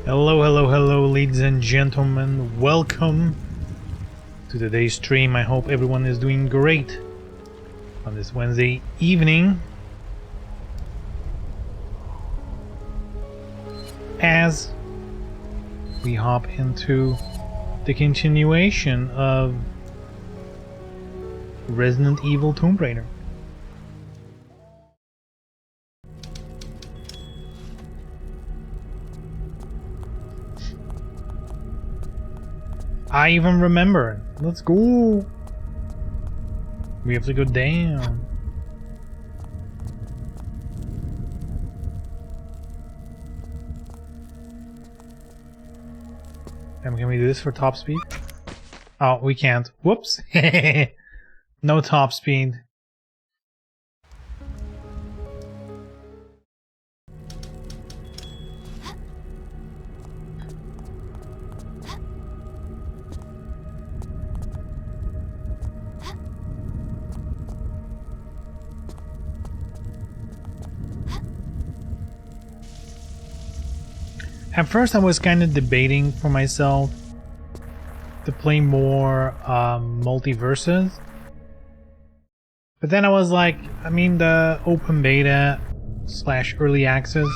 Hello, hello, hello, ladies and gentlemen. Welcome to today's stream. I hope everyone is doing great on this Wednesday evening. As we hop into the continuation of Resident Evil Tomb Raider. I even remember. Let's go. We have to go down. And can we do this for top speed? Oh, we can't. Whoops. No top speed. At first I was kind of debating for myself to play more multiverses. But then I was like, I mean, the open beta / early access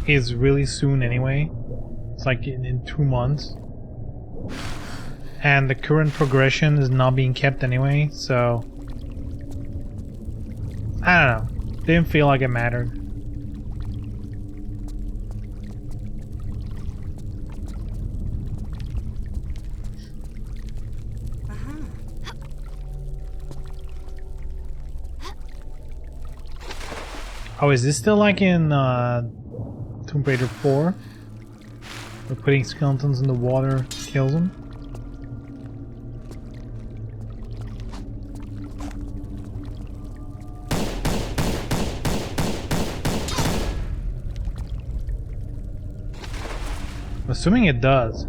is really soon anyway. It's like in 2 months. And the current progression is not being kept anyway, so I don't know. Didn't feel like it mattered. Oh, is this still like in Tomb Raider 4? Where putting skeletons in the water kills them? I'm assuming it does.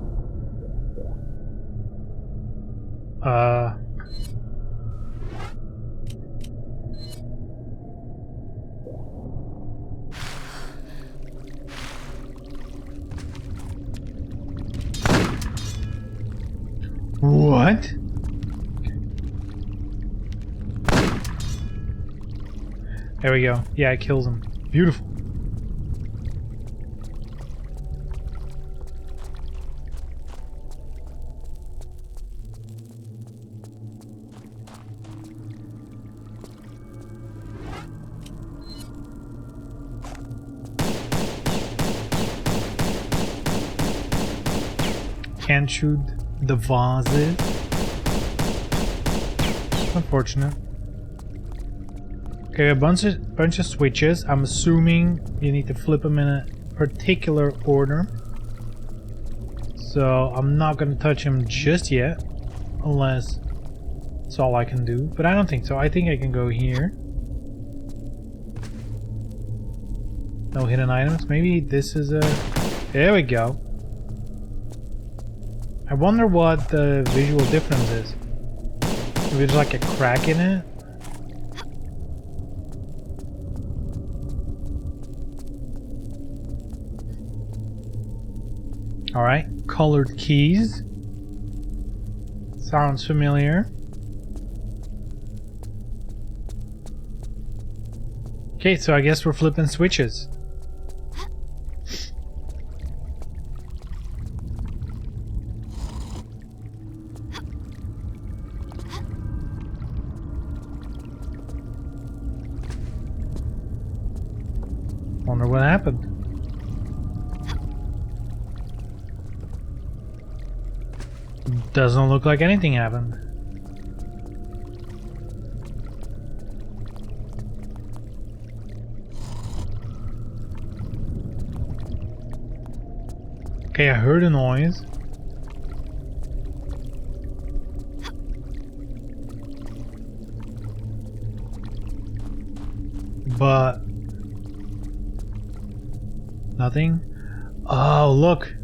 What? There we go. Yeah, it kills him. Beautiful. Can't shoot the vases. Unfortunate. Okay, a bunch of switches. I'm assuming you need to flip them in a particular order. So I'm not gonna touch them just yet, unless it's all I can do. But I don't think so. I think I can go here. No hidden items. Maybe this is a... There we go. I wonder what the visual difference is. If there's like a crack in it. Alright, colored keys. Sounds familiar. Okay, so I guess we're flipping switches. Wonder what happened. Doesn't look like anything happened. Okay, I heard a noise. But nothing. Oh, look.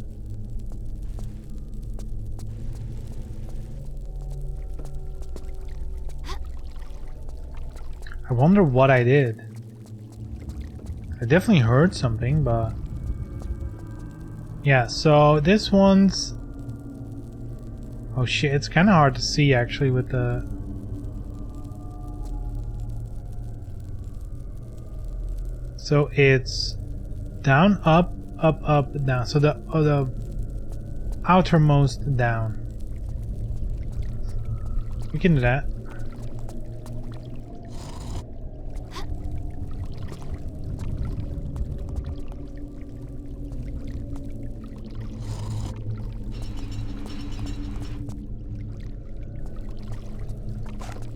I wonder what I did. I definitely heard something, but Yeah, so this one's... Oh shit, it's kind of hard to see actually with the... So it's down, up, up, up, down. So the outermost down. We can do that.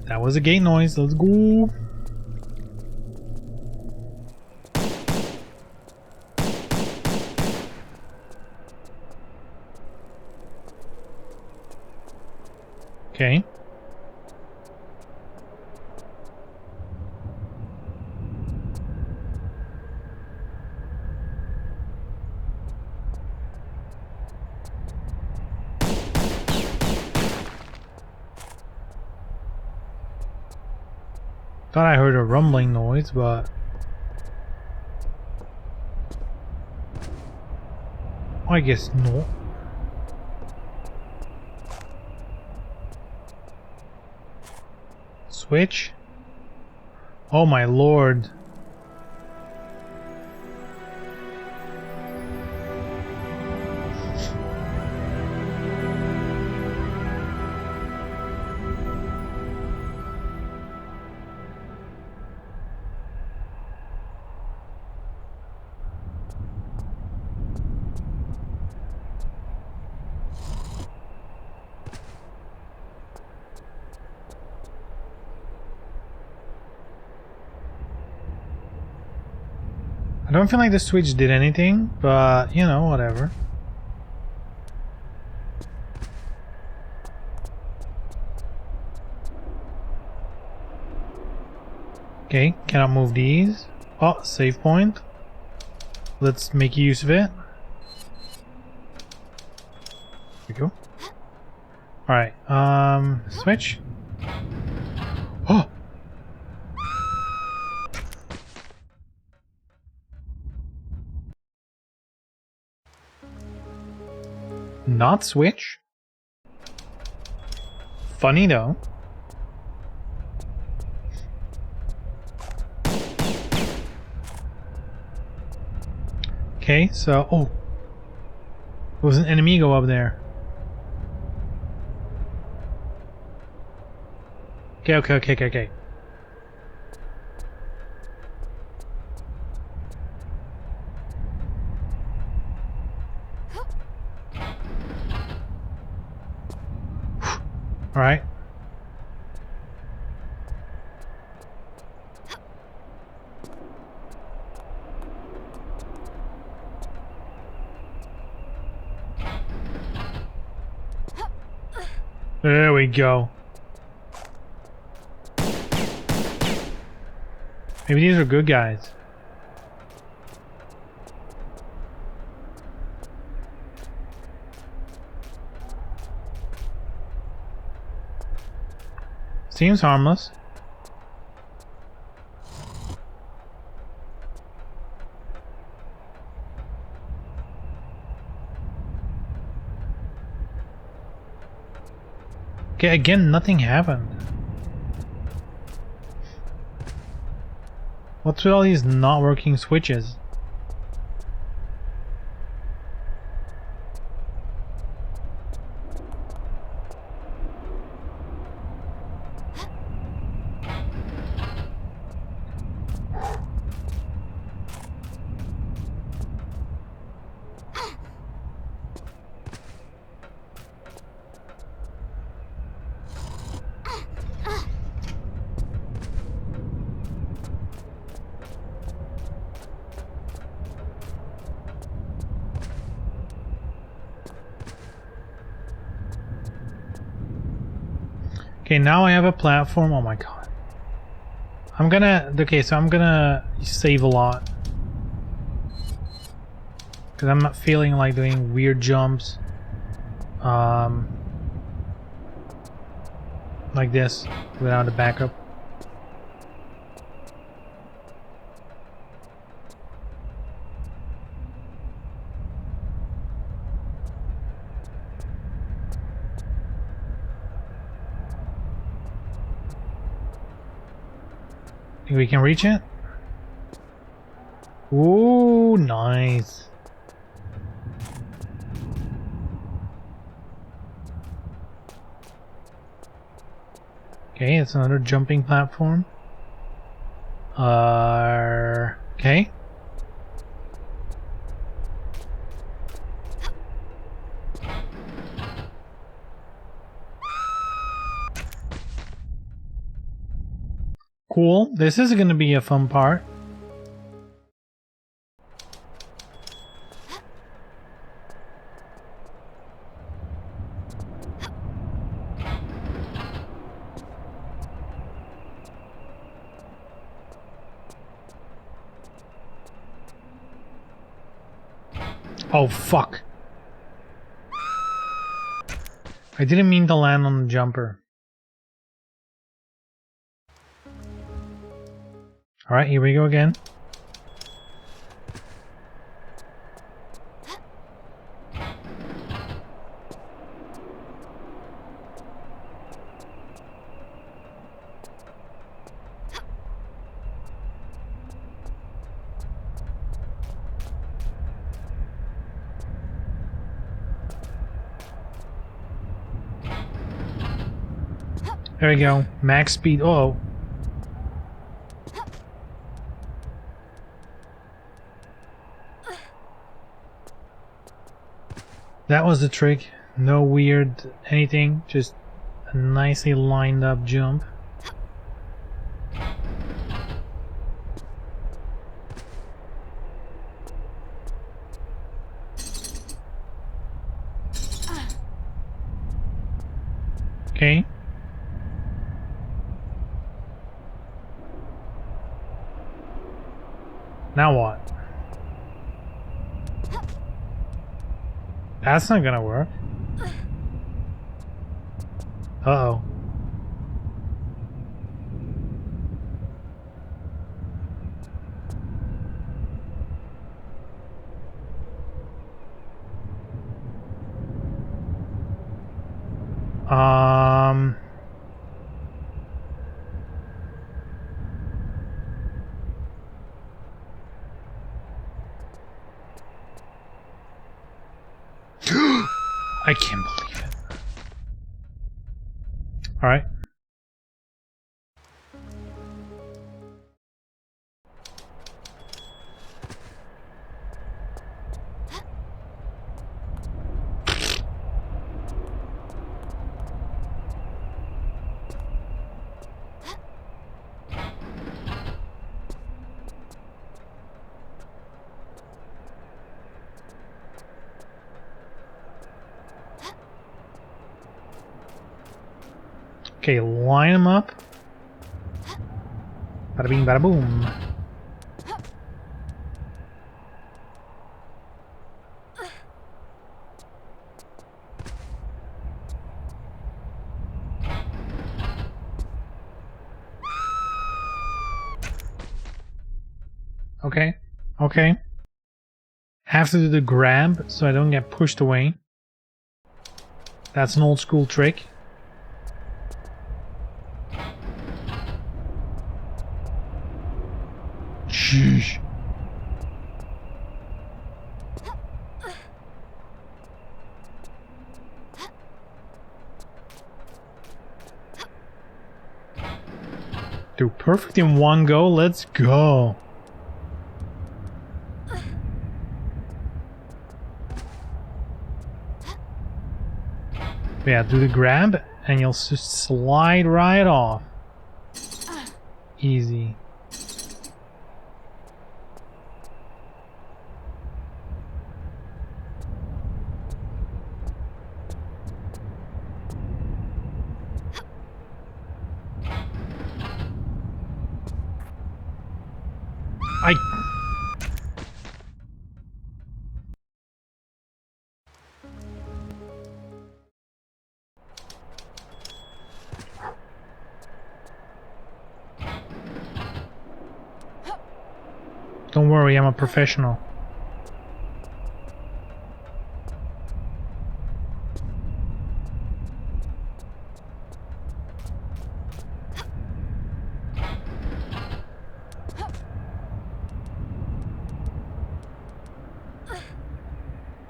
That was a gate noise. Let's go. Okay. Thought I heard a rumbling noise, but I guess not. Switch? Oh my lord. I don't feel like the switch did anything, but you know, whatever. Okay, cannot move these. Oh, save point. Let's make use of it. Here we go. Alright, switch. Oh! Not switch? Funny though. Okay, so... Oh! There was an enemigo up there. Okay. Alright. There we go. Maybe these are good guys. Seems harmless. Okay, again, nothing happened. What's with all these not working switches? Okay, now I have a platform. Oh my god. I'm gonna save a lot. Because I'm not feeling like doing weird jumps. Like this, without a backup. Think we can reach it? Ooh, nice. Okay, it's another jumping platform. Okay. Cool. This is going to be a fun part. Oh, fuck. I didn't mean to land on the jumper. Alright, here we go again. There we go. Max speed. Oh. That was the trick. No weird anything. Just a nicely lined up jump. Okay. Now what? That's not gonna work. Uh-oh. I can't believe it. Alright. Okay, line them up. Bada bing, bada boom. Okay, okay. Have to do the grab so I don't get pushed away. That's an old school trick. Sheesh. Do perfect in one go, let's go. Yeah, do the grab and you'll just slide right off. Easy. Don't worry, I'm a professional.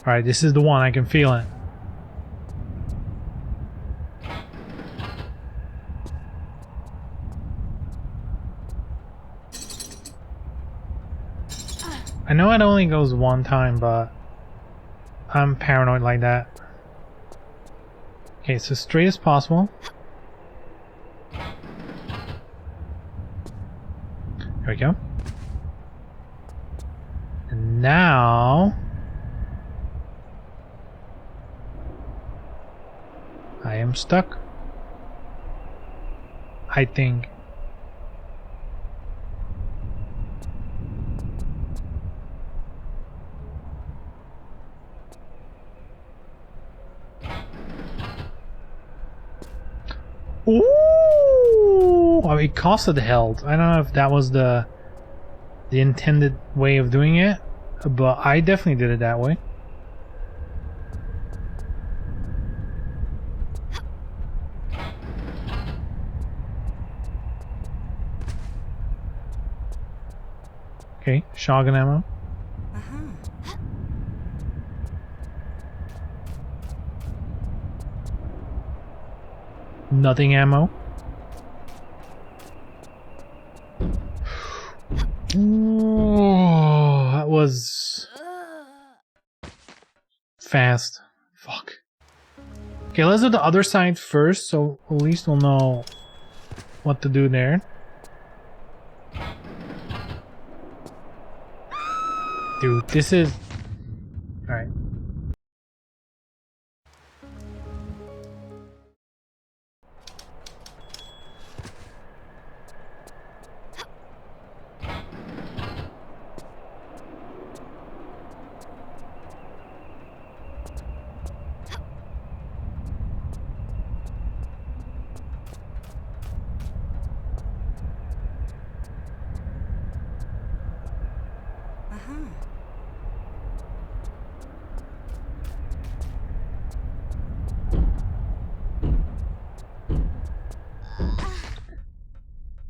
Alright, this is the one. I can feel it. I know it only goes one time, but I'm paranoid like that. Okay, so straight as possible. There we go. And now I am stuck, I think. Ooh! Oh, it costed health. I don't know if that was the intended way of doing it, but I definitely did it that way. Okay, shotgun ammo. Nothing ammo. Oh, that was fast. Fuck. Okay, let's do the other side first, so at least we'll know what to do there. Dude, this is... Alright.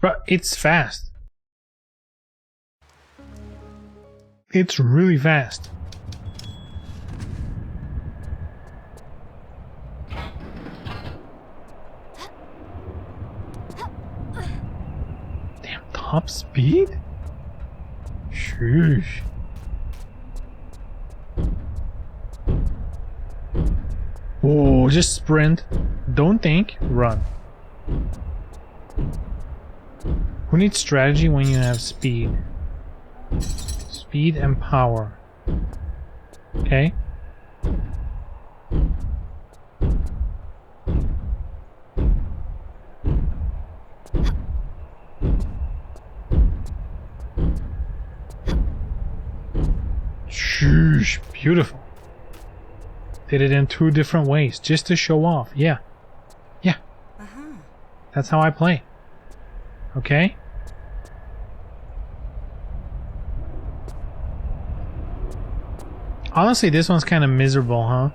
But it's fast. It's really fast. Damn, top speed? Sheesh. Oh, just sprint. Don't think, run. Who needs strategy when you have speed? Speed and power. Okay. Sheesh, beautiful. Did it in 2 different ways just to show off. Yeah. Yeah. That's how I play. Okay? Honestly, this one's kind of miserable, huh?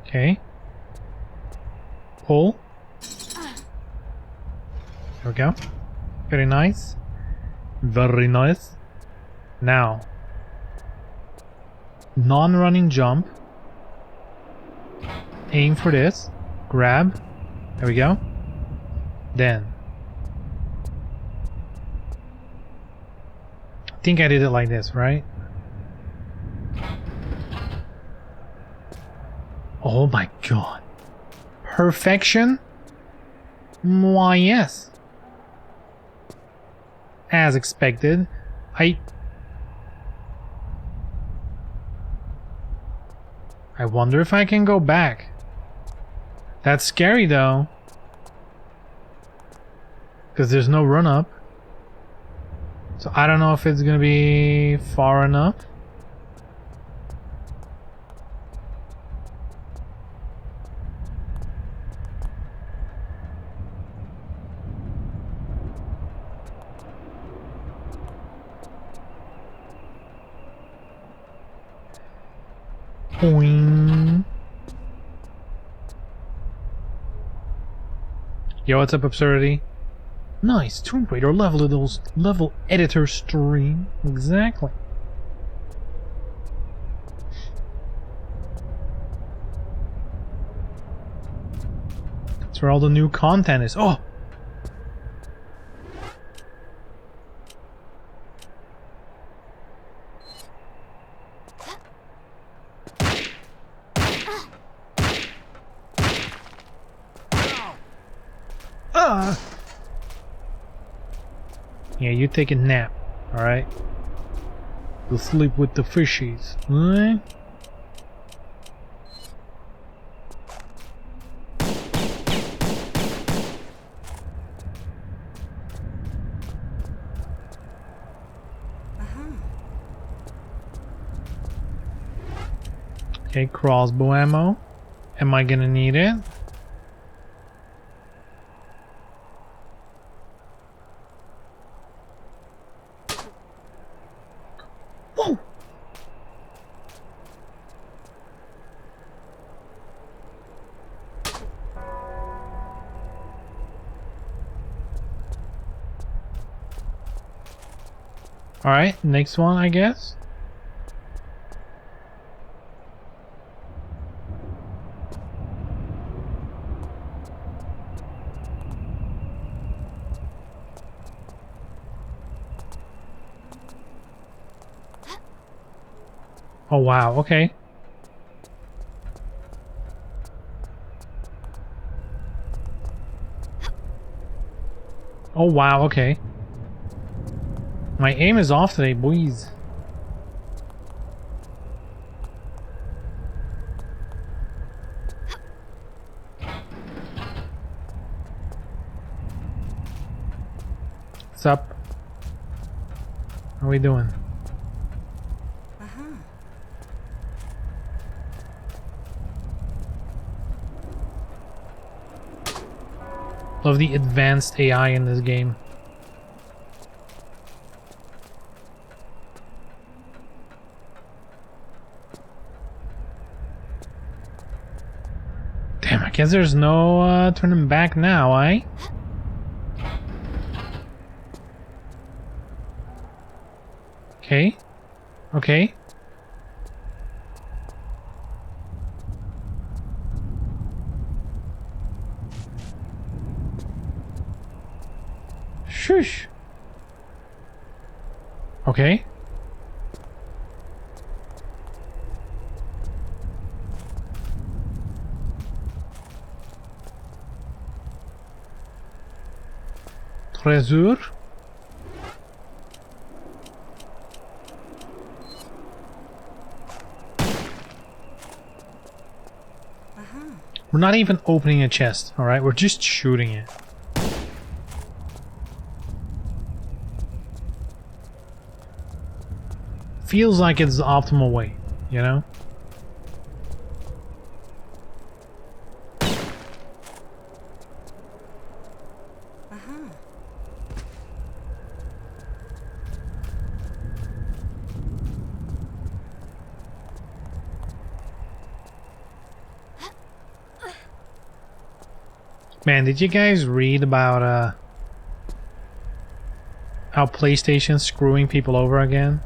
Okay. Pull. There we go. Very nice. Very nice. Now. Non-running jump. Aim for this. Grab. There we go. Then. I think I did it like this, right? Oh my god. Perfection? Why, yes. As expected. I wonder if I can go back. That's scary though. Because there's no run up. So I don't know if it's gonna be far enough. Boing. Yo, what's up, Absurdity? Nice, Tomb Raider level editor stream. Exactly. That's where all the new content is. Oh! Yeah, you take a nap, alright? You'll sleep with the fishies, alright? Okay, crossbow ammo. Am I gonna need it? Whoa! Alright, next one, I guess. Oh wow, okay. Oh wow, okay. My aim is off today, boys. What's up? How are we doing? Love the advanced AI in this game. Damn, I guess there's no turning back now, eh? Okay. Okay. Shush. Okay. Treasure. We're not even opening a chest, alright? We're just shooting it. Feels like it's the optimal way, you know? Man, did you guys read about how PlayStation's screwing people over again?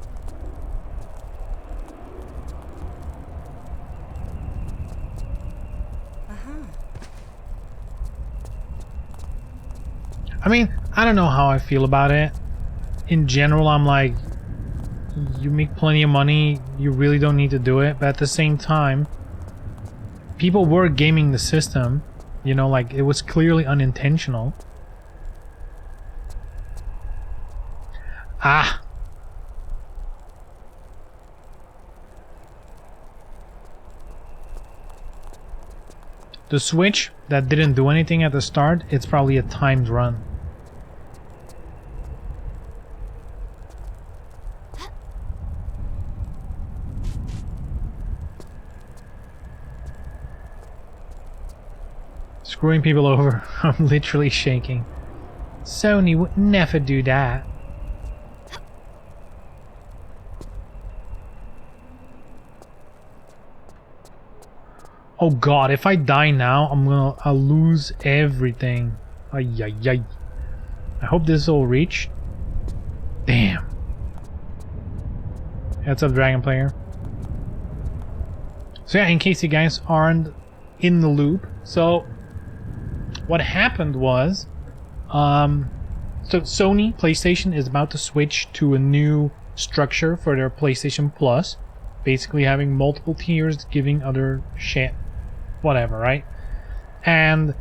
I mean, I don't know how I feel about it. In general, I'm like, you make plenty of money, you really don't need to do it. But at the same time, people were gaming the system. You know, like, it was clearly unintentional. Ah! The switch that didn't do anything at the start, it's probably a timed run. Screwing people over. I'm literally shaking. Sony would never do that. Oh god, if I die now, I'll lose everything. Ay, ay, ay. I hope this will reach. Damn. What's up, Dragon Player? So yeah, in case you guys aren't in the loop, so what happened was, so Sony PlayStation is about to switch to a new structure for their PlayStation Plus, basically having multiple tiers, giving other shit, whatever, right? And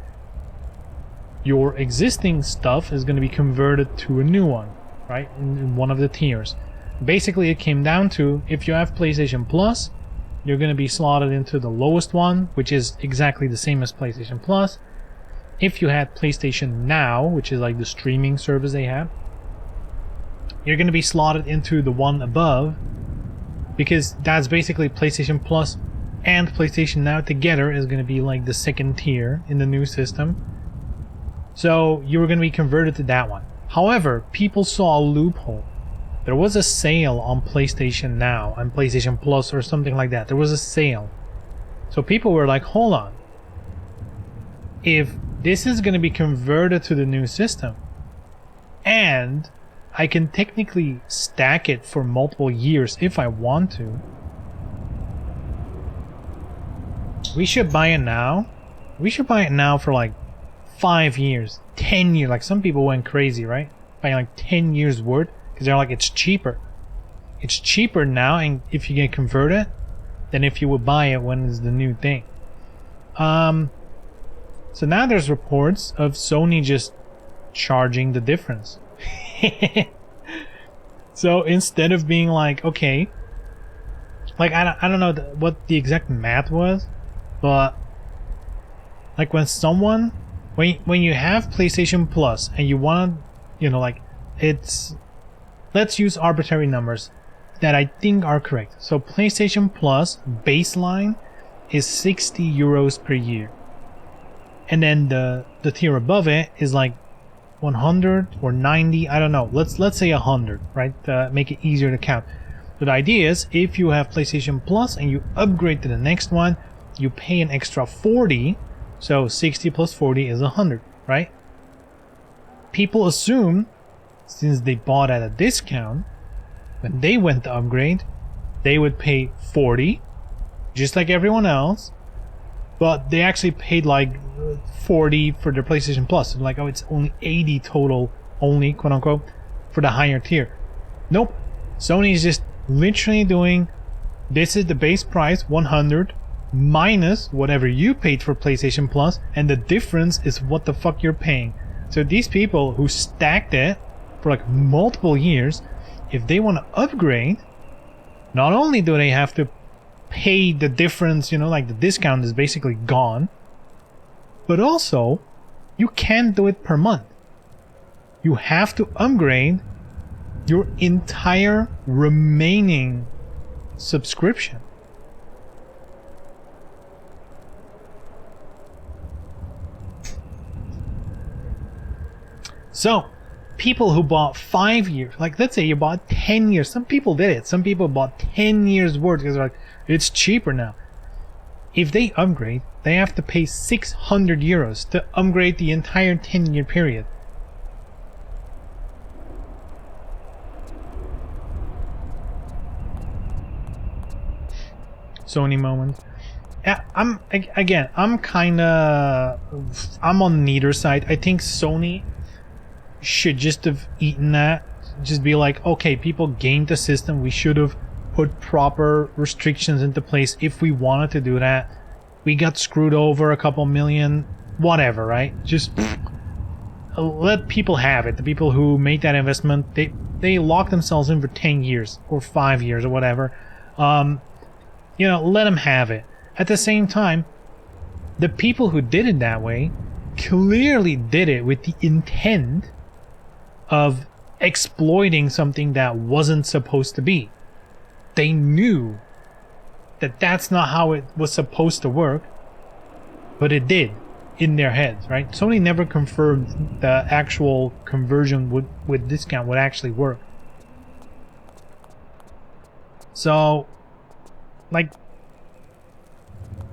your existing stuff is going to be converted to a new one, right? In one of the tiers. Basically, it came down to, if you have PlayStation Plus, you're going to be slotted into the lowest one, which is exactly the same as PlayStation Plus. If you had PlayStation Now, which is like the streaming service they have, you're going to be slotted into the one above, because that's basically PlayStation Plus and PlayStation Now together is going to be like the second tier in the new system. So you were going to be converted to that one. However, people saw a loophole. There was a sale on PlayStation Now and PlayStation Plus or something like that. There was a sale. So people were like, hold on. If this is going to be converted to the new system, and I can technically stack it for multiple years if I want to, we should buy it now. We should buy it now for like 5 years, 10 years. Like some people went crazy, right? Buying like 10 years worth, because they're like, it's cheaper. It's cheaper now, and if you get converted, than if you would buy it when it's the new thing. So now there's reports of Sony just charging the difference. So instead of being like, okay, like I don't know what the exact math was, but like when someone, when you have PlayStation Plus and you want to, you know, like it's, let's use arbitrary numbers that I think are correct. So PlayStation Plus baseline is 60 euros per year. And then the tier above it is like 100 or 90, I don't know. Let's say 100, right? Make it easier to count. But the idea is, if you have PlayStation Plus and you upgrade to the next one, you pay an extra 40. So 60 plus 40 is 100, right? People assume, since they bought at a discount, when they went to upgrade, they would pay 40, just like everyone else. But they actually paid like 40 for their PlayStation Plus. So like, oh, it's only 80 total, only, quote unquote, for the higher tier. Nope. Sony is just literally doing, this is the base price, 100, minus whatever you paid for PlayStation Plus, and the difference is what the fuck you're paying. So these people who stacked it for like multiple years, if they want to upgrade, not only do they have to pay the difference, you know, like the discount is basically gone, but also you can't do it per month. You have to upgrade your entire remaining subscription. So people who bought 5 years, like let's say you bought 10 years, some people did it, some people bought 10 years worth because they're like, it's cheaper now. If they upgrade, they have to pay 600 euros to upgrade the entire 10-year period. Sony moment. Yeah, I'm on neither side. I think Sony should just have eaten that. Just be like, okay, people gamed the system, we should have put proper restrictions into place if we wanted to do that. We got screwed over a couple million, whatever, right? Just let people have it. The people who made that investment, they locked themselves in for 10 years or 5 years or whatever. You know, let them have it. At the same time, the people who did it that way clearly did it with the intent of exploiting something that wasn't supposed to be. They knew that that's not how it was supposed to work, but it did in their heads, right? Sony never confirmed the actual conversion with discount would actually work. So, like,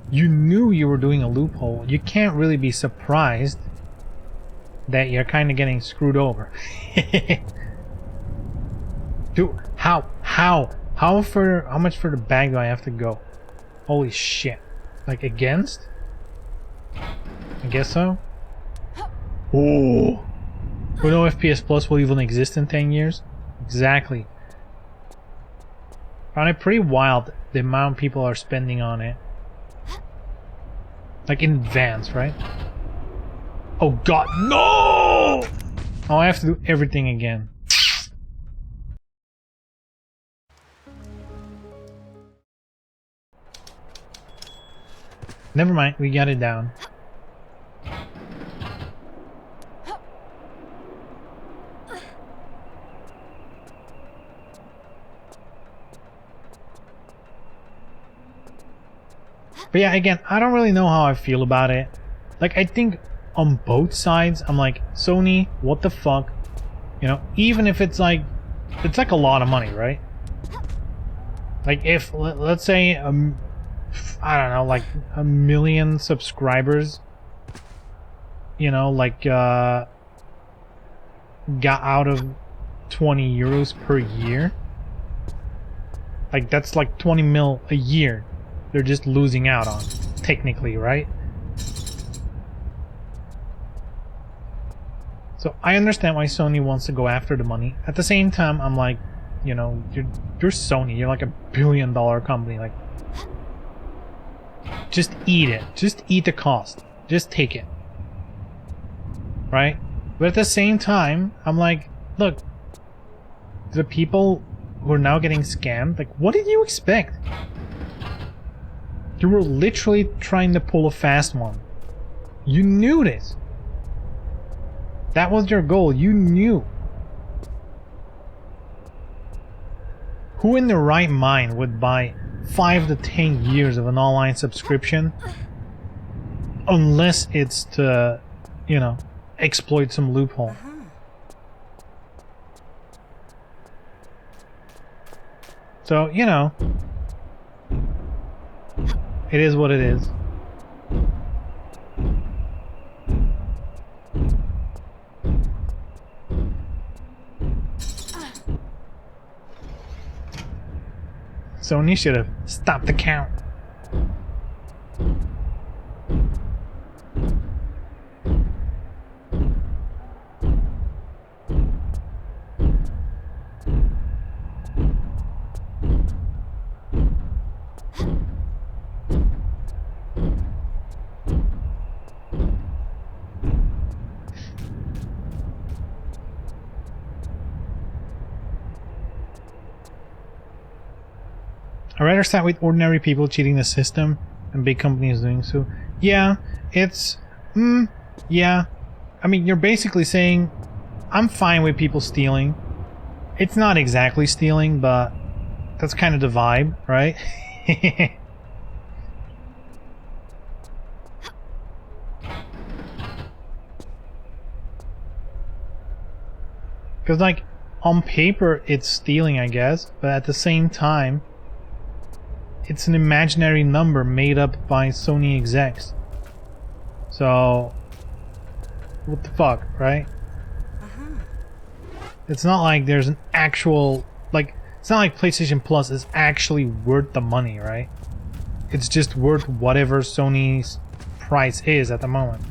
You knew you were doing a loophole. You can't really be surprised that you're kind of getting screwed over. Dude, how much for the bag do I have to go? Holy shit. Like, against? I guess so. Oh. We know FPS Plus will even exist in 10 years? Exactly. Found it pretty wild, the amount people are spending on it. Like, in advance, right? Oh god, no! Oh, I have to do everything again. Never mind, we got it down. But yeah, again, I don't really know how I feel about it. Like, I think on both sides, I'm like, Sony, what the fuck? You know, even if it's like a lot of money, right? Like, if, let's say, I don't know, like, 1 million subscribers, you know, like, got out of 20 euros per year. Like, that's like 20 mil a year. They're just losing out on, technically, right? So I understand why Sony wants to go after the money. At the same time, I'm like, you know, you're Sony. You're like $1 billion company. Like, just eat it. Just eat the cost. Just take it. Right? But at the same time, I'm like, look, the people who are now getting scammed, like, what did you expect? You were literally trying to pull a fast one. You knew this. That was your goal. You knew. Who in their right mind would buy 5 to 10 years of an online subscription unless it's to, you know, exploit some loophole? So, you know, it is what it is. Sony should have stopped the count. I'd rather side with ordinary people cheating the system and big companies doing so. Yeah, it's... yeah. I mean, you're basically saying, I'm fine with people stealing. It's not exactly stealing, but that's kind of the vibe, right? Because, like, on paper, it's stealing, I guess, but at the same time, it's an imaginary number made up by Sony execs. So, what the fuck, right? It's not like there's an actual, like, it's not like PlayStation Plus is actually worth the money, right? It's just worth whatever Sony's price is at the moment.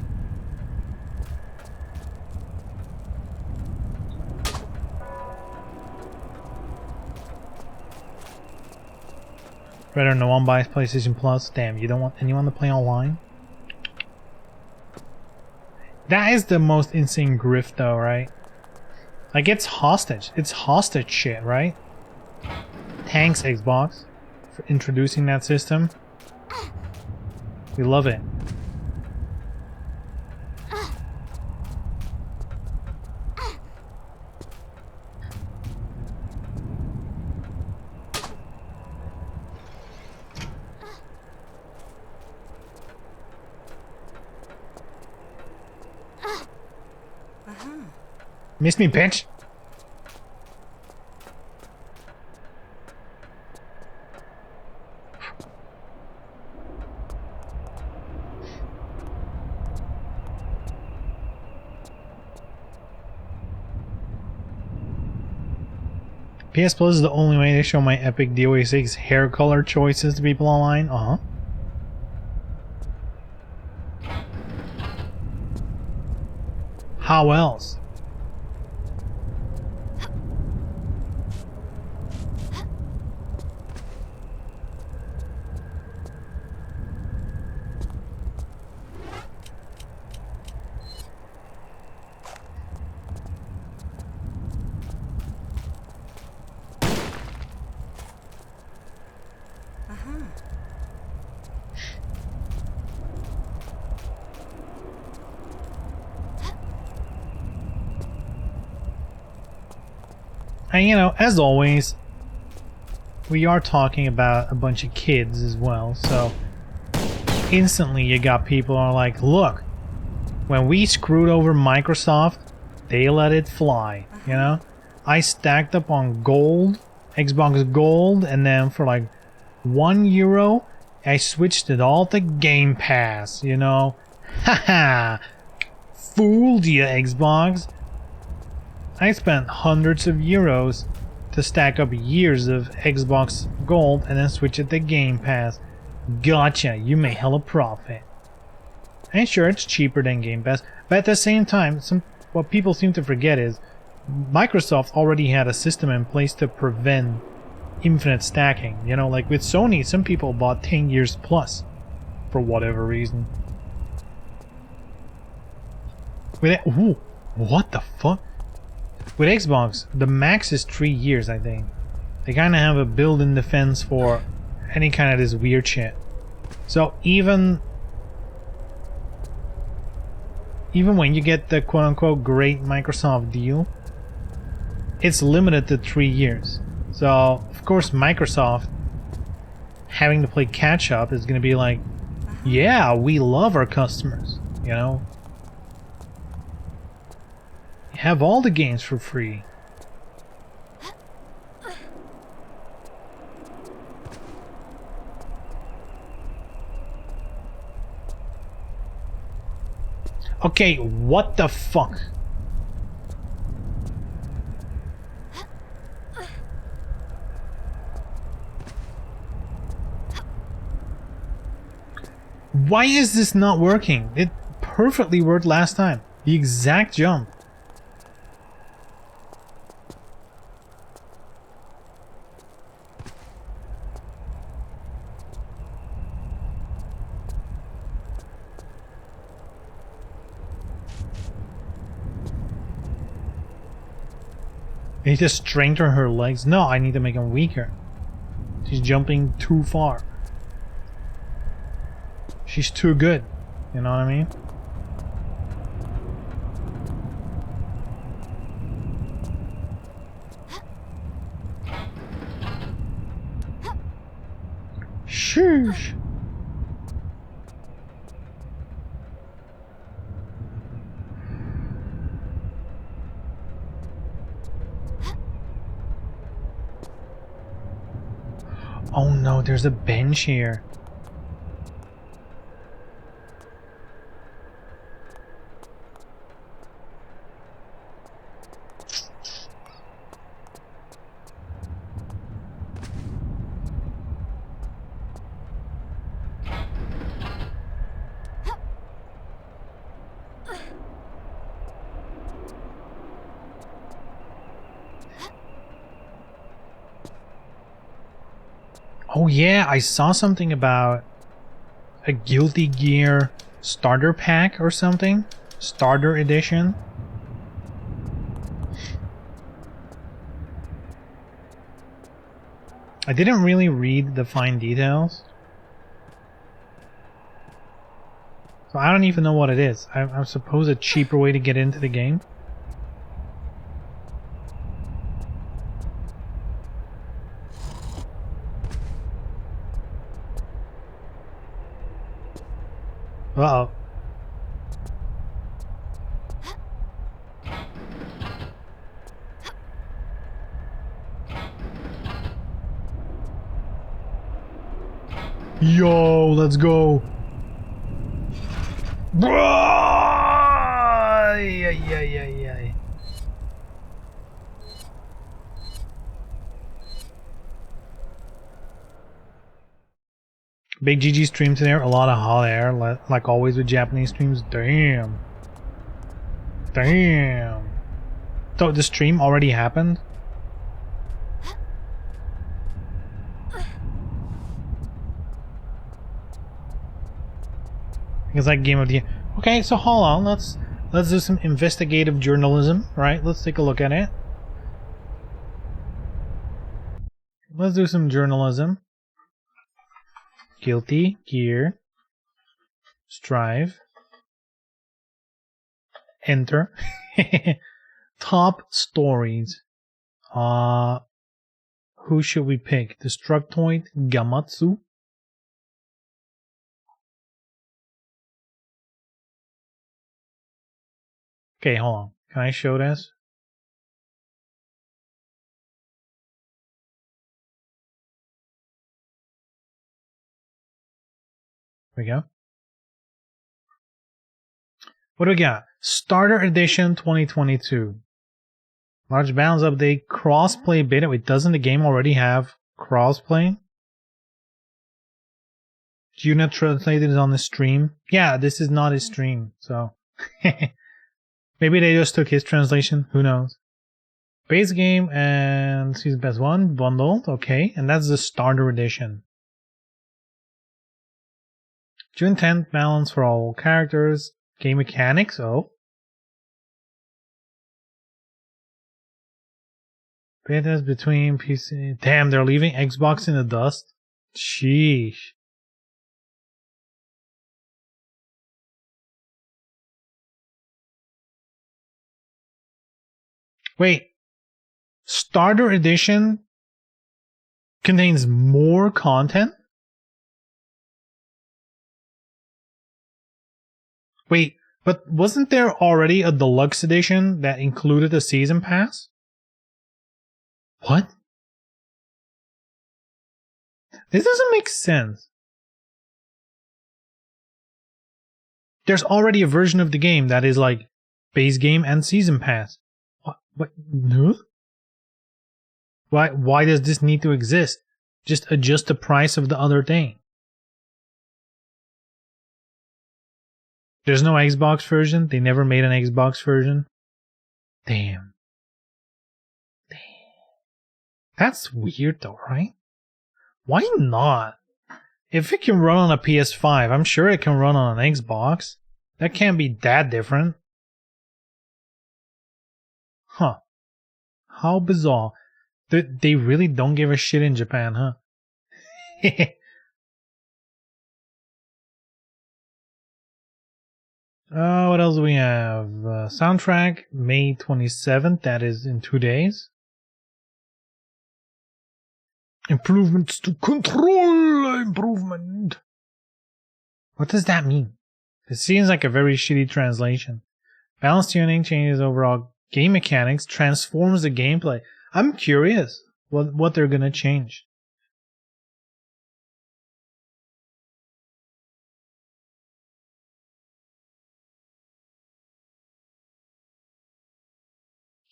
Rather no one buys PlayStation Plus. Damn, you don't want anyone to play online? That is the most insane grift though, right? Like, it's hostage. It's hostage shit, right? Thanks, Xbox, for introducing that system. We love it. Miss me, bitch! PS Plus is the only way to show my epic DOA 6 hair color choices to people online. How else? And you know, as always, we are talking about a bunch of kids as well, so instantly you got people are like, look, when we screwed over Microsoft, they let it fly, you know? I stacked up on gold, Xbox Gold, and then for like €1, I switched it all to Game Pass, you know? Haha! Fooled you, Xbox! I spent hundreds of euros to stack up years of Xbox Gold and then switch it to Game Pass. Gotcha, you made hella profit. And sure, it's cheaper than Game Pass, but at the same time, what people seem to forget is Microsoft already had a system in place to prevent infinite stacking. You know, like with Sony, some people bought 10 years plus for whatever reason. Ooh, what the fuck? With Xbox, the max is 3 years, I think. They kind of have a built-in defense for any kind of this weird shit. So even when you get the quote-unquote great Microsoft deal, it's limited to 3 years. So, of course, Microsoft having to play catch-up is going to be like, yeah, we love our customers, you know? Have all the games for free. Okay, what the fuck? Why is this not working? It perfectly worked last time. The exact jump. I need to strengthen her legs. No, I need to make them weaker. She's jumping too far. She's too good. You know what I mean? Sheesh. Oh no, there's a bench here. Oh yeah, I saw something about a Guilty Gear starter pack or something. Starter edition. I didn't really read the fine details. So I don't even know what it is. I suppose a cheaper way to get into the game. Uh-oh. Yo, let's go. Big GG stream today. A lot of hot air, like always with Japanese streams. Damn. Damn. So the stream already happened? It's like game of the year. Okay, so hold on. Let's do some investigative journalism, right? Let's take a look at it. Let's do some journalism. Guilty Gear. Strive. Enter. Top stories. Who should we pick? Destructoid Gamatsu. Okay, hold on. Can I show this? There we go. What do we got? Starter Edition 2022. Large Balance Update. Crossplay beta. Wait, doesn't the game already have crossplay? Do you not translate it on the stream? Yeah, this is not his stream, so... Maybe they just took his translation. Who knows? Base game and Season Pass 1 bundled. Okay, and that's the Starter Edition. June 10th, balance for all characters. Game mechanics, oh. Betas between PC... Damn, they're leaving Xbox in the dust? Sheesh. Wait. Starter Edition contains more content? Wait, but wasn't there already a deluxe edition that included a season pass? What? This doesn't make sense. There's already a version of the game that is like base game and season pass. What? No? Why does this need to exist? Just adjust the price of the other thing. There's no Xbox version? They never made an Xbox version? Damn. That's weird though, right? Why not? If it can run on a PS5, I'm sure it can run on an Xbox. That can't be that different. Huh. How bizarre. They really don't give a shit in Japan, huh? What else do we have? Soundtrack, May 27th. That is in 2 days. Improvements to control improvement. What does that mean? It seems like a very shitty translation. Balance tuning changes overall game mechanics, transforms the gameplay. I'm curious what they're gonna change.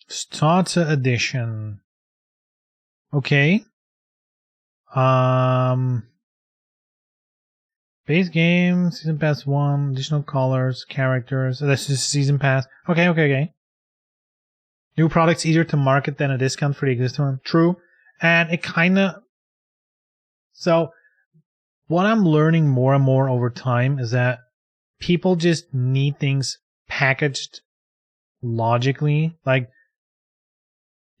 Starter edition. Okay. Base game, season pass 1, additional colors, characters. That's just season pass. Okay. New products easier to market than a discount for the existing one. True. And it kinda... So, what I'm learning more and more over time is that people just need things packaged logically. Like,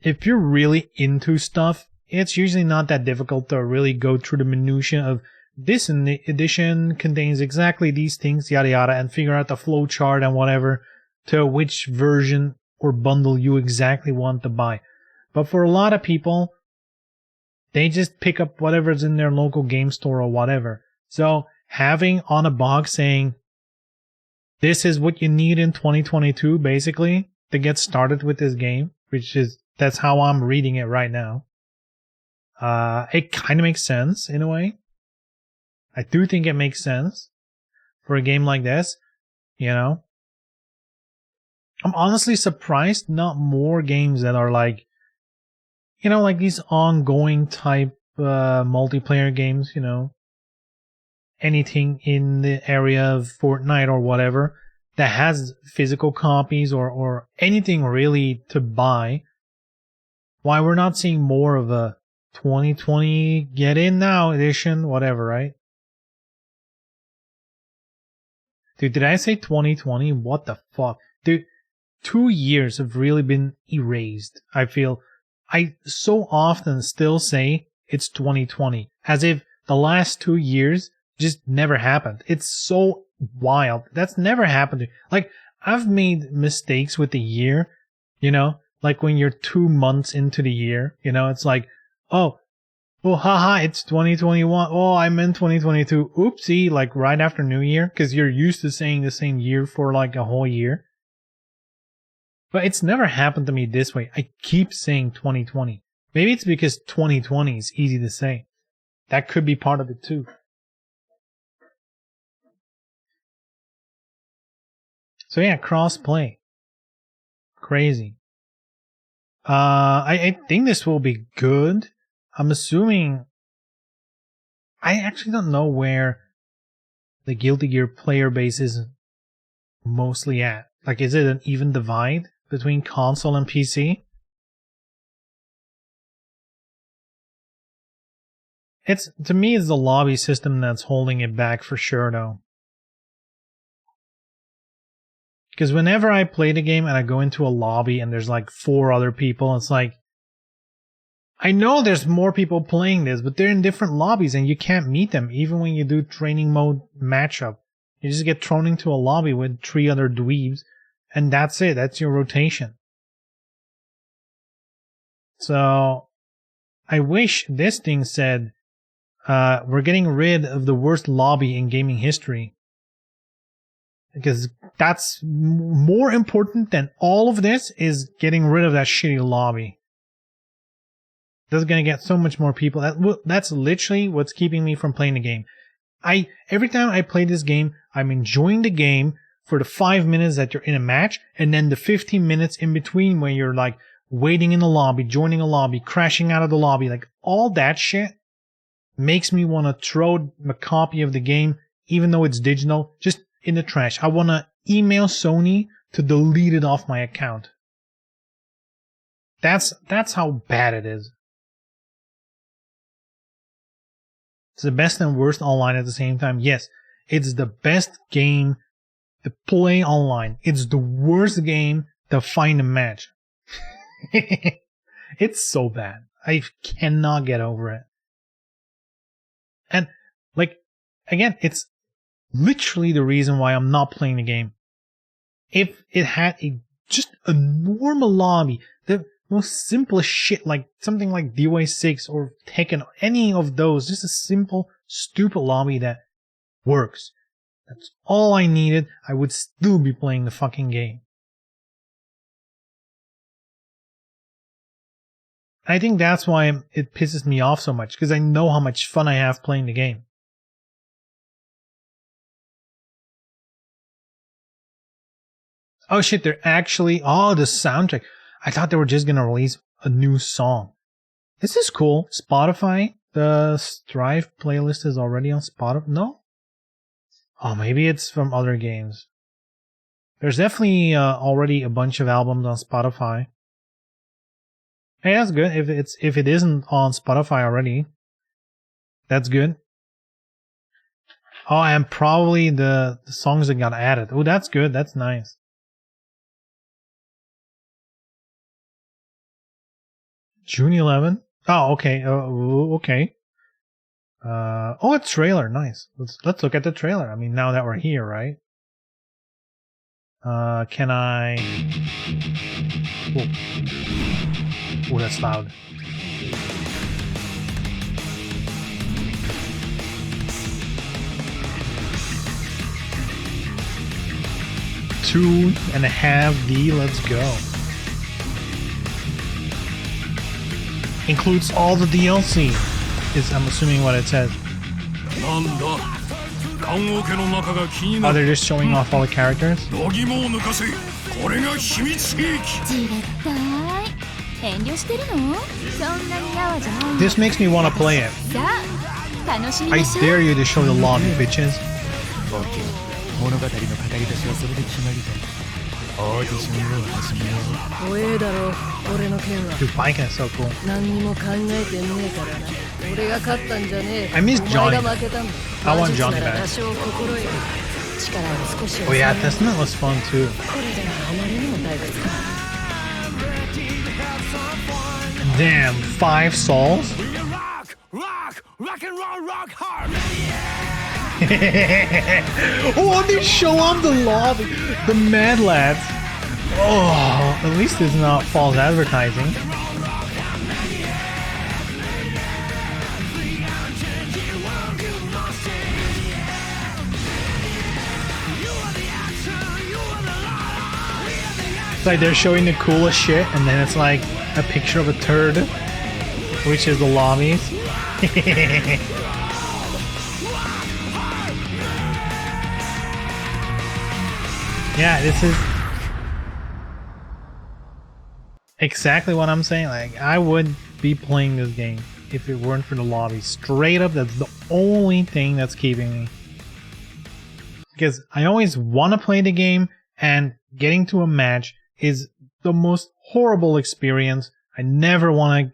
if you're really into stuff, it's usually not that difficult to really go through the minutiae of this edition contains exactly these things, yada yada, and figure out the flow chart and whatever to which version or bundle you exactly want to buy. But for a lot of people, they just pick up whatever's in their local game store or whatever. So having on a box saying, this is what you need in 2022, basically, to get started with this game, that's how I'm reading it right now. It kind of makes sense in a way. I do think it makes sense for a game like this, you know. I'm honestly surprised not more games that are like, you know, like these ongoing type multiplayer games, you know. anything in the area of Fortnite or whatever that has physical copies or anything really to buy, why we're not seeing more of a 2020 get in now edition, whatever, right? Dude, did I say 2020? What the fuck? Dude, 2 years have really been erased. I feel I so often still say it's 2020 as if the last 2 years just never happened. It's so wild. That's never happened. Like, I've made mistakes with the year, you know, like when you're 2 months into the year, you know, it's like, oh, haha, it's 2021. Oh, I meant 2022. Oopsie, like right after New Year, because you're used to saying the same year for like a whole year. But it's never happened to me this way. I keep saying 2020. Maybe it's because 2020 is easy to say. That could be part of it too. So yeah, cross-play. Crazy. I think this will be good. I'm assuming... I actually don't know where the Guilty Gear player base is mostly at. Like, is it an even divide between console and PC? To me, it's the lobby system that's holding it back for sure, though. Because whenever I play the game and I go into a lobby and there's like 4 other people, it's like, I know there's more people playing this, but they're in different lobbies and you can't meet them even when you do training mode matchup. You just get thrown into a lobby with 3 other dweebs and that's it. That's your rotation. So I wish this thing said, we're getting rid of the worst lobby in gaming history. Because that's more important than all of this is getting rid of that shitty lobby. That's gonna get so much more people. That's literally what's keeping me from playing the game. Every time I play this game, I'm enjoying the game for the 5 minutes that you're in a match, and then the 15 minutes in between where you're like waiting in the lobby, joining a lobby, crashing out of the lobby, like all that shit makes me want to throw a copy of the game, even though it's digital, just in the trash. I want to email Sony to delete it off my account. That's how bad it is. It's the best and worst online at the same time. Yes, it's the best game to play online. It's the worst game to find a match. It's so bad. I cannot get over it. And, like, again, it's literally the reason why I'm not playing the game. If it had just a normal lobby, the most simplest shit, like something like DOA 6 or Tekken, any of those, just a simple, stupid lobby that works. That's all I needed. I would still be playing the fucking game. I think that's why it pisses me off so much, because I know how much fun I have playing the game. Oh shit, they're actually... Oh, the soundtrack. I thought they were just gonna release a new song. This is cool. Spotify, the Strive playlist is already on Spotify. No? Oh, maybe it's from other games. There's definitely already a bunch of albums on Spotify. Hey, that's good. If it isn't on Spotify already, that's good. Oh, and probably the songs that got added. Oh, that's good. That's nice. June 11th? Oh, okay. Okay. Oh, a trailer. Nice. Let's look at the trailer. I mean, now that we're here, right? Can I... Oh, that's loud. $2.5D, let's go. Includes all the DLC, is I'm assuming what it says. Oh, they're just showing off all the characters? This makes me want to play it. I dare you to show the lobby, bitches. Dude, biking is so cool. I miss Johnny. I want Johnny back. Oh yeah, Testament was fun too. Damn, 5 souls? Rock and roll, rock hard. Oh, they show off the lobby, the Mad Lads. Oh, at least it's not false advertising. It's like they're showing the coolest shit, and then it's like a picture of a turd, which is the lobbies. Yeah, this is exactly what I'm saying. Like, I would be playing this game if it weren't for the lobby. Straight up, that's the only thing that's keeping me. Because I always want to play the game, and getting to a match is the most horrible experience. I never want to.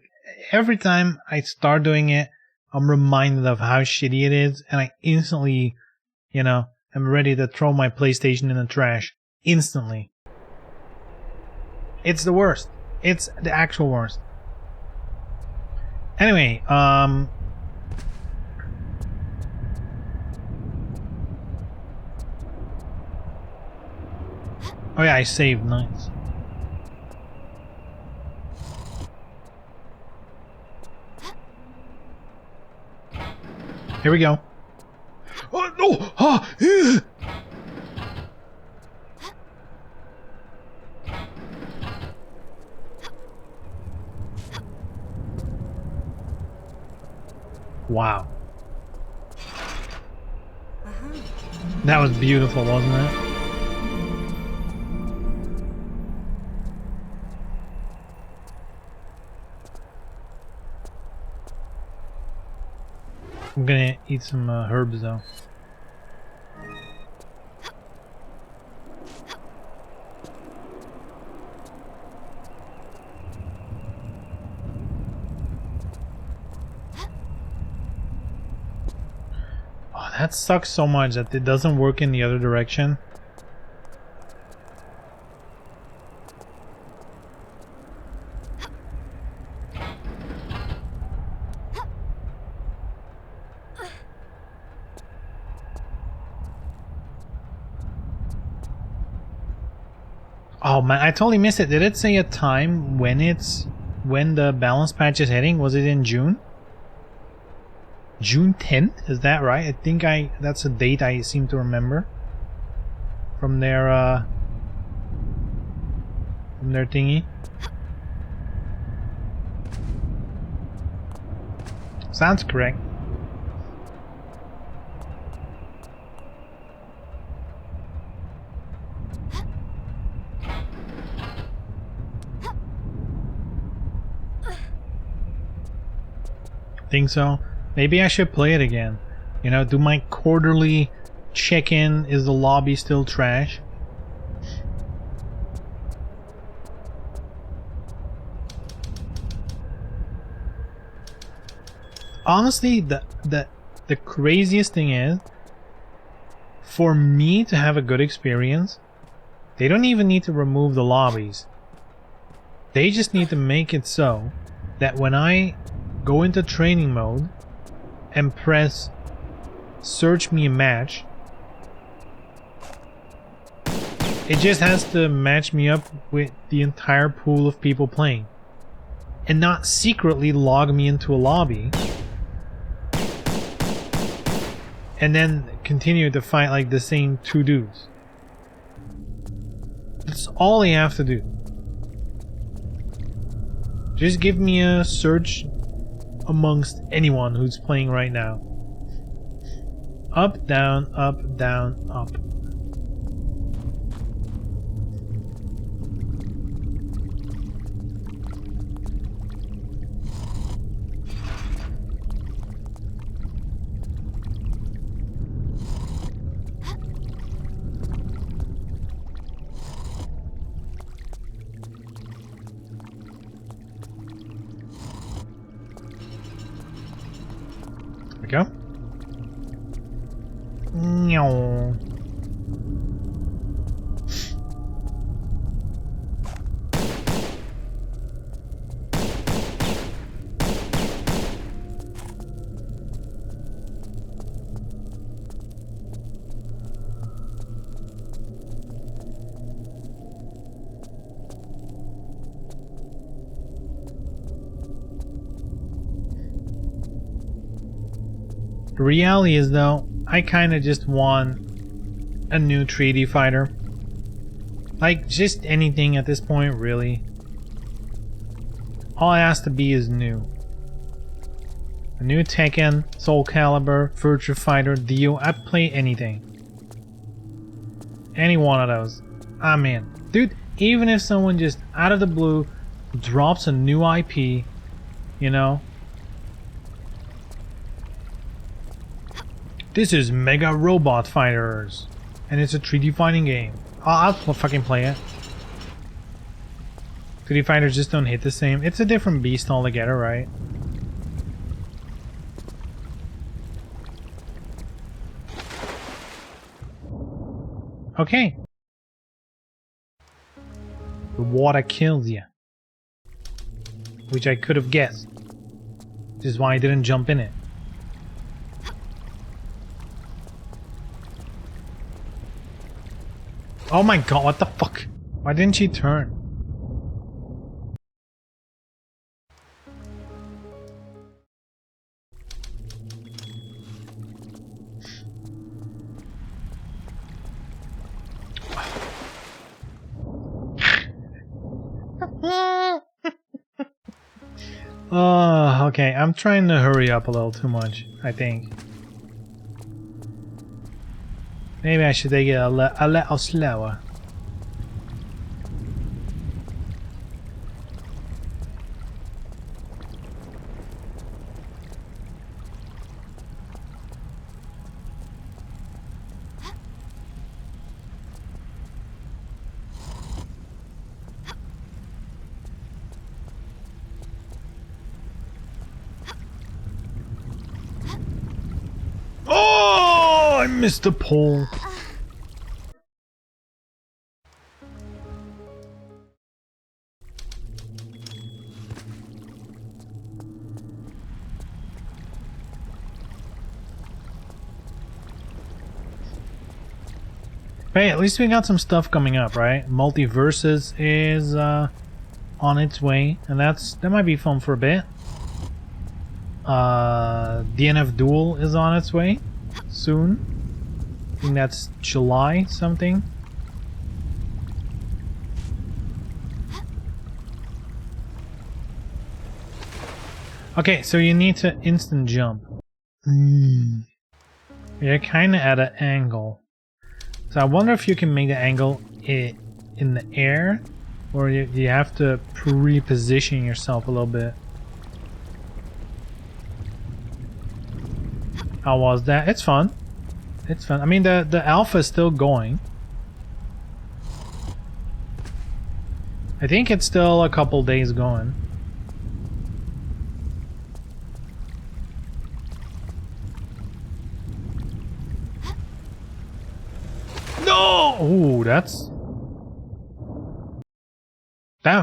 Every time I start doing it, I'm reminded of how shitty it is, and I instantly, you know, I'm ready to throw my PlayStation in the trash. Instantly. It's the worst. It's the actual worst. Anyway, oh yeah, I saved. Nice. Here we go. Oh no! Oh, wow. That was beautiful, wasn't it? I'm gonna eat some herbs though. Oh, that sucks so much that it doesn't work in the other direction. Oh man, I totally missed it. Did it say a time when the balance patch is hitting? Was it in June? June 10th? Is that right? I think that's a date I seem to remember from their thingy. Sounds correct. Think so? Maybe I should play it again. You know, do my quarterly check-in. Is the lobby still trash? Honestly, the craziest thing is, for me to have a good experience, they don't even need to remove the lobbies. They just need to make it so that when I go into training mode and press search me a match, it just has to match me up with the entire pool of people playing and not secretly log me into a lobby and then continue to fight like the same 2 dudes. That's all they have to do. Just give me a search amongst anyone who's playing right now. Up, down, up, down, up. go. No. The reality is, though, I kind of just want a new 3D fighter. Like, just anything at this point, really. All it has to be is new. A new Tekken, Soul Calibur, Virtua Fighter, Dio. I'd play anything. Any one of those. I'm in. Dude, even if someone just out of the blue drops a new IP, you know? This is Mega Robot Fighters, and it's a 3D fighting game. I'll fucking play it. 3D fighters just don't hit the same. It's a different beast altogether, right? Okay. The water kills you. Which I could have guessed. Which is why I didn't jump in it. Oh my god, what the fuck? Why didn't she turn? Oh, okay, I'm trying to hurry up a little too much, I think. Maybe I should take it a little slower. Oh, I missed the pole. Hey, at least we got some stuff coming up, right? Multiverses is on its way, and that might be fun for a bit. DNF Duel is on its way soon. I think that's July something. Okay, so you need to instant jump. You're kind of at an angle. So I wonder if you can make the angle in the air, or you have to pre-position yourself a little bit. How was that? It's fun. It's fun. I mean, the alpha is still going. I think it's still a couple days going. No! Ooh, that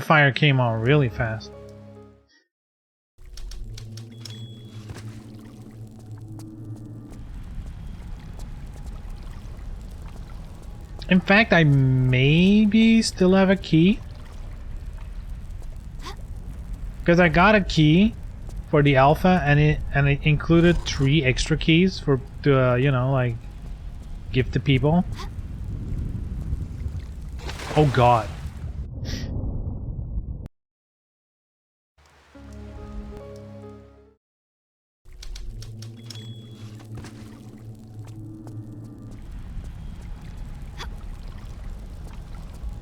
fire came on really fast. In fact, I maybe still have a key. Because I got a key for the alpha, and it included 3 extra keys to you know, like, give to people. Oh god.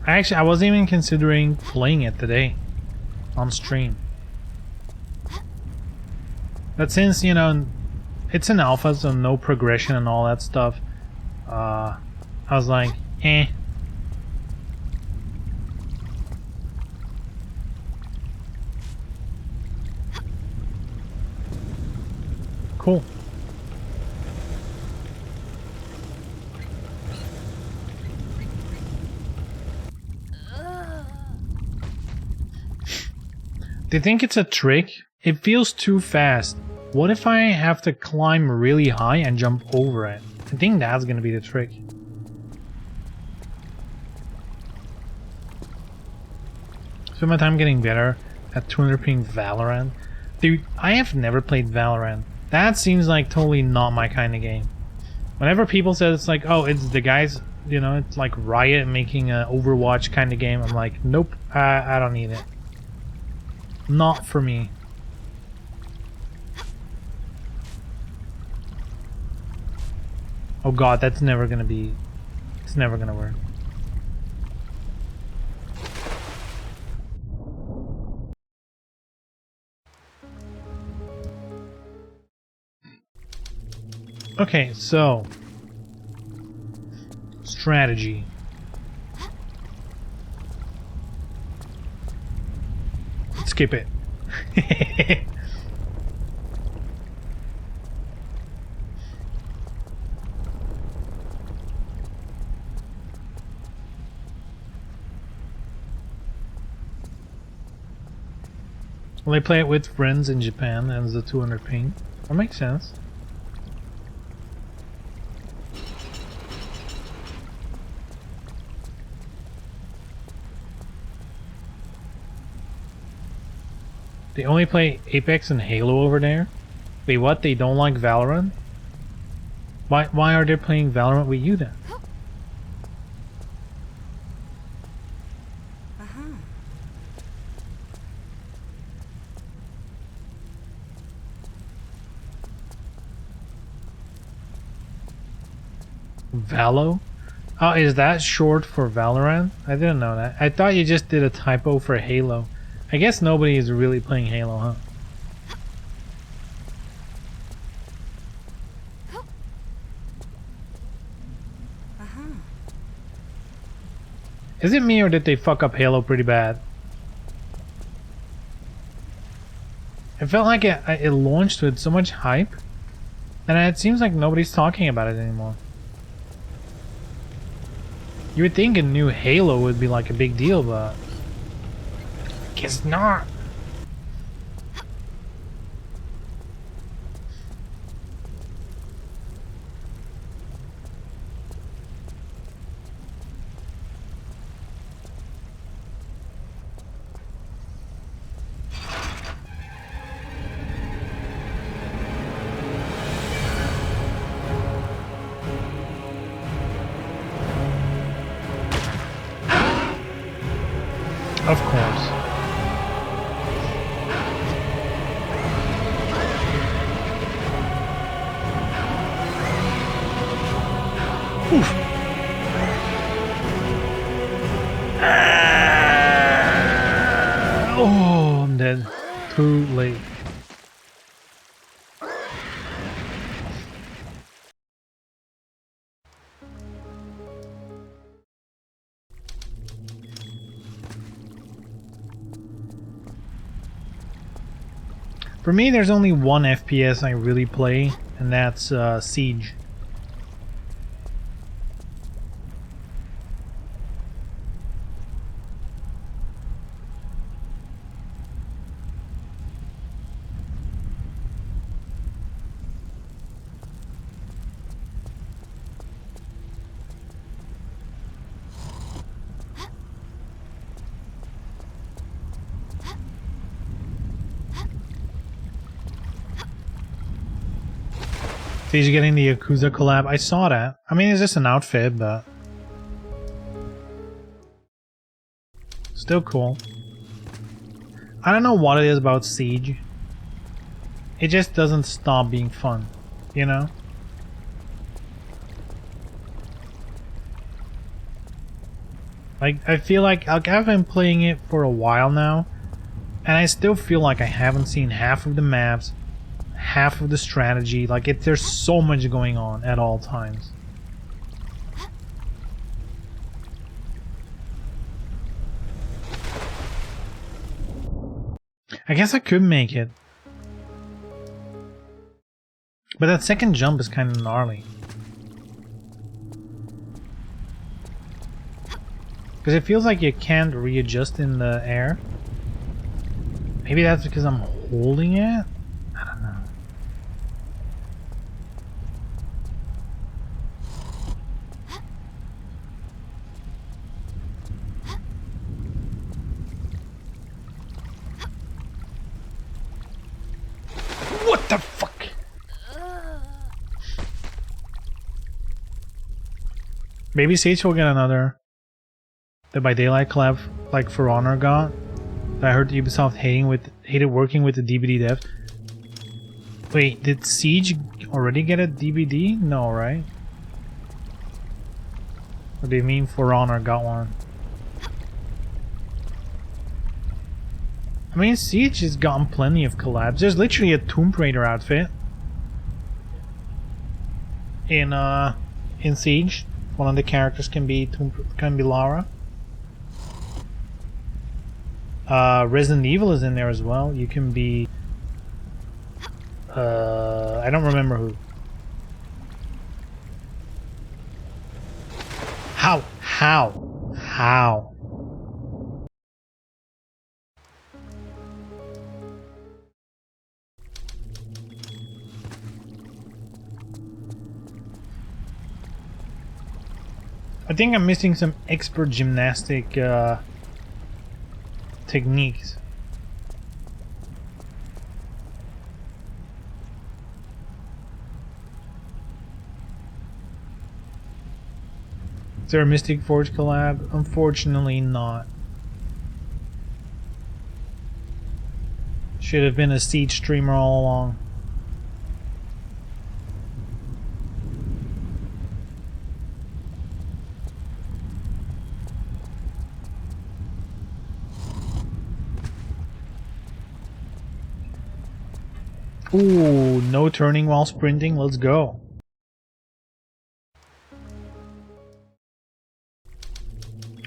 Actually, I wasn't even considering playing it today on stream. But since, you know, it's an alpha, so no progression and all that stuff, I was like, eh. Cool. Do you think it's a trick? It feels too fast. What if I have to climb really high and jump over it? I think that's gonna be the trick. Spend my time getting better at 200 ping Valorant. Dude, I have never played Valorant. That seems like totally not my kind of game. Whenever people say it's like, oh, it's the guys, you know, it's like Riot making an Overwatch kind of game, I'm like, nope, I don't need it. Not for me. Oh god, that's never gonna be... It's never gonna work. Okay, so... strategy. Skip it. Well, I play it with friends in Japan and the 200 ping. That makes sense. They only play Apex and Halo over there? Wait, what? They don't like Valorant? Why are they playing Valorant with you then? Valo? Oh, is that short for Valorant? I didn't know that. I thought you just did a typo for Halo. I guess nobody is really playing Halo, huh? Is it me or did they fuck up Halo pretty bad? It felt like it launched with so much hype, and it seems like nobody's talking about it anymore. You would think a new Halo would be like a big deal, but I guess not. Of course. Oof. Oh, I'm dead. Too late. For me, there's only one FPS I really play, and that's Siege. Siege getting the Yakuza collab. I saw that. I mean, it's just an outfit, but still cool. I don't know what it is about Siege. It just doesn't stop being fun, you know? Like, I feel like I've been playing it for a while now, and I still feel like I haven't seen half of the maps, half of the strategy. Like, there's so much going on at all times. I guess I could make it. But that second jump is kind of gnarly. Because it feels like you can't readjust in the air. Maybe that's because I'm holding it? I don't know. What the fuck? Maybe Sage will get another Dead by Daylight collab like For Honor got. I heard Ubisoft hated working with the DVD dev. Wait, did Siege already get a DVD? No, right? Or do you mean For Honor got one? I mean, Siege has gotten plenty of collabs. There's literally a Tomb Raider outfit in Siege. One of the characters can be Lara. Resident Evil is in there as well. You can be I don't remember who. How? I think I'm missing some expert gymnastic techniques. Is there a Mystic Forge collab? Unfortunately not. Should have been a Siege streamer all along. Ooh, no turning while sprinting, let's go.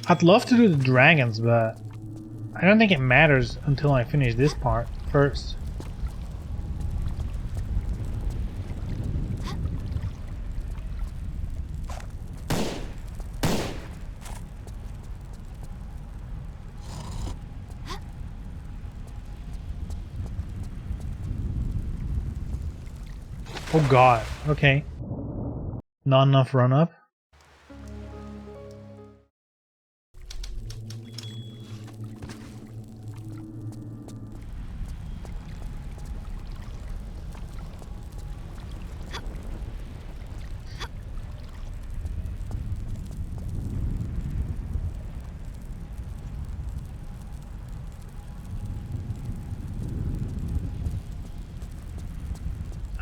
I'd love to do the dragons, but I don't think it matters until I finish this part first. Oh god, okay. Not enough run up.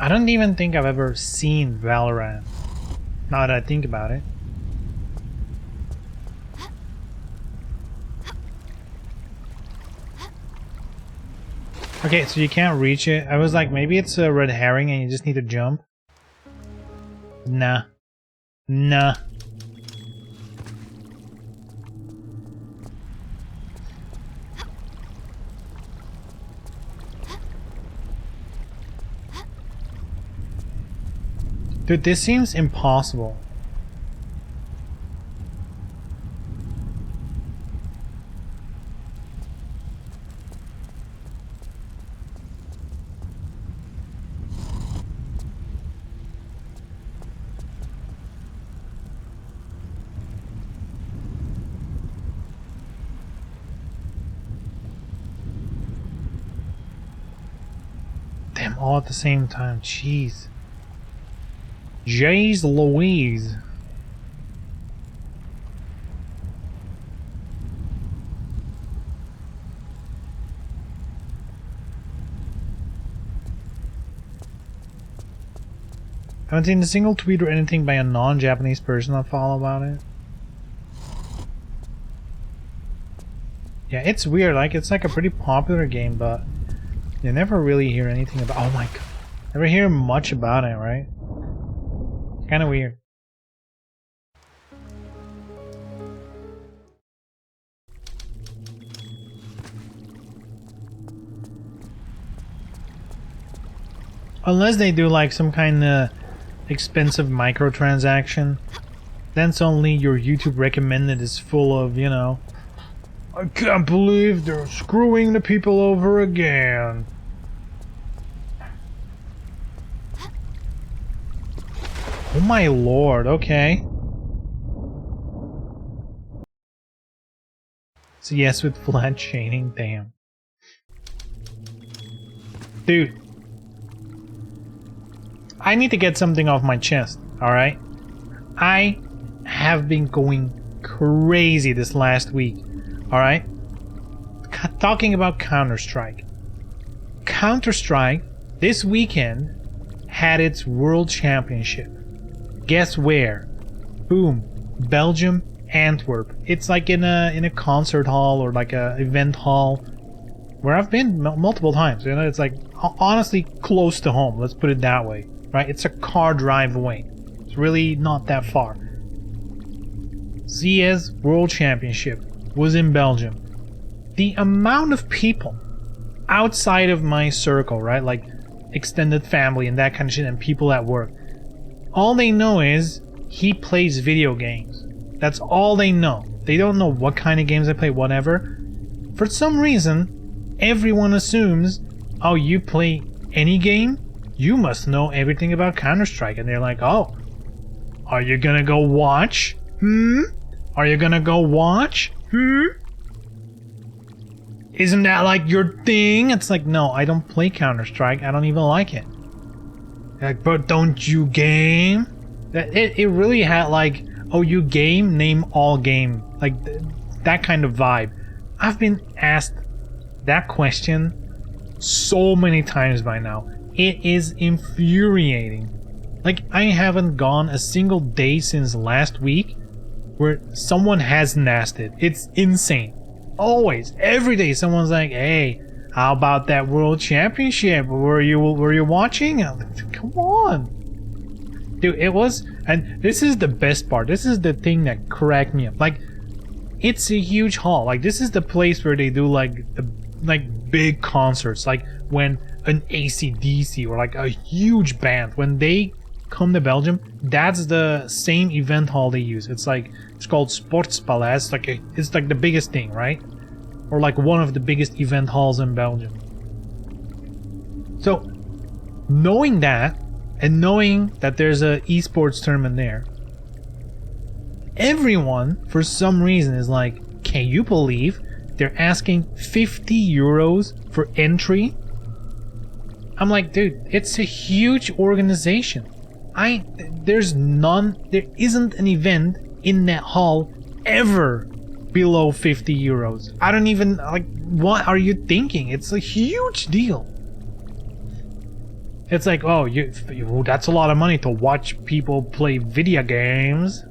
I don't even think I've ever seen Valorant, now that I think about it. Okay, so you can't reach it. I was like, maybe it's a red herring and you just need to jump. Nah. Nah. Dude, this seems impossible. Damn, all at the same time, jeez. Jeez Louise. Haven't seen a single tweet or anything by a non-Japanese person I follow about it. Yeah, it's weird, like it's like a pretty popular game, but you never really hear anything about. Oh my god. Never hear much about it, right? Kind of weird. Unless they do like some kind of expensive microtransaction, then suddenly your YouTube recommended is full of, you know, I can't believe they're screwing the people over again. Oh my lord, okay. So yes, with flat chaining, damn. Dude. I need to get something off my chest, alright? I have been going crazy this last week, alright? Talking about Counter-Strike. Counter-Strike, this weekend, had its World Championship. Guess where? Boom. Belgium, Antwerp. It's like in a concert hall or like a event hall where I've been multiple times. You know, it's like honestly close to home. Let's put it that way, right? It's a car drive away. It's really not that far. CS World Championship was in Belgium. The amount of people outside of my circle, right? Like extended family and that kind of shit, and people at work. All they know is he plays video games. That's all they know. They don't know what kind of games I play, whatever. For some reason, everyone assumes, oh, you play any game? You must know everything about Counter-Strike. And they're like, oh, are you gonna go watch? Are you gonna go watch? Isn't that like your thing? It's like, no, I don't play Counter-Strike. I don't even like it. Like, but don't you game? It really had like, oh, you game? Name all game. Like, that kind of vibe. I've been asked that question so many times by now. It is infuriating. Like, I haven't gone a single day since last week where someone hasn't asked it. It's insane. Always, every day, someone's like, "Hey, how about that World Championship? Were you watching?" I'm like, come on, dude. It was, and this is the best part. This is the thing that cracked me up. Like, it's a huge hall. Like, this is the place where they do like big concerts. Like when an AC/DC or like a huge band, when they come to Belgium, that's the same event hall they use. It's called Sportspaleis. It's like the biggest thing, right? Or like one of the biggest event halls in Belgium. So knowing that, and knowing that there's a esports tournament there, everyone for some reason is like, can you believe they're asking 50 euros for entry? I'm like, dude, it's a huge organization. There isn't an event in that hall ever below 50 euros. I don't even, like, what are you thinking? It's a huge deal. It's like, oh, that's a lot of money to watch people play video games.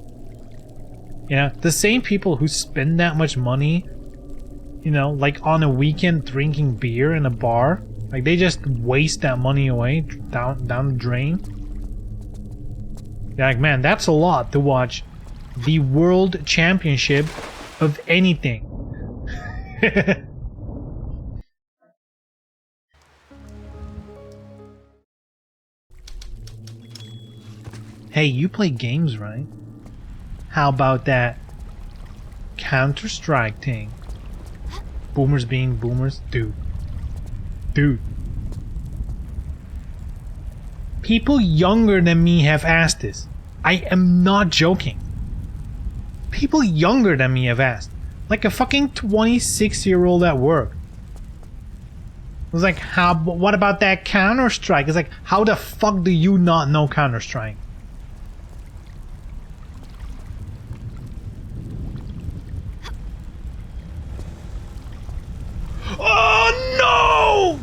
You know, the same people who spend that much money, you know, like on a weekend drinking beer in a bar, like they just waste that money away down the drain. They're like, man, that's a lot to watch the World Championship of anything. Hey, you play games, right? How about that Counter-Strike thing? Boomers being boomers? Dude. People younger than me have asked this. I am not joking. People younger than me have asked. Like a fucking 26-year-old at work. It was like, what about that Counter-Strike? It's like, how the fuck do you not know Counter-Strike? Oh no!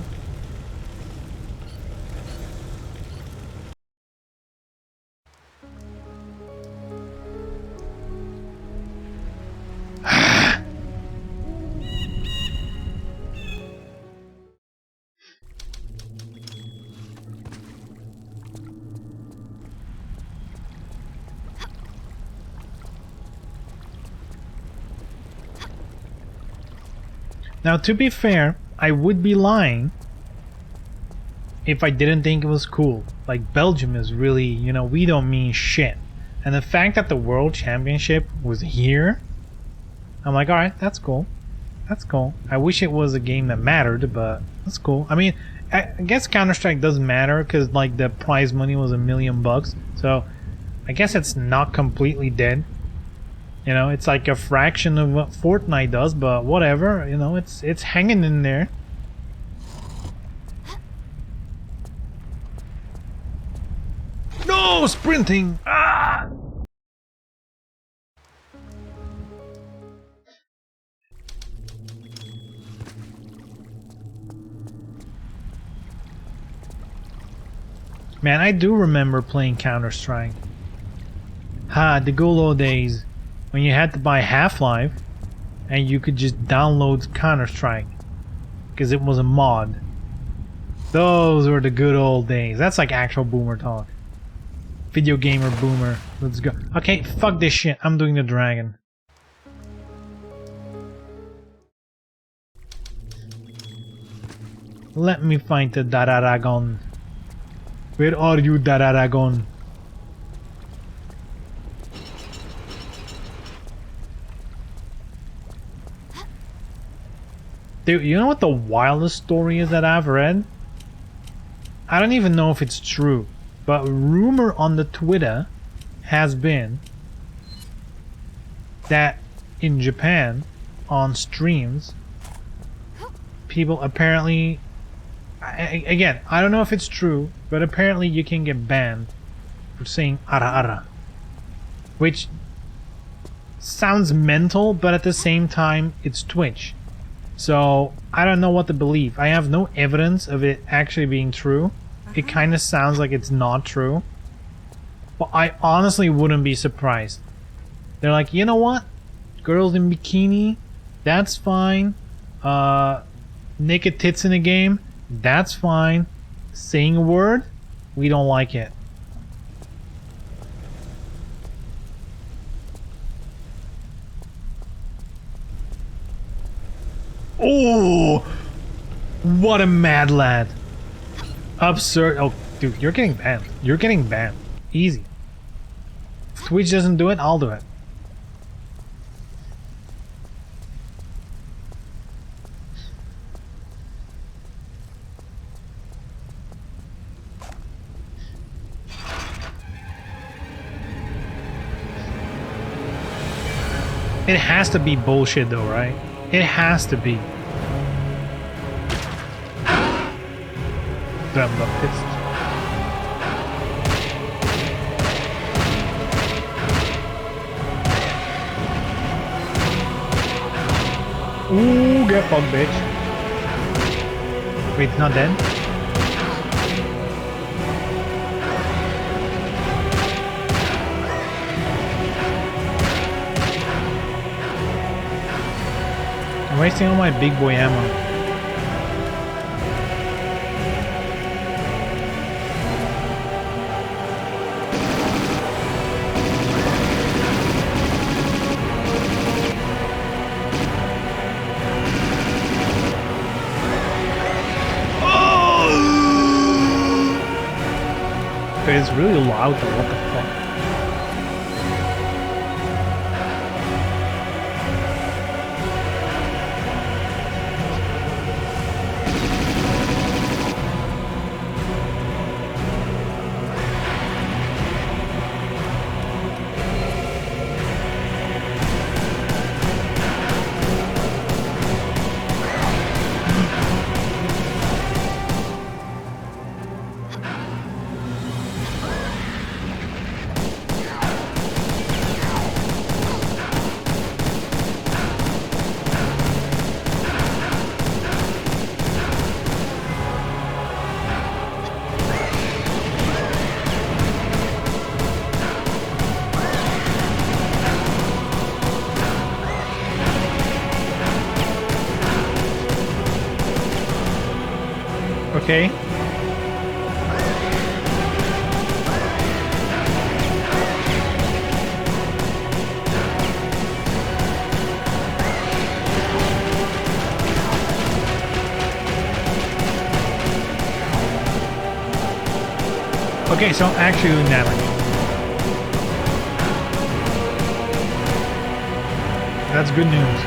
Now, to be fair, I would be lying if I didn't think it was cool. Like, Belgium is really, you know, we don't mean shit. And the fact that the World Championship was here, I'm like, alright, that's cool. That's cool. I wish it was a game that mattered, but that's cool. I mean, I guess Counter-Strike doesn't matter because like the prize money was $1 million, so I guess it's not completely dead. You know, it's like a fraction of what Fortnite does, but whatever. You know, it's hanging in there. No, sprinting! Ah! Man, I do remember playing Counter-Strike. The good old days when you had to buy Half-Life and you could just download Counter-Strike because it was a mod. Those were the good old days. That's like actual boomer talk. Video gamer boomer. Let's go. Okay, fuck this shit. I'm doing the dragon. Let me find the Dararagon. Where are you, Dararagon? Dude, you know what the wildest story is that I've read? I don't even know if it's true, but rumor on the Twitter has been that in Japan, on streams, people apparently... Again, I don't know if it's true, but apparently you can get banned for saying ara ara. Which sounds mental, but at the same time, it's Twitch. So, I don't know what to believe. I have no evidence of it actually being true. It kind of sounds like it's not true. But I honestly wouldn't be surprised. They're like, you know what? Girls in bikini, that's fine. Naked tits in a game, that's fine. Saying a word, we don't like it. Oh, what a mad lad. Absurd. Oh, dude, you're getting banned. You're getting banned. Easy. If Twitch doesn't do it, I'll do it. It has to be bullshit though, right? It has to be. Damn, I'm pissed. Ooh, get fucked, bitch. Wait, not dead? I'm wasting all my big boy ammo. But it's really loud though, what the fuck? Okay. Okay, so I'm actually doing damage. That's good news.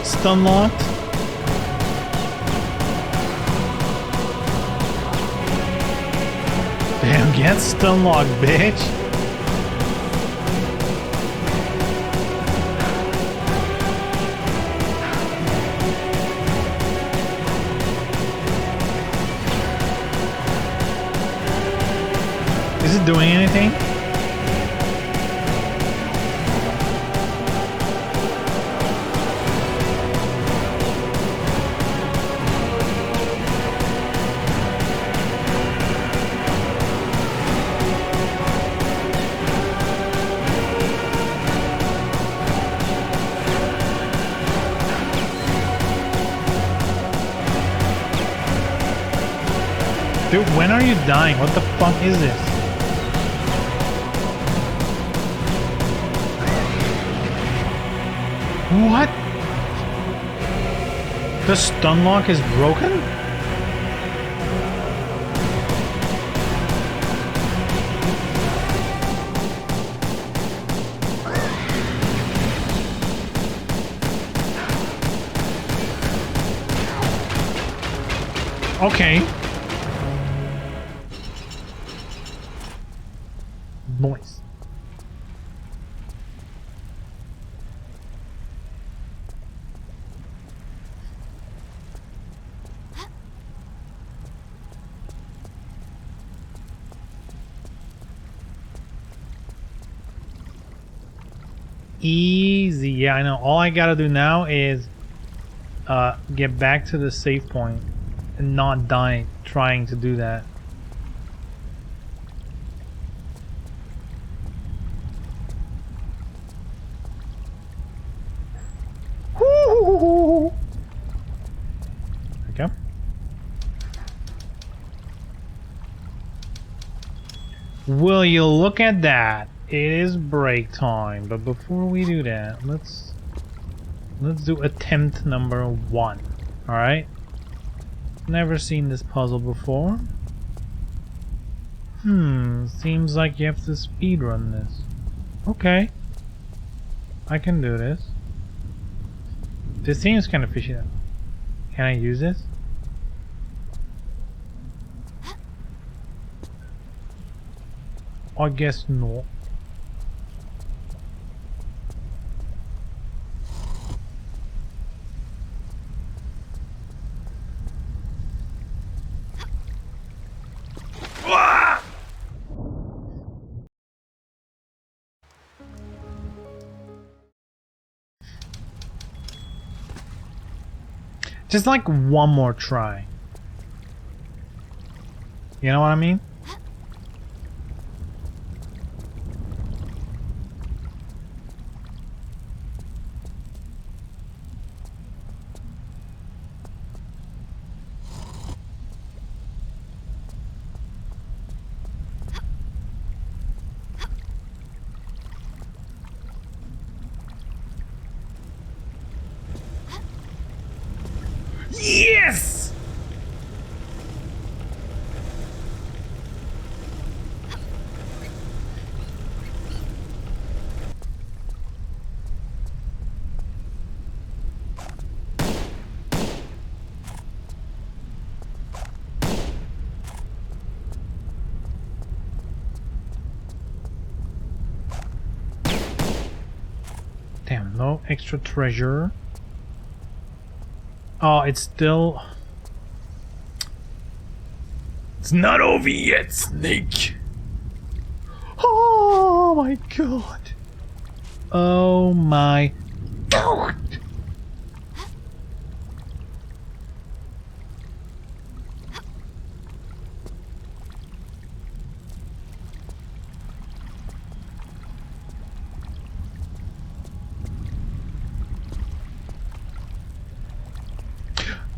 Stun locked. Damn, get stun locked, bitch. Is it doing anything? Dude, when are you dying? What the fuck is this? What? The stun lock is broken? Okay. Noise. Easy. Yeah, I know. All I gotta do now is get back to the save point and not die trying to do that. Okay. Will you look at that? It is break time, but before we do that, let's do attempt number 1. All right. Never seen this puzzle before. Seems like you have to speedrun this. Okay. I can do this. This seems kind of fishy though. Can I use this? I guess no. Just like one more try. You know what I mean? Yes! Damn, no extra treasure. Oh, it's still... It's not over yet, Snake. Oh my god. Oh my god.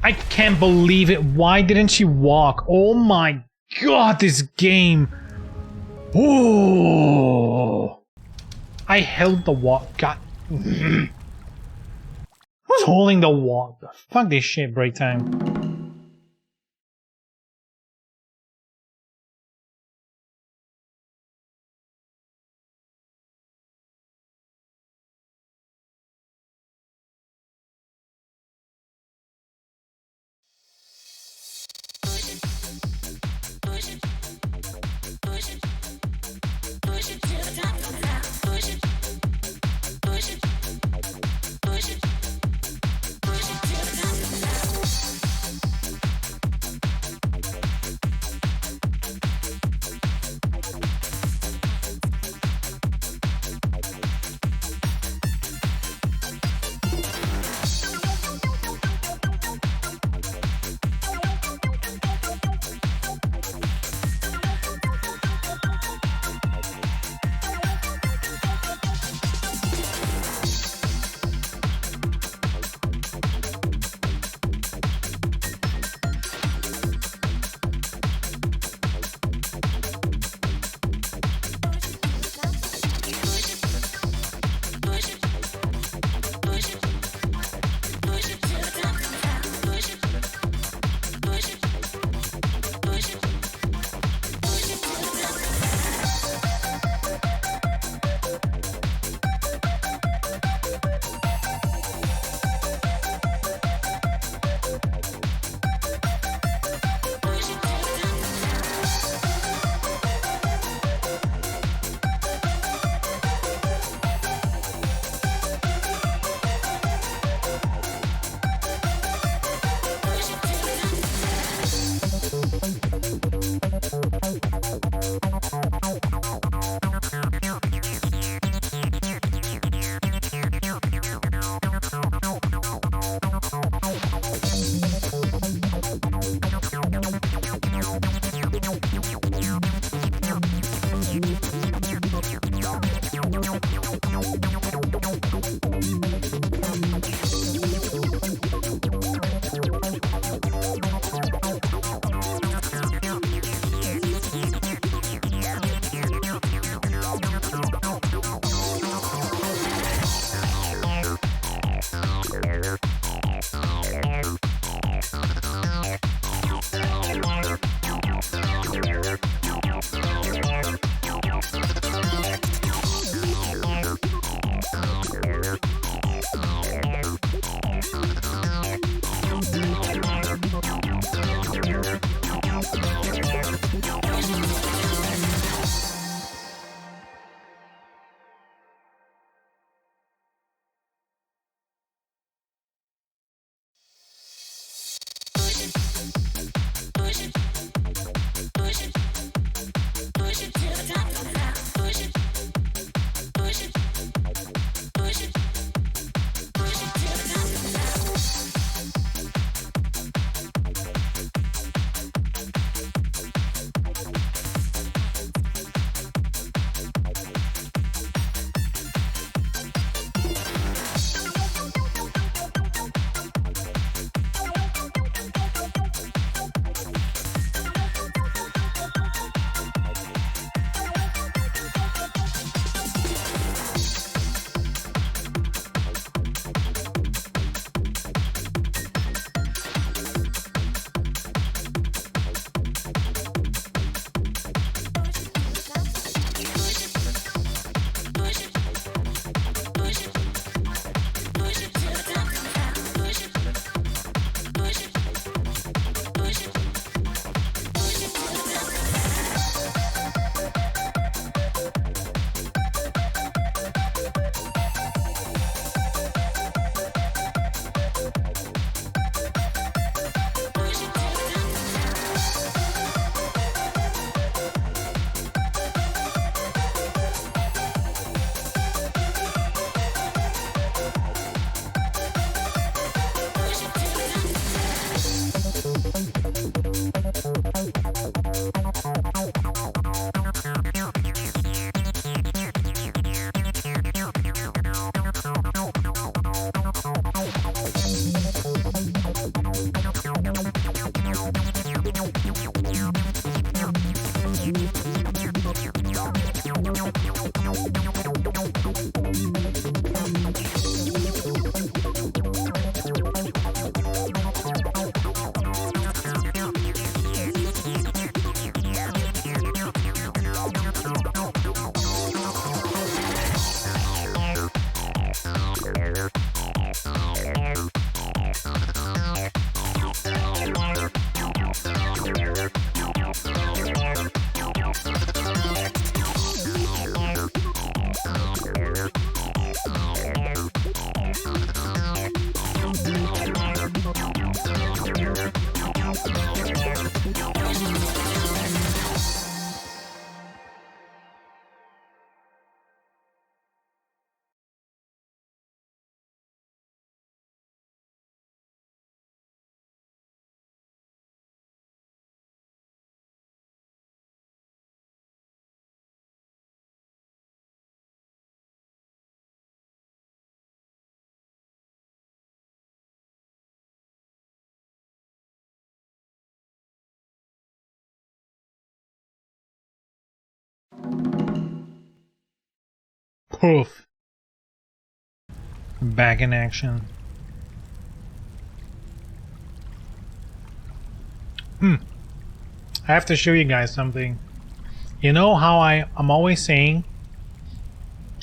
I can't believe it. Why didn't she walk? Oh my god, this game. Oh. I held the walk. God. Who's holding the walk? Fuck this shit, break time. Poof. Back in action. I have to show you guys something. You know how I'm always saying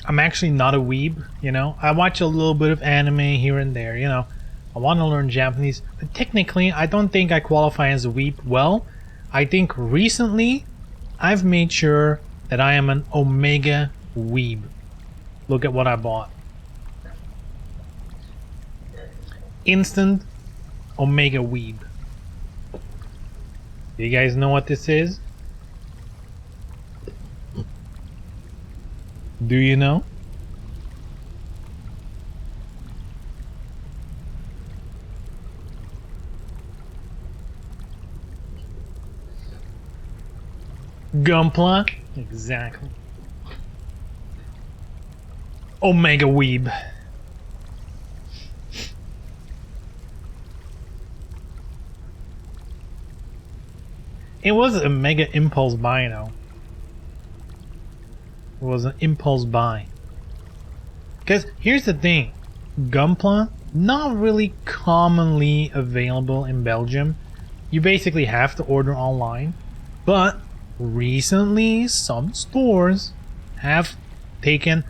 I'm actually not a weeb, you know? I watch a little bit of anime here and there, you know? I want to learn Japanese, but technically I don't think I qualify as a weeb. Well, I think recently I've made sure that I am an Omega weeb. Look at what I bought. Instant Omega weeb. You guys know what this is? Do you know? Gunpla? Exactly. Omega weeb. It was a mega impulse buy, though. It was an impulse buy. Because here's the thing. Gunpla, not really commonly available in Belgium. You basically have to order online. But recently, some stores have taken,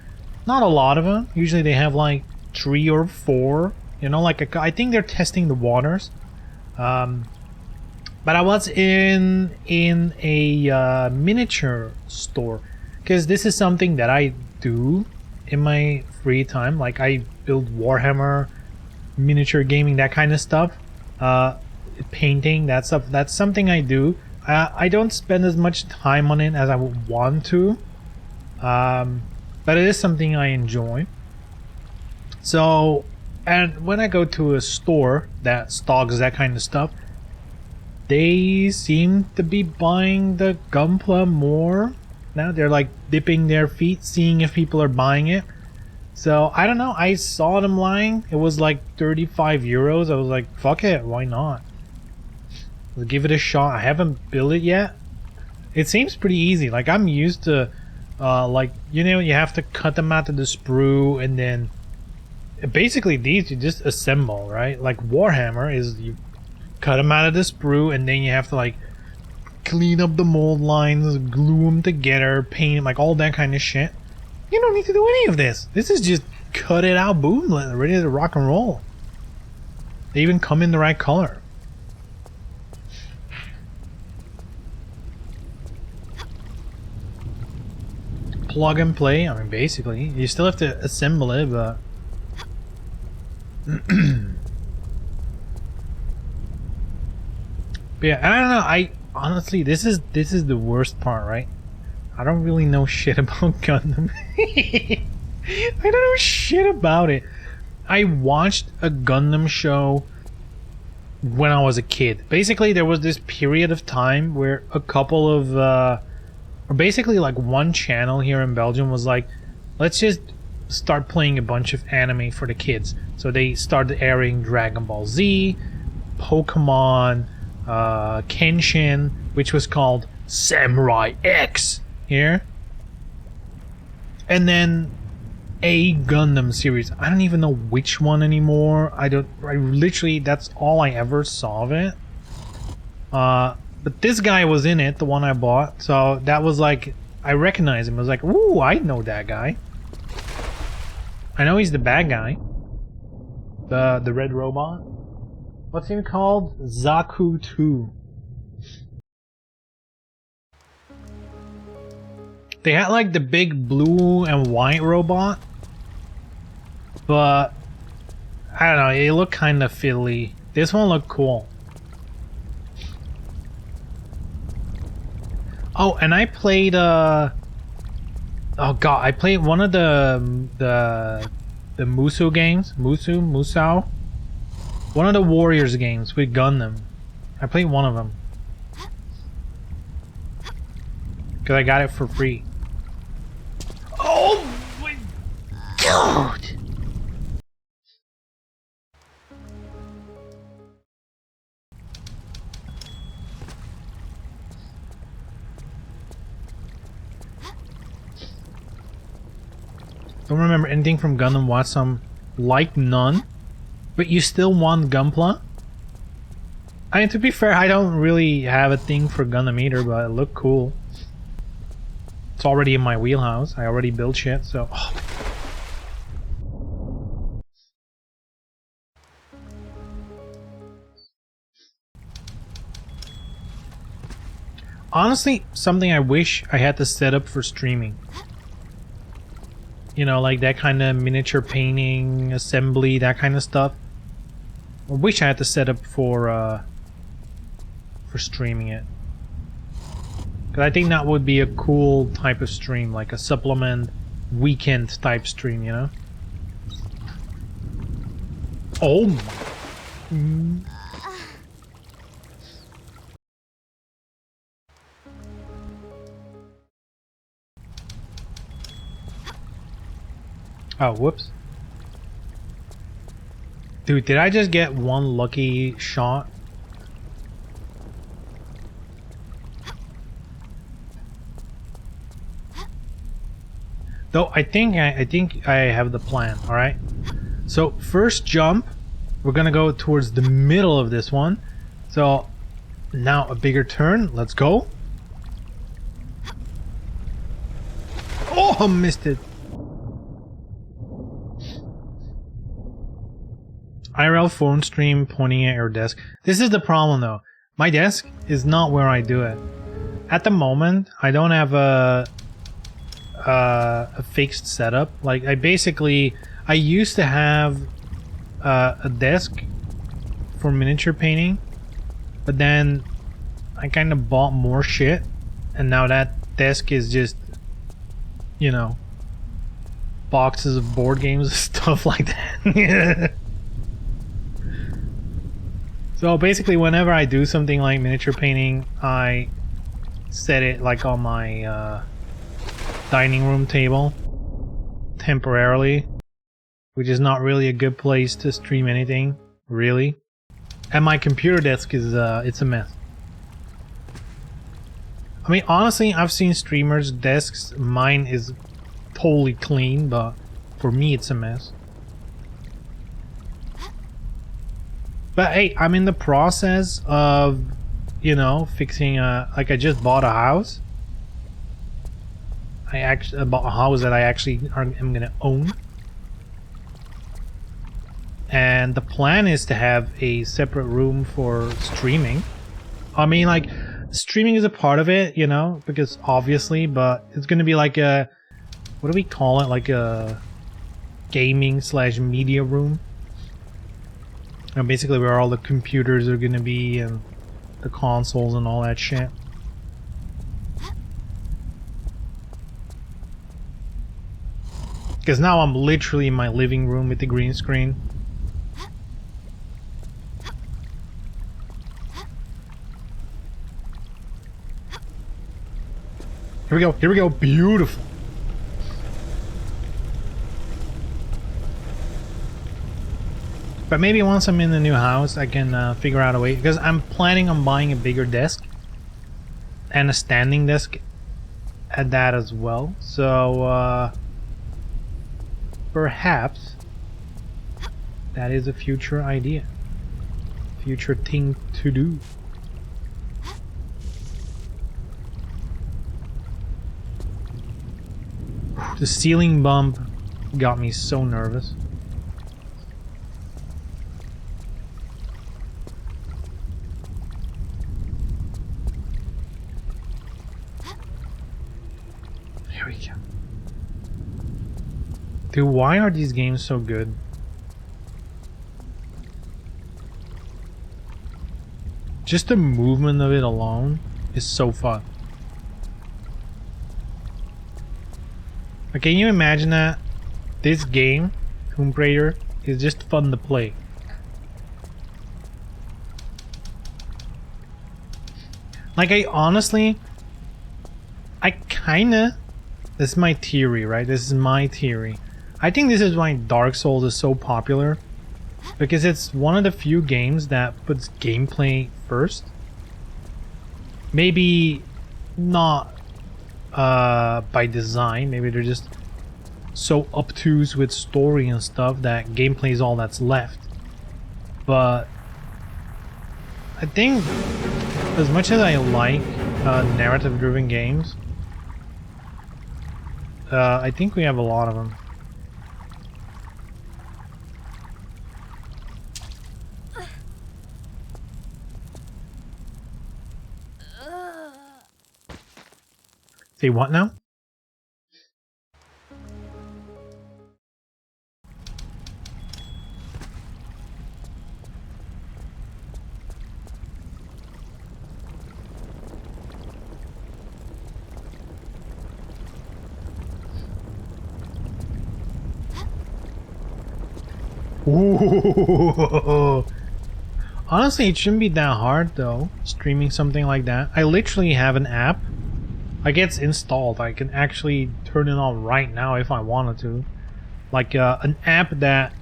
not a lot of them. Usually they have like 3 or 4. You know, like I think they're testing the waters. But I was in a miniature store, because this is something that I do in my free time. Like I build Warhammer, miniature gaming, that kind of stuff. Painting, that stuff. That's something I do. I don't spend as much time on it as I would want to, but it is something I enjoy. So, and when I go to a store that stocks that kind of stuff, they seem to be buying the Gunpla more. Now they're like dipping their feet, seeing if people are buying it. So I don't know, I saw them lying. It was like 35 euros. I was like, fuck it, why not? Let's give it a shot. I haven't built it yet. It seems pretty easy. Like I'm used to like, you know, you have to cut them out of the sprue, and then basically these you just assemble, right? Like Warhammer is you cut them out of the sprue, and then you have to like clean up the mold lines, glue them together, paint them, like all that kind of shit. You don't need to do any of this. This is just cut it out, boom, ready to rock and roll. They even come in the right color. Plug and play. I mean, basically, you still have to assemble it, but but yeah, I don't know. I honestly, this is the worst part, right? I don't really know shit about Gundam. I don't know shit about it. I watched a Gundam show when I was a kid. Basically, there was this period of time where a couple of, or basically like one channel here in Belgium was like, let's just start playing a bunch of anime for the kids. So they started airing Dragon Ball Z, Pokemon, Kenshin, which was called Samurai X here, and then a Gundam series. I don't even know which one anymore. I literally, that's all I ever saw of it. But this guy was in it, the one I bought, so that was like, I recognized him. I was like, ooh, I know that guy. I know he's the bad guy. The red robot. What's he called? Zaku 2. They had like the big blue and white robot, but I don't know, it looked kind of fiddly. This one looked cool. Oh, and I played oh god, I played one of the Musou games. Musou? One of the Warriors games with Gundam. I played one of them. Because I got it for free. Oh my god! Don't remember anything from Gundam Watson, like none. But you still want Gunpla? I mean, to be fair, I don't really have a thing for Gundam either, but it looked cool. It's already in my wheelhouse. I already built shit, so... Oh. Honestly, something I wish I had to set up for streaming. You know, like that kind of miniature painting, assembly, that kind of stuff. I wish I had to set up for streaming it. Because I think that would be a cool type of stream, like a supplement weekend type stream, you know? Oh my... Oh, whoops. Dude, did I just get one lucky shot? Though I think I have the plan, alright? So first jump, we're gonna go towards the middle of this one. So now a bigger turn, let's go. Oh, I missed it. IRL phone stream pointing at your desk. This is the problem though. My desk is not where I do it. At the moment, I don't have a fixed setup. Like I used to have a desk for miniature painting, but then I kind of bought more shit, and now that desk is just, you know, boxes of board games and stuff like that. So basically, whenever I do something like miniature painting, I set it like on my dining room table temporarily, which is not really a good place to stream anything, really. And my computer desk is it's a mess. I mean, honestly, I've seen streamers' desks. Mine is totally clean, but for me, it's a mess. But hey, I'm in the process of, you know, fixing like I just bought a house. I actually bought a house that I actually am gonna own. And the plan is to have a separate room for streaming. I mean, like, streaming is a part of it, you know, because obviously, but it's gonna be like a, what do we call it? Like a gaming / media room. And basically where all the computers are gonna be and the consoles and all that shit. Because now I'm literally in my living room with the green screen. Here we go, beautiful. But maybe once I'm in the new house, I can figure out a way, because I'm planning on buying a bigger desk and a standing desk at that as well. So perhaps that is a future idea, future thing to do. The ceiling bump got me so nervous. Here we go. Dude, why are these games so good? Just the movement of it alone is so fun. Can you imagine that? This game, Tomb Raider, is just fun to play. Like, I kinda... This is my theory, right? This is my theory. I think this is why Dark Souls is so popular. Because it's one of the few games that puts gameplay first. Maybe not by design. Maybe they're just so obtuse with story and stuff that gameplay is all that's left. But I think as much as I like narrative-driven games, I think we have a lot of them. Say what now? Ooh. Honestly, it shouldn't be that hard though, streaming something like that. I literally have an app. Like, it's installed. I can actually turn it on right now if I wanted to. Like an app that,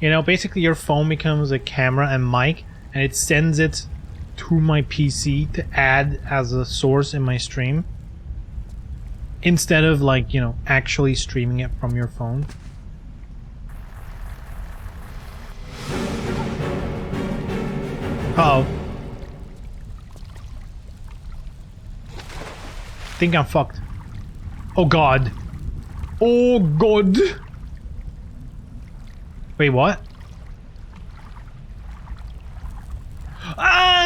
you know, basically your phone becomes a camera and mic, and it sends it to my PC to add as a source in my stream. Instead of, like, you know, actually streaming it from your phone. Uh-oh. Think I'm fucked. Oh god. Oh god. Wait, what? Ah!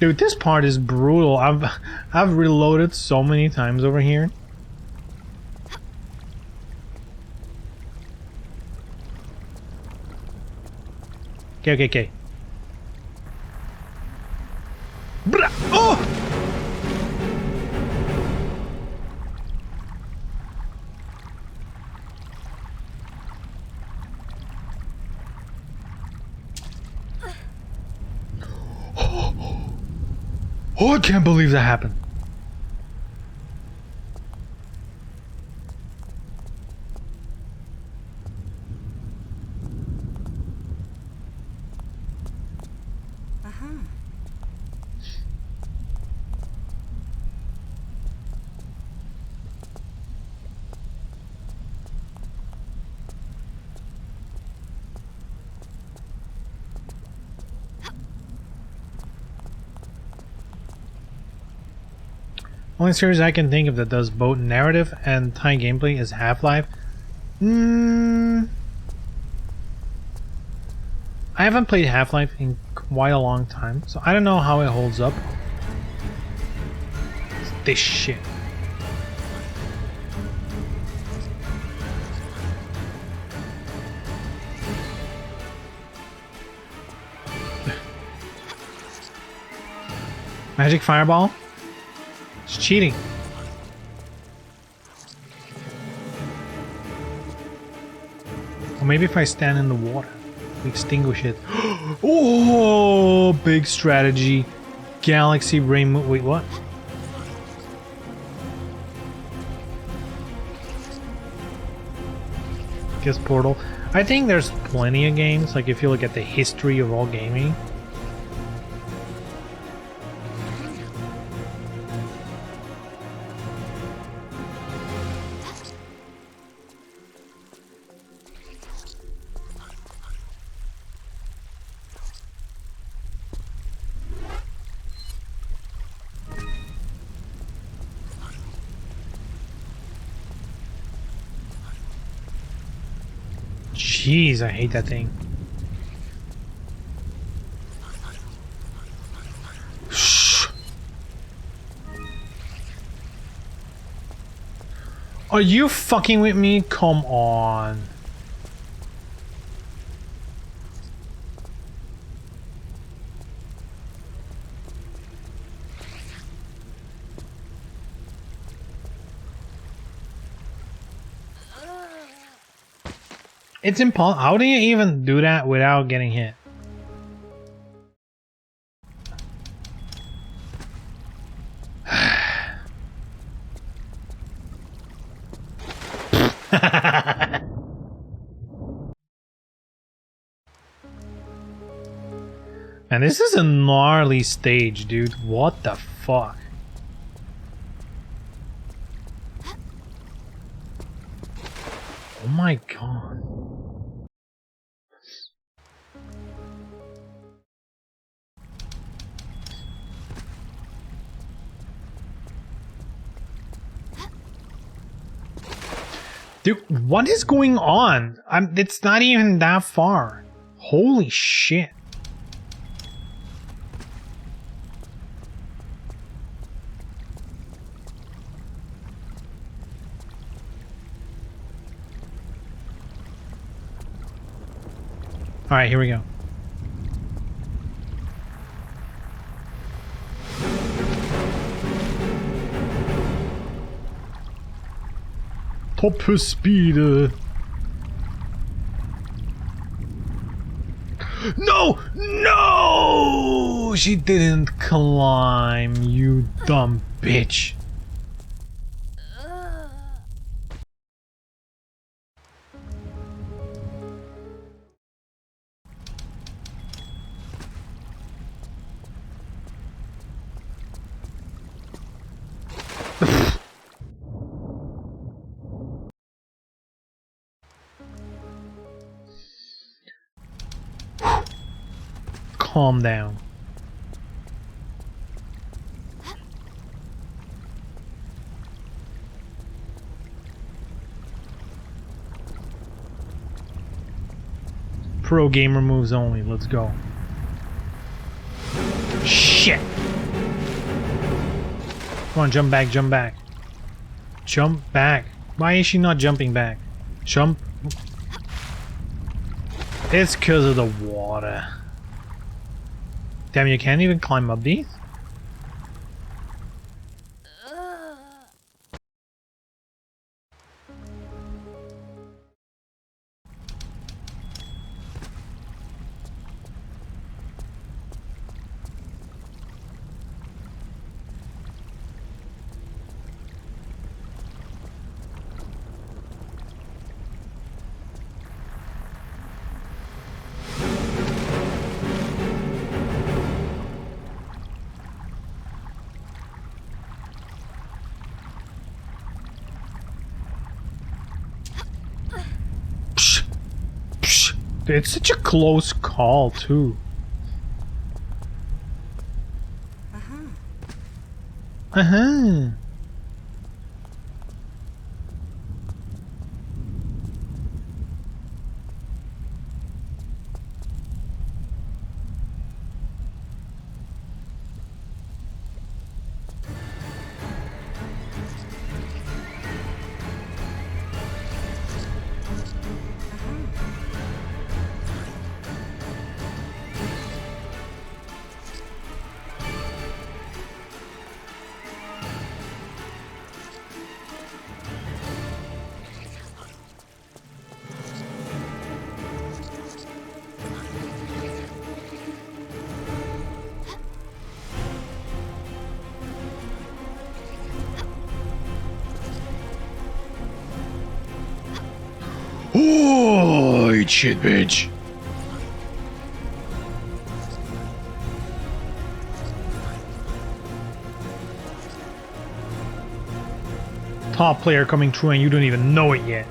Dude, this part is brutal. I've reloaded so many times over here. Okay. Oh! Oh, I can't believe that happened. Only series I can think of that does both narrative and Thai gameplay is Half-Life. I haven't played Half-Life in quite a long time, so I don't know how it holds up. It's this shit. Magic Fireball? It's cheating. Or maybe if I stand in the water, we extinguish it. Oh, big strategy. Galaxy Rainbow. Wait, what? Guess Portal. I think there's plenty of games, like if you look at the history of all gaming. Jeez, I hate that thing. Shh. Are you fucking with me? Come on. It's impossible. How do you even do that without getting hit? And this is a gnarly stage, dude. What the fuck? Oh my god. Dude, what is going on? It's not even that far. Holy shit. Alright, here we go. Top speed. No! No! She didn't climb, you dumb bitch. Calm down. Pro gamer moves only. Let's go. Shit! Come on, jump back, jump back. Jump back. Why is she not jumping back? Jump. It's because of the water. Damn, you can't even climb up these? It's such a close call, too. Uh-huh. Oh, eat shit, bitch. Top player coming through and you don't even know it yet.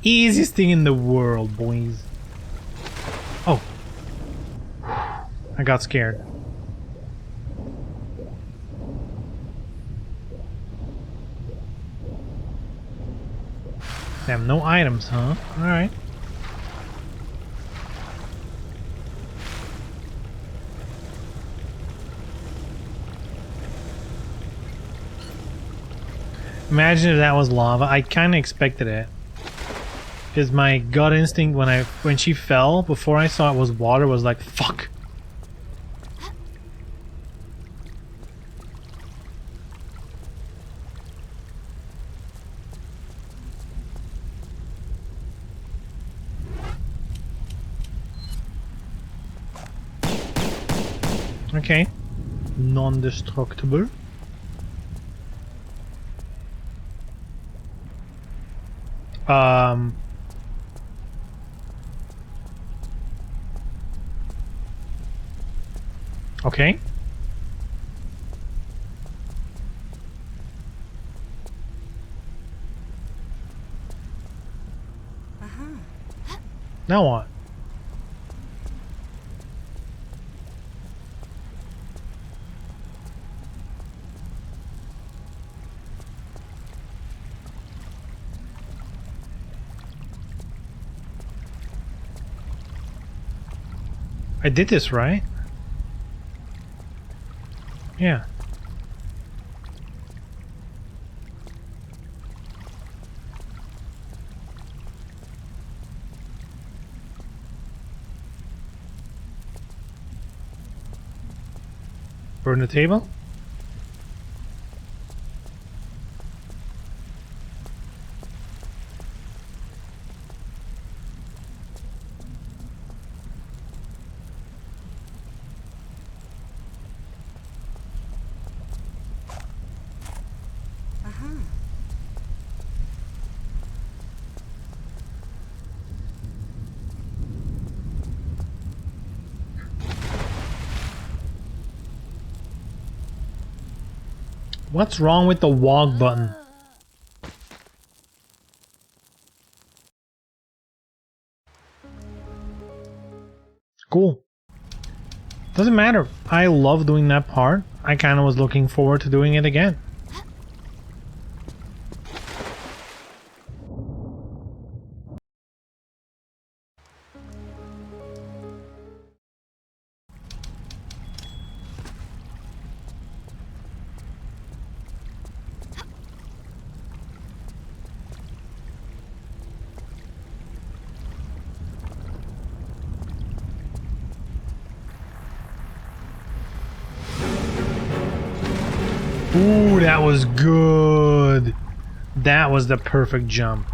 Easiest thing in the world, boys. Oh. I got scared. Damn, no items, huh? Alright. Imagine if that was lava. I kind of expected it. Because my gut instinct when she fell, before I saw it was water, was like, fuck. Okay. Non-destructible. Okay. Now what? I did this, right? Yeah. Burn the table? What's wrong with the walk button? Cool. Doesn't matter. I love doing that part. I kind of was looking forward to doing it again. Ooh, that was good. That was the perfect jump.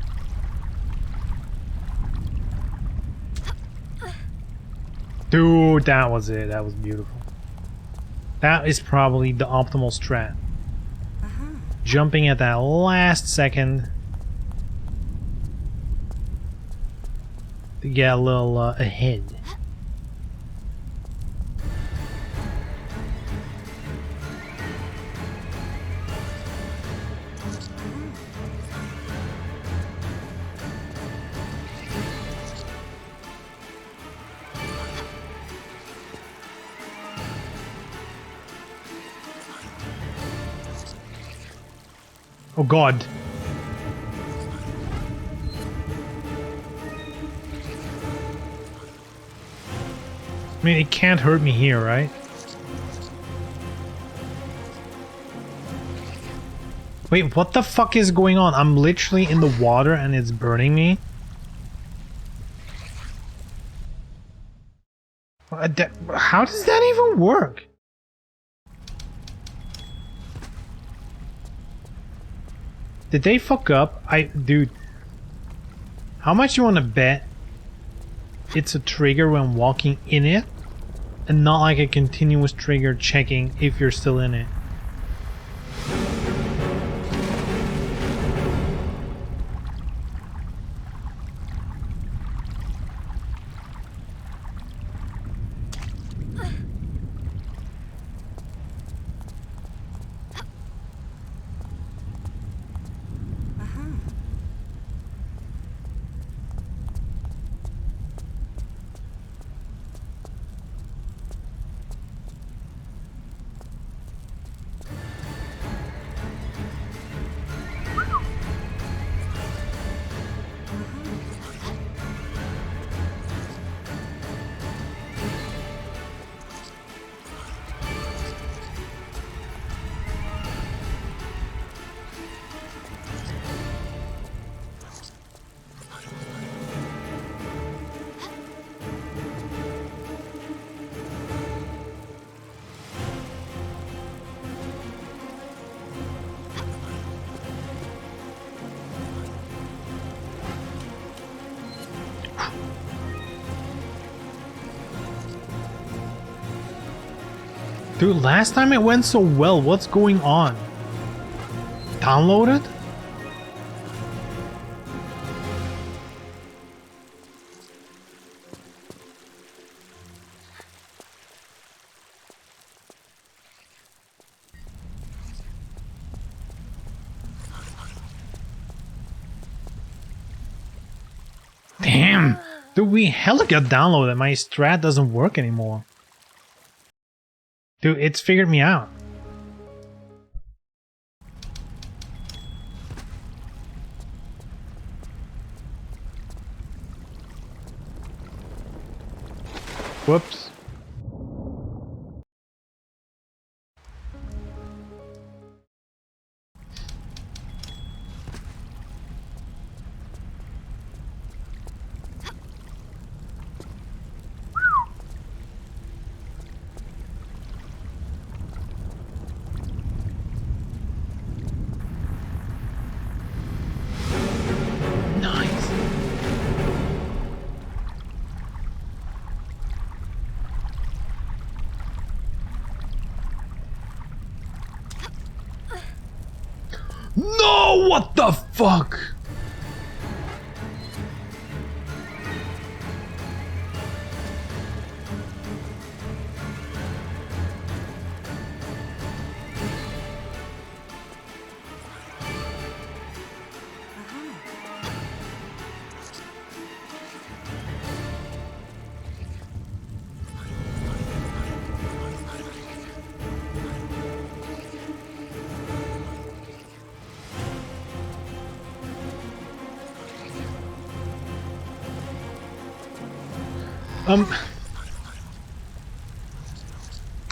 Dude, that was it. That was beautiful. That is probably the optimal strat. Jumping at that last second to get a little ahead. Oh god. I mean, it can't hurt me here, right? Wait, what the fuck is going on? I'm literally in the water and it's burning me? How does that even work? Did they fuck up? Dude. How much you want to bet it's a trigger when walking in it? And not like a continuous trigger checking if you're still in it? Dude, last time it went so well. What's going on? Download it? Damn! Dude, we hella got downloaded. My strat doesn't work anymore. Dude, it's figured me out. Whoops. Nice. No, what the fuck?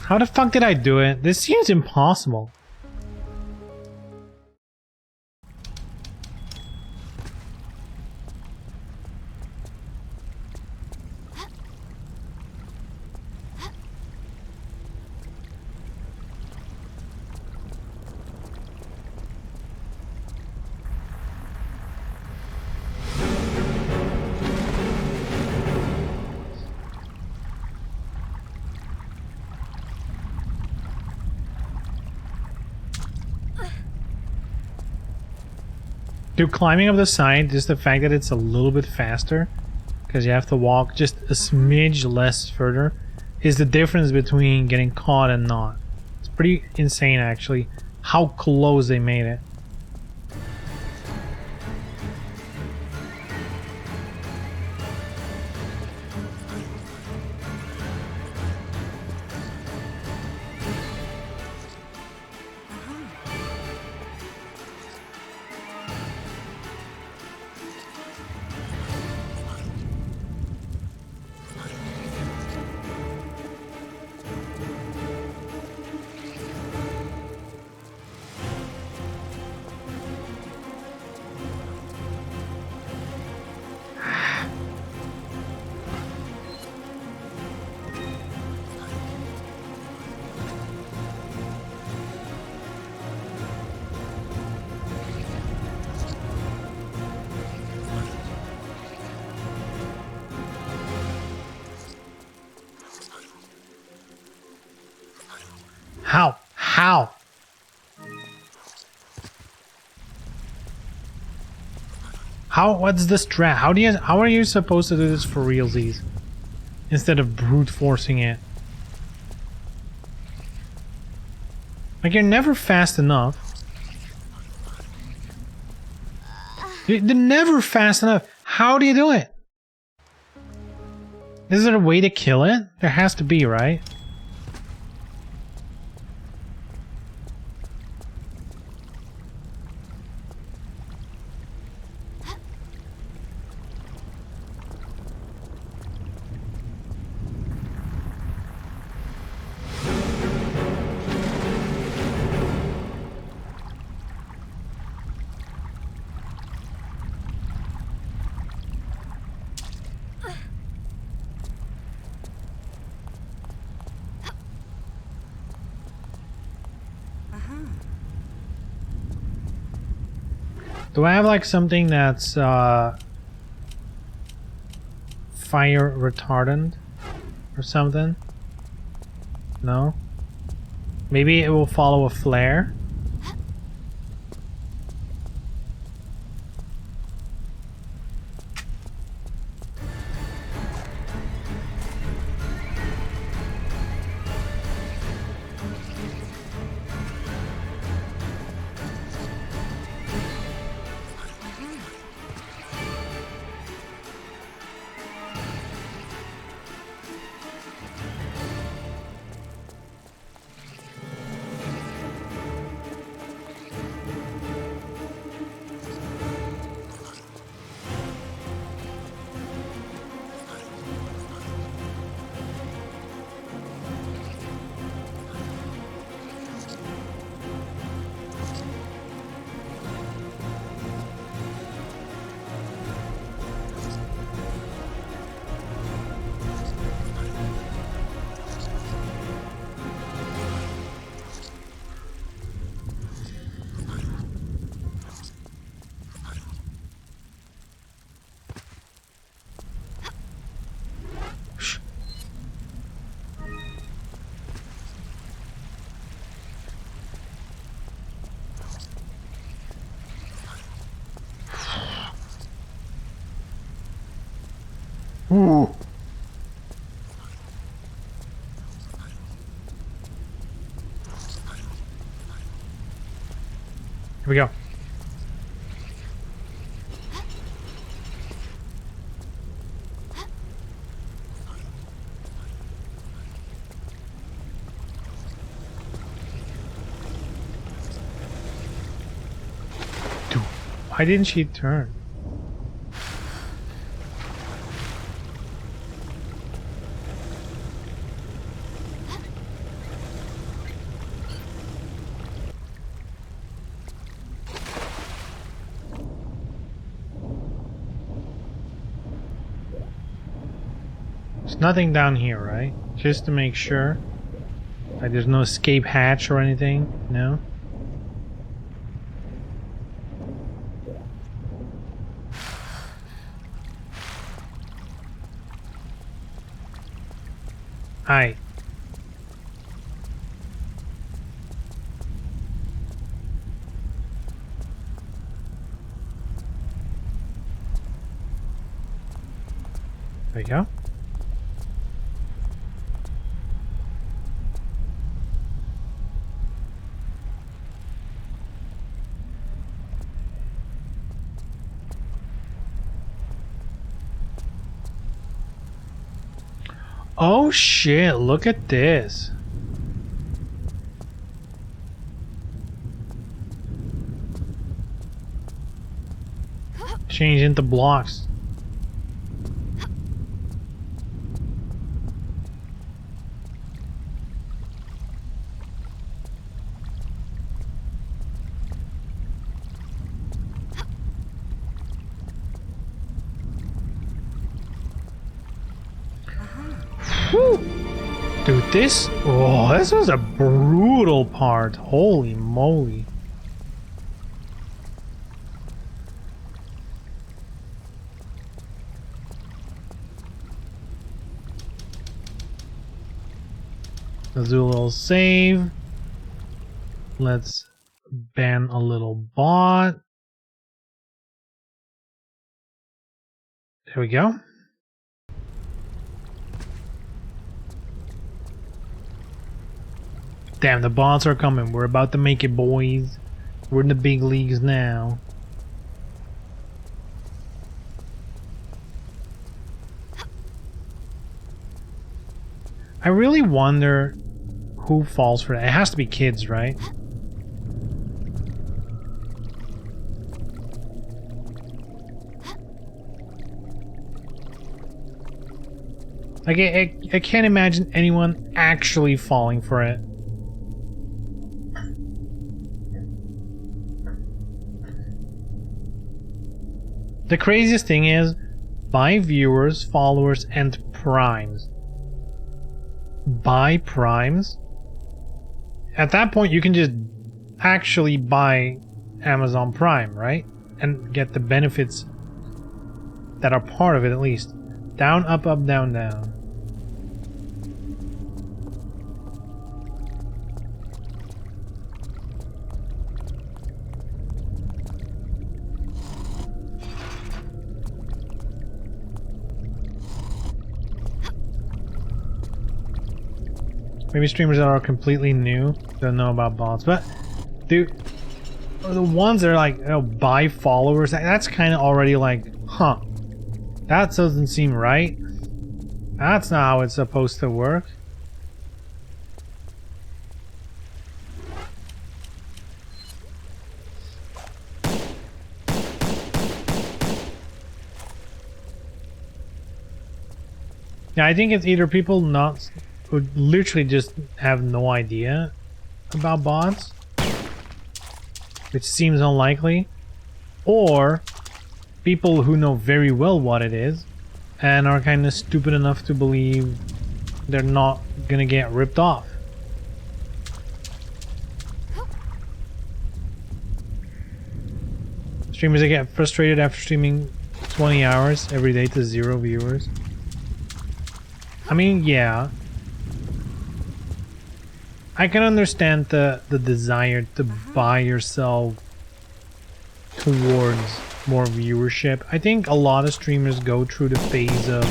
How the fuck did I do it? This seems impossible. Dude, climbing up the side, just the fact that it's a little bit faster, because you have to walk just a smidge less further, is the difference between getting caught and not. It's pretty insane, actually, how close they made it. How? How? How? What's the strat? How are you supposed to do this for realsies? Instead of brute forcing it. Like, you're never fast enough. You're never fast enough. How do you do it? Is there a way to kill it? There has to be, right? Do I have like something that's fire retardant or something? No? Maybe it will follow a flare. Ooh. Here we go. Dude, why didn't she turn? There's nothing down here, right? Just to make sure. Like there's no escape hatch or anything? No? Hi. There you go. Oh shit, look at this. Change into blocks. Whew. Dude, this was a brutal part. Holy moly. Let's do a little save. Let's ban a little bot. There we go. Damn, the bots are coming. We're about to make it, boys. We're in the big leagues now. I really wonder who falls for that. It has to be kids, right? Like, I can't imagine anyone actually falling for it. The craziest thing is, buy viewers, followers, and primes. Buy primes? At that point, you can just actually buy Amazon Prime, right? And get the benefits that are part of it, at least. Down, up, up, down, down. Maybe streamers that are completely new don't know about bots, but dude, the ones that are like, you know, buy followers, that's kind of already like, huh, that doesn't seem right. That's not how it's supposed to work. Yeah, I think it's either people not who literally just have no idea about bots, which seems unlikely, or people who know very well what it is and are kind of stupid enough to believe they're not gonna get ripped off. Streamers that get frustrated after streaming 20 hours every day to 0 viewers. I mean, yeah, I can understand the desire to buy yourself towards more viewership. I think a lot of streamers go through the phase of,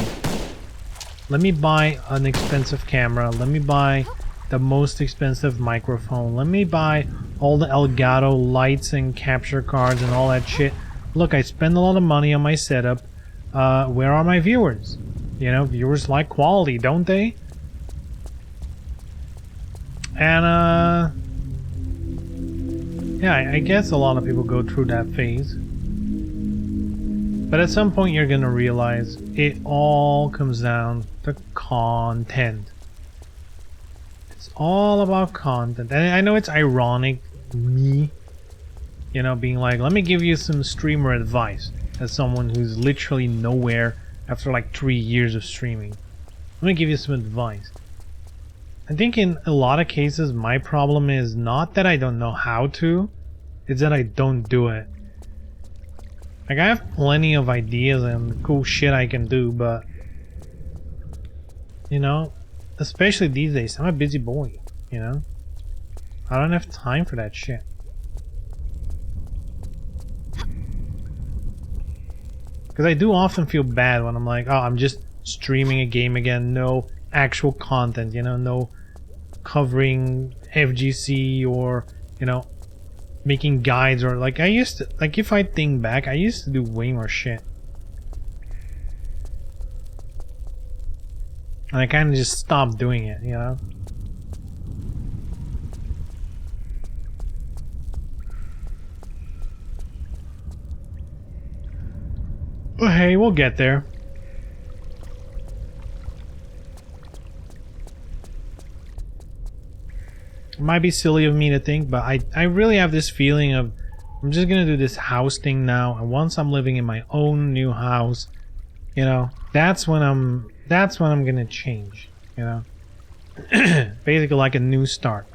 let me buy an expensive camera, let me buy the most expensive microphone, let me buy all the Elgato lights and capture cards and all that shit. Look, I spend a lot of money on my setup. Where are my viewers? You know, viewers like quality, don't they? And yeah, I guess a lot of people go through that phase. But at some point you're gonna realize it all comes down to content. It's all about content. And I know it's ironic, me, you know, being like, let me give you some streamer advice as someone who's literally nowhere after like 3 years of streaming. Let me give you some advice. I think in a lot of cases my problem is not that I don't know how to, it's that I don't do it. Like, I have plenty of ideas and cool shit I can do, but you know, especially these days, I'm a busy boy, you know? I don't have time for that shit. Because I do often feel bad when I'm like, oh, I'm just streaming a game again, no actual content, you know, no covering FGC or, you know, making guides, or like I used to, like if I think back, I used to do way more shit. And I kind of just stopped doing it, you know? But hey, we'll get there. It might be silly of me to think, but I really have this feeling of, I'm just gonna do this house thing now, and once I'm living in my own new house, you know, that's when I'm gonna change, you know? Basically like a new start.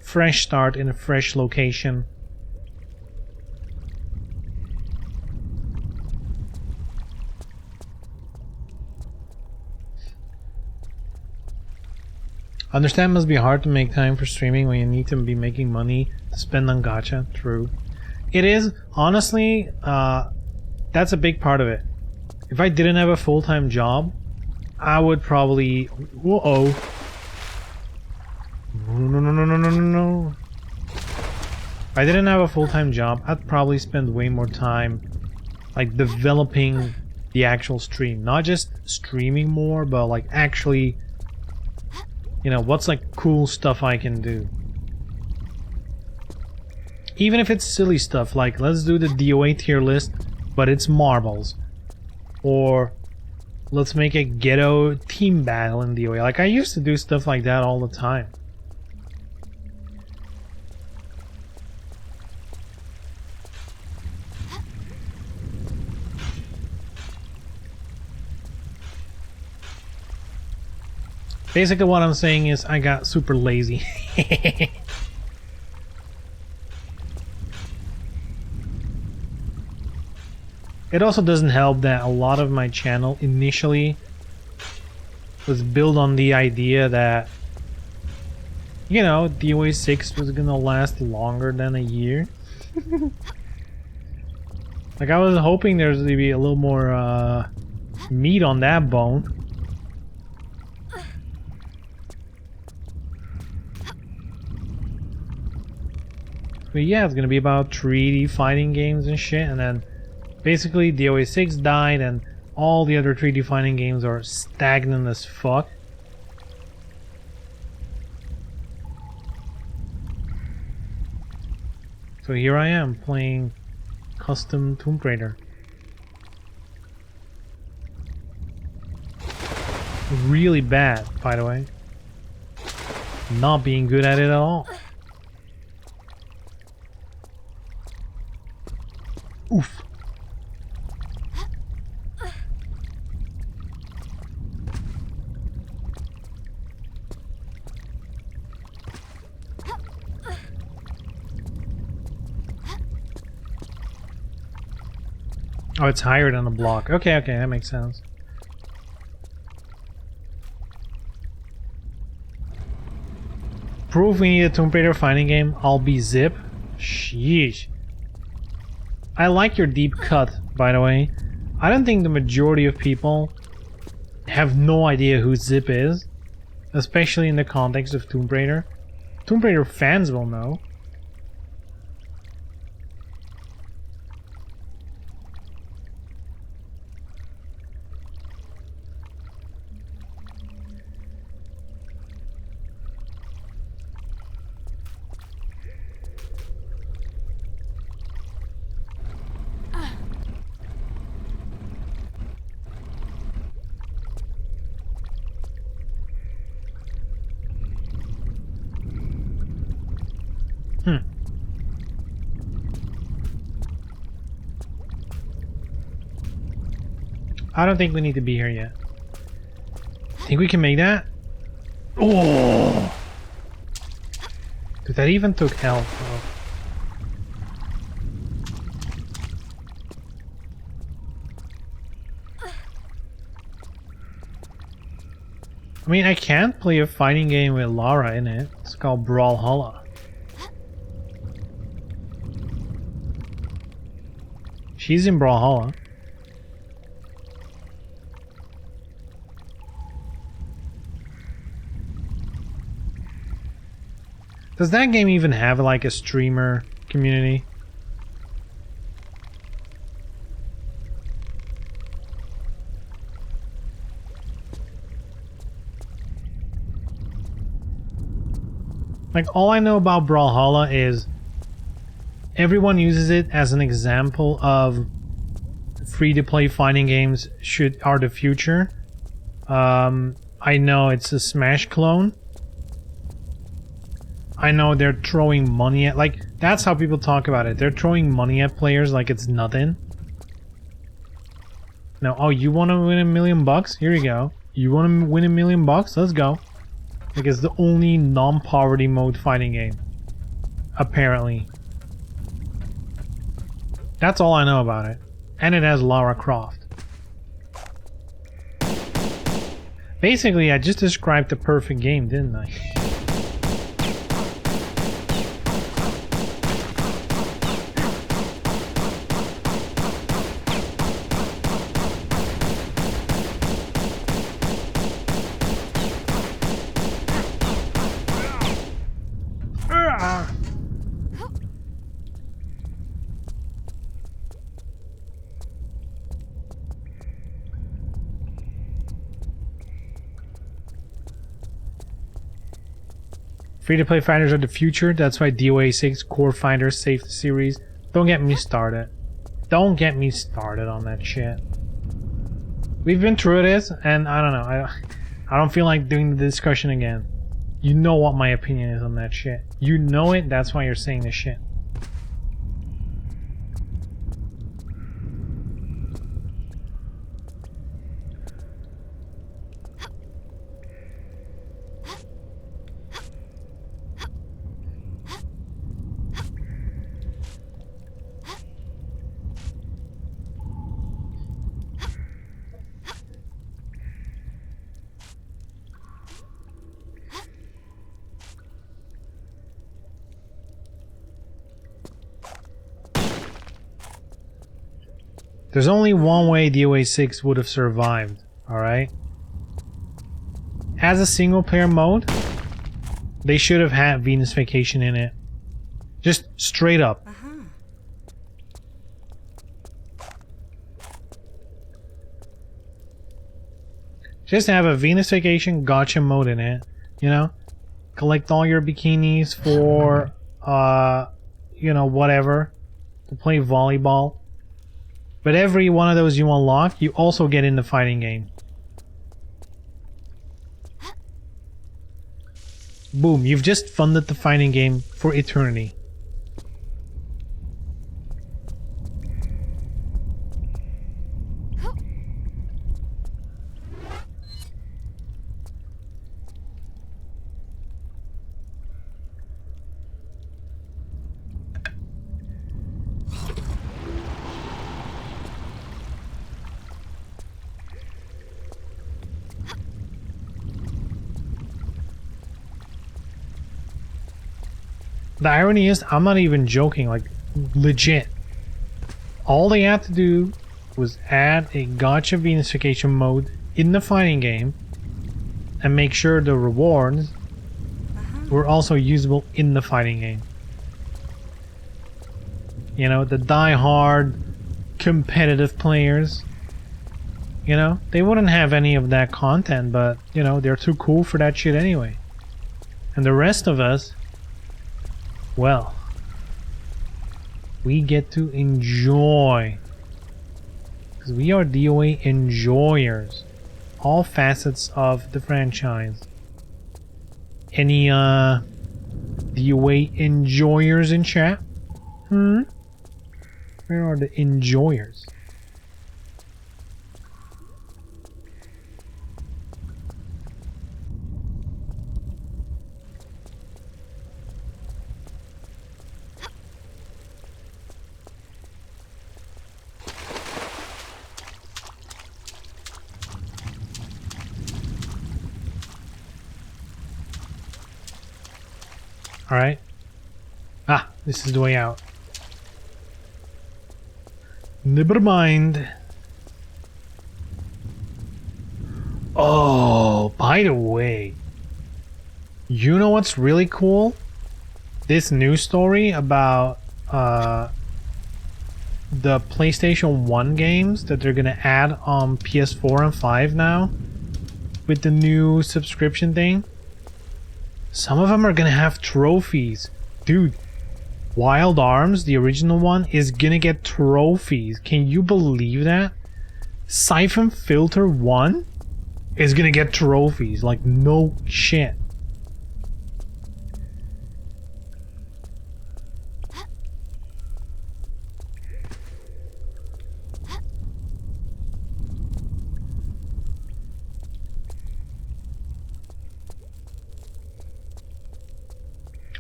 Fresh start in a fresh location. Understand it must be hard to make time for streaming when you need to be making money to spend on gacha. True. It is, honestly, that's a big part of it. If I didn't have a full-time job, I would probably... Whoa. No. If I didn't have a full-time job, I'd probably spend way more time like developing the actual stream. Not just streaming more, but like actually, you know, what's like cool stuff I can do. Even if it's silly stuff, like let's do the DOA tier list, but it's marbles. Or let's make a ghetto team battle in DOA. Like I used to do stuff like that all the time. Basically what I'm saying is I got super lazy. It also doesn't help that a lot of my channel initially was built on the idea that, you know, DOA 6 was gonna last longer than a year. Like I was hoping there's gonna be a little more meat on that bone. But yeah, it's gonna be about 3D fighting games and shit, and then basically DOA 6 died and all the other 3D fighting games are stagnant as fuck. So here I am playing custom Tomb Raider. Really bad, by the way. Not being good at it at all. Oof. Oh, it's higher than the block. Okay, that makes sense. Proof we need a Tomb Raider fighting game. I'll be Zip. Sheesh. I like your deep cut, by the way. I don't think the majority of people have no idea who Zip is, especially in the context of Tomb Raider. Tomb Raider fans will know. I don't think we need to be here yet. Think we can make that? Oh! Dude, that even took health, bro. I mean, I can't play a fighting game with Lara in it. It's called Brawlhalla. She's in Brawlhalla. Does that game even have like a streamer community? Like, all I know about Brawlhalla is everyone uses it as an example of free-to-play fighting games are the future. I know it's a Smash clone. I know they're throwing money at, like, that's how people talk about it. They're throwing money at players like it's nothing. No, oh, you want to win $1 million? Here you go. You want to win $1 million? Let's go. Like, it's the only non-poverty mode fighting game. Apparently. That's all I know about it. And it has Lara Croft. Basically, I just described the perfect game, didn't I? Free-to-play fighters are the future. That's why DOA 6 Core Fighters saved the series. Don't get me started. Don't get me started on that shit. We've been through this, and I don't know. I don't feel like doing the discussion again. You know what my opinion is on that shit. You know it. That's why you're saying this shit. There's only one way DOA 6 would have survived, alright? As a single player mode, they should have had Venus Vacation in it. Just straight up. Just have a Venusification gotcha mode in it, you know? Collect all your bikinis for, you know, whatever. To play volleyball. But every one of those you unlock, you also get in the fighting game. Boom, you've just funded the fighting game for eternity. The irony is, I'm not even joking, like, legit. All they had to do was add a gotcha Venusification mode in the fighting game and make sure the rewards were also usable in the fighting game. You know, the die-hard competitive players, you know, they wouldn't have any of that content, but, you know, they're too cool for that shit anyway. And the rest of us, well, we get to enjoy, because we are DOA enjoyers, all facets of the franchise. Any DOA enjoyers in chat? Where are the enjoyers? Alright. Ah, this is the way out. Never mind. Oh, by the way, you know what's really cool? This news story about the PlayStation 1 games that they're gonna add on PS4 and 5 now with the new subscription thing. Some of them are gonna have trophies. Dude, Wild Arms, the original one, is gonna get trophies. Can you believe that? Siphon Filter 1 is gonna get trophies. Like, no shit.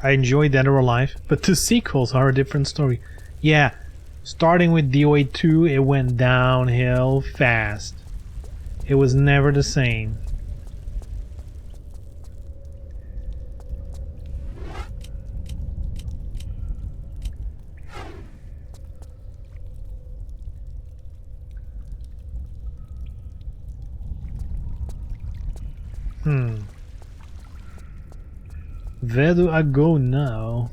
I enjoyed Dead or Alive, but the sequels are a different story. Yeah, starting with DOA 2, it went downhill fast. It was never the same. Where do I go now?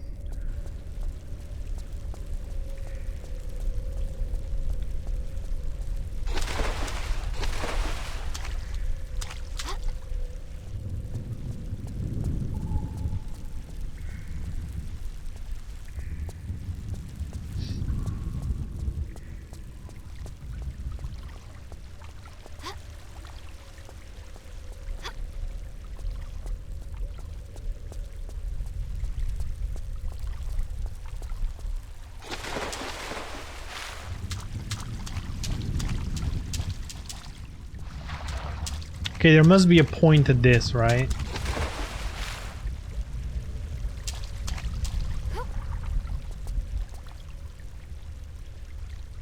Okay, there must be a point to this, right?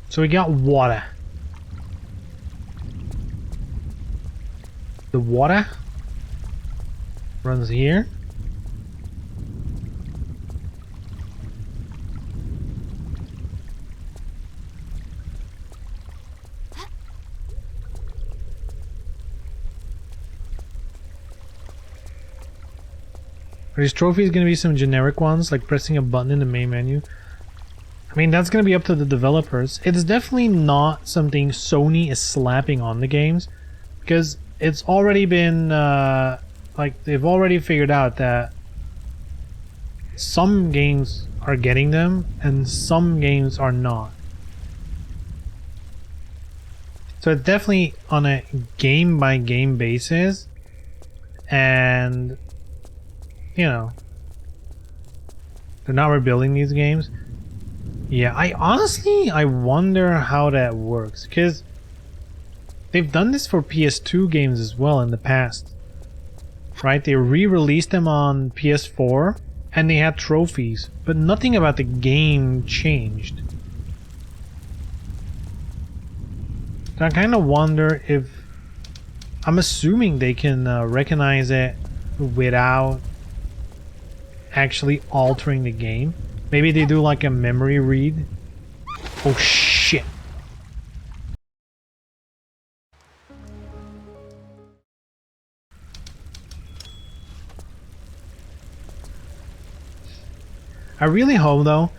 So we got water. The water runs here. Are these trophies going to be some generic ones, like pressing a button in the main menu? I mean, that's going to be up to the developers. It's definitely not something Sony is slapping on the games, because it's already been, like, they've already figured out that some games are getting them, and some games are not. So it's definitely on a game-by-game basis, and, you know, they're not rebuilding these games. Yeah, I wonder how that works, because they've done this for PS2 games as well in the past, right? They re-released them on PS4, and they had trophies, but nothing about the game changed. So I kind of wonder if... I'm assuming they can recognize it without actually altering the game. Maybe they do like a memory read. Oh shit. I really hope though,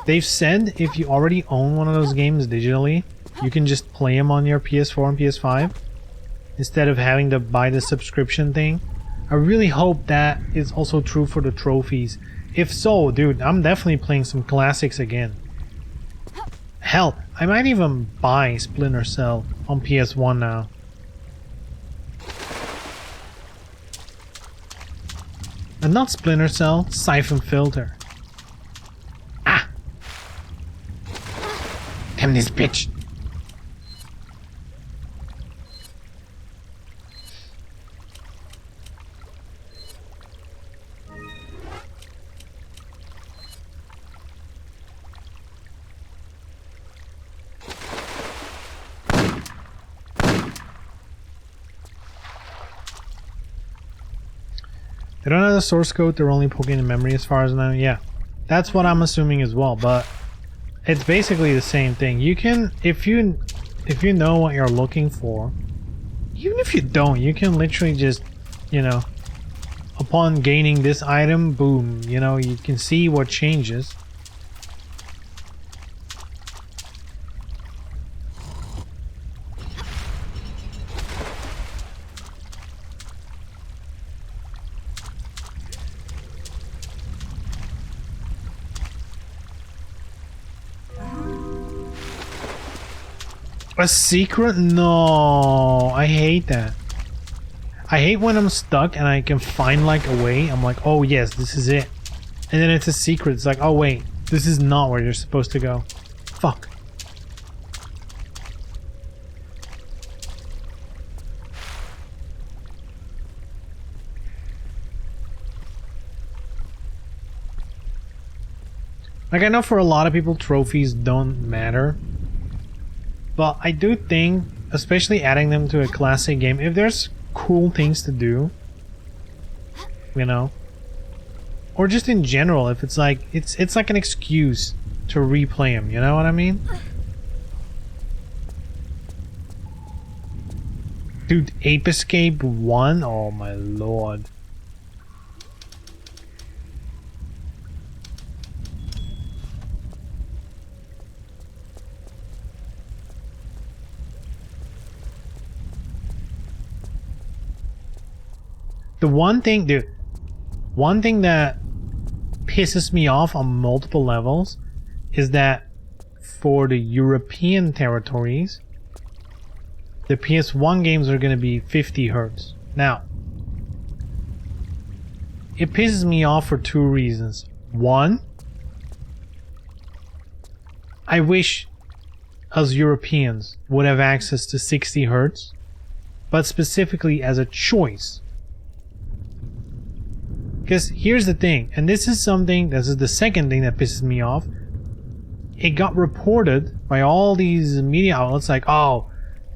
they've said if you already own one of those games digitally, you can just play them on your PS4 and PS5 instead of having to buy the subscription thing. I really hope that is also true for the trophies. If so, dude, I'm definitely playing some classics again. Hell, I might even buy Splinter Cell on PS1 now. And not Splinter Cell, Siphon Filter. Ah! Damn this bitch! They don't have the source code, they're only poking in memory as far as I know. Yeah, that's what I'm assuming as well, but it's basically the same thing. You can, if you know what you're looking for, even if you don't, you can literally just, you know, upon gaining this item, boom, you know, you can see what changes. A secret? No, I hate that. I hate when I'm stuck and I can find like a way. I'm like, oh yes, this is it. And then it's a secret. It's like, oh wait, this is not where you're supposed to go. Fuck. Like, I know for a lot of people trophies don't matter. But I do think, especially adding them to a classic game, if there's cool things to do, you know, or just in general, if it's like it's like an excuse to replay them, you know what I mean? Dude, Ape Escape 1? Oh my lord. The one thing, dude, one thing that pisses me off on multiple levels is that for the European territories, the PS1 games are going to be 50 Hz. Now, it pisses me off for two reasons. One, I wish us Europeans would have access to 60 Hz, but specifically as a choice. Because here's the thing, and this is the second thing that pisses me off. It got reported by all these media outlets like, oh,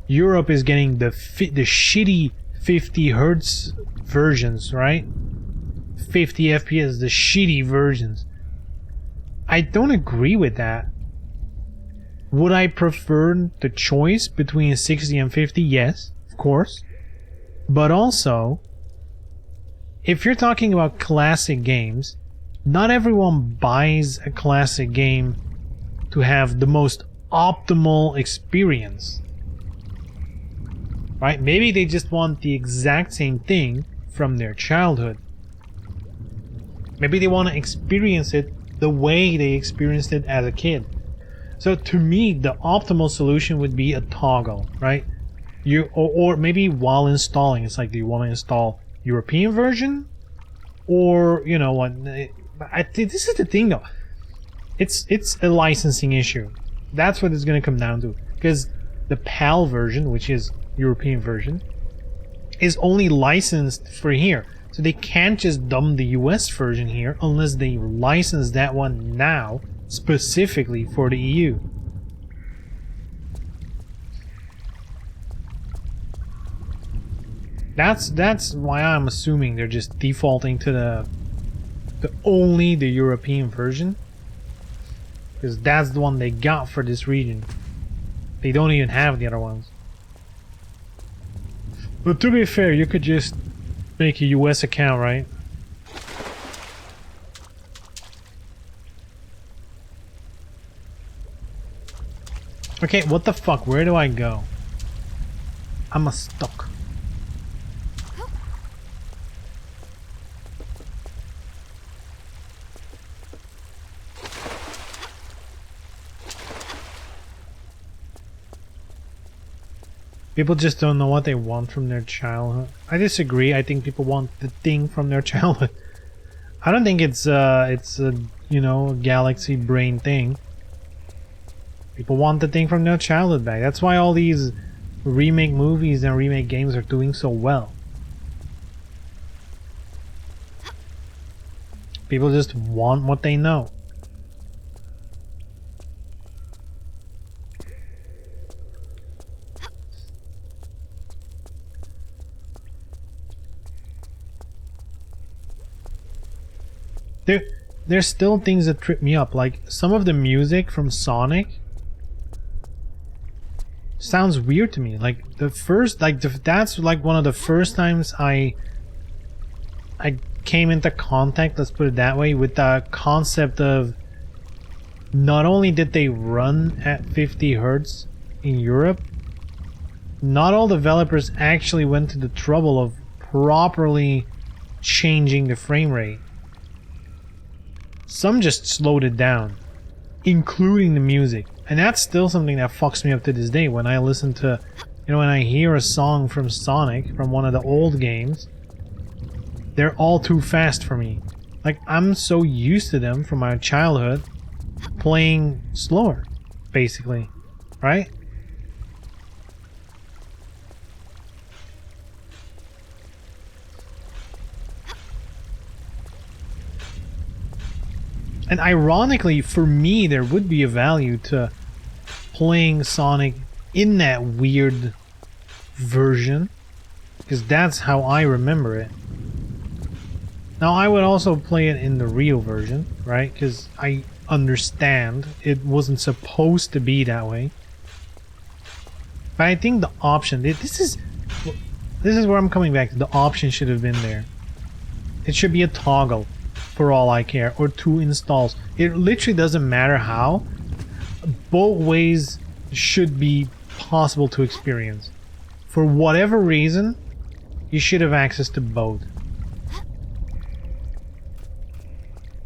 Europe is getting the shitty 50 Hertz versions, right? 50 FPS, the shitty versions. I don't agree with that. Would I prefer the choice between 60 and 50? Yes, of course. But also, if you're talking about classic games, not everyone buys a classic game to have the most optimal experience. Right? Maybe they just want the exact same thing from their childhood. Maybe they want to experience it the way they experienced it as a kid. So to me, the optimal solution would be a toggle, right? Or maybe while installing, it's like, do you want to install European version, or you know what? I think this is the thing though. It's a licensing issue. That's what it's going to come down to, because the PAL version, which is European version, is only licensed for here. So they can't just dump the US version here unless they license that one now specifically for the EU. That's why I'm assuming they're just defaulting to the only the European version, because that's the one they got for this region. They don't even have the other ones. But to be fair, you could just make a US account, right? Okay, what the fuck? Where do I go? I'm stuck. People just don't know what they want from their childhood. I disagree. I think people want the thing from their childhood. I don't think it's a you know, galaxy brain thing. People want the thing from their childhood back. That's why all these remake movies and remake games are doing so well. People just want what they know. There's still things that trip me up, like some of the music from Sonic sounds weird to me. Like the first, that's like one of the first times I came into contact, let's put it that way, with the concept of not only did they run at 50 Hertz in Europe, not all developers actually went to the trouble of properly changing the frame rate. Some just slowed it down, including the music. And that's still something that fucks me up to this day when I listen to, you know, when I hear a song from Sonic, from one of the old games, they're all too fast for me. Like, I'm so used to them from my childhood playing slower, basically, right? And ironically, for me, there would be a value to playing Sonic in that weird version, because that's how I remember it. Now, I would also play it in the real version, right? Because I understand it wasn't supposed to be that way. But I think the option, this is where I'm coming back to. The option should have been there. It should be a toggle, for all I care, or 2 installs. It literally doesn't matter how. Both ways should be possible to experience. For whatever reason, you should have access to both.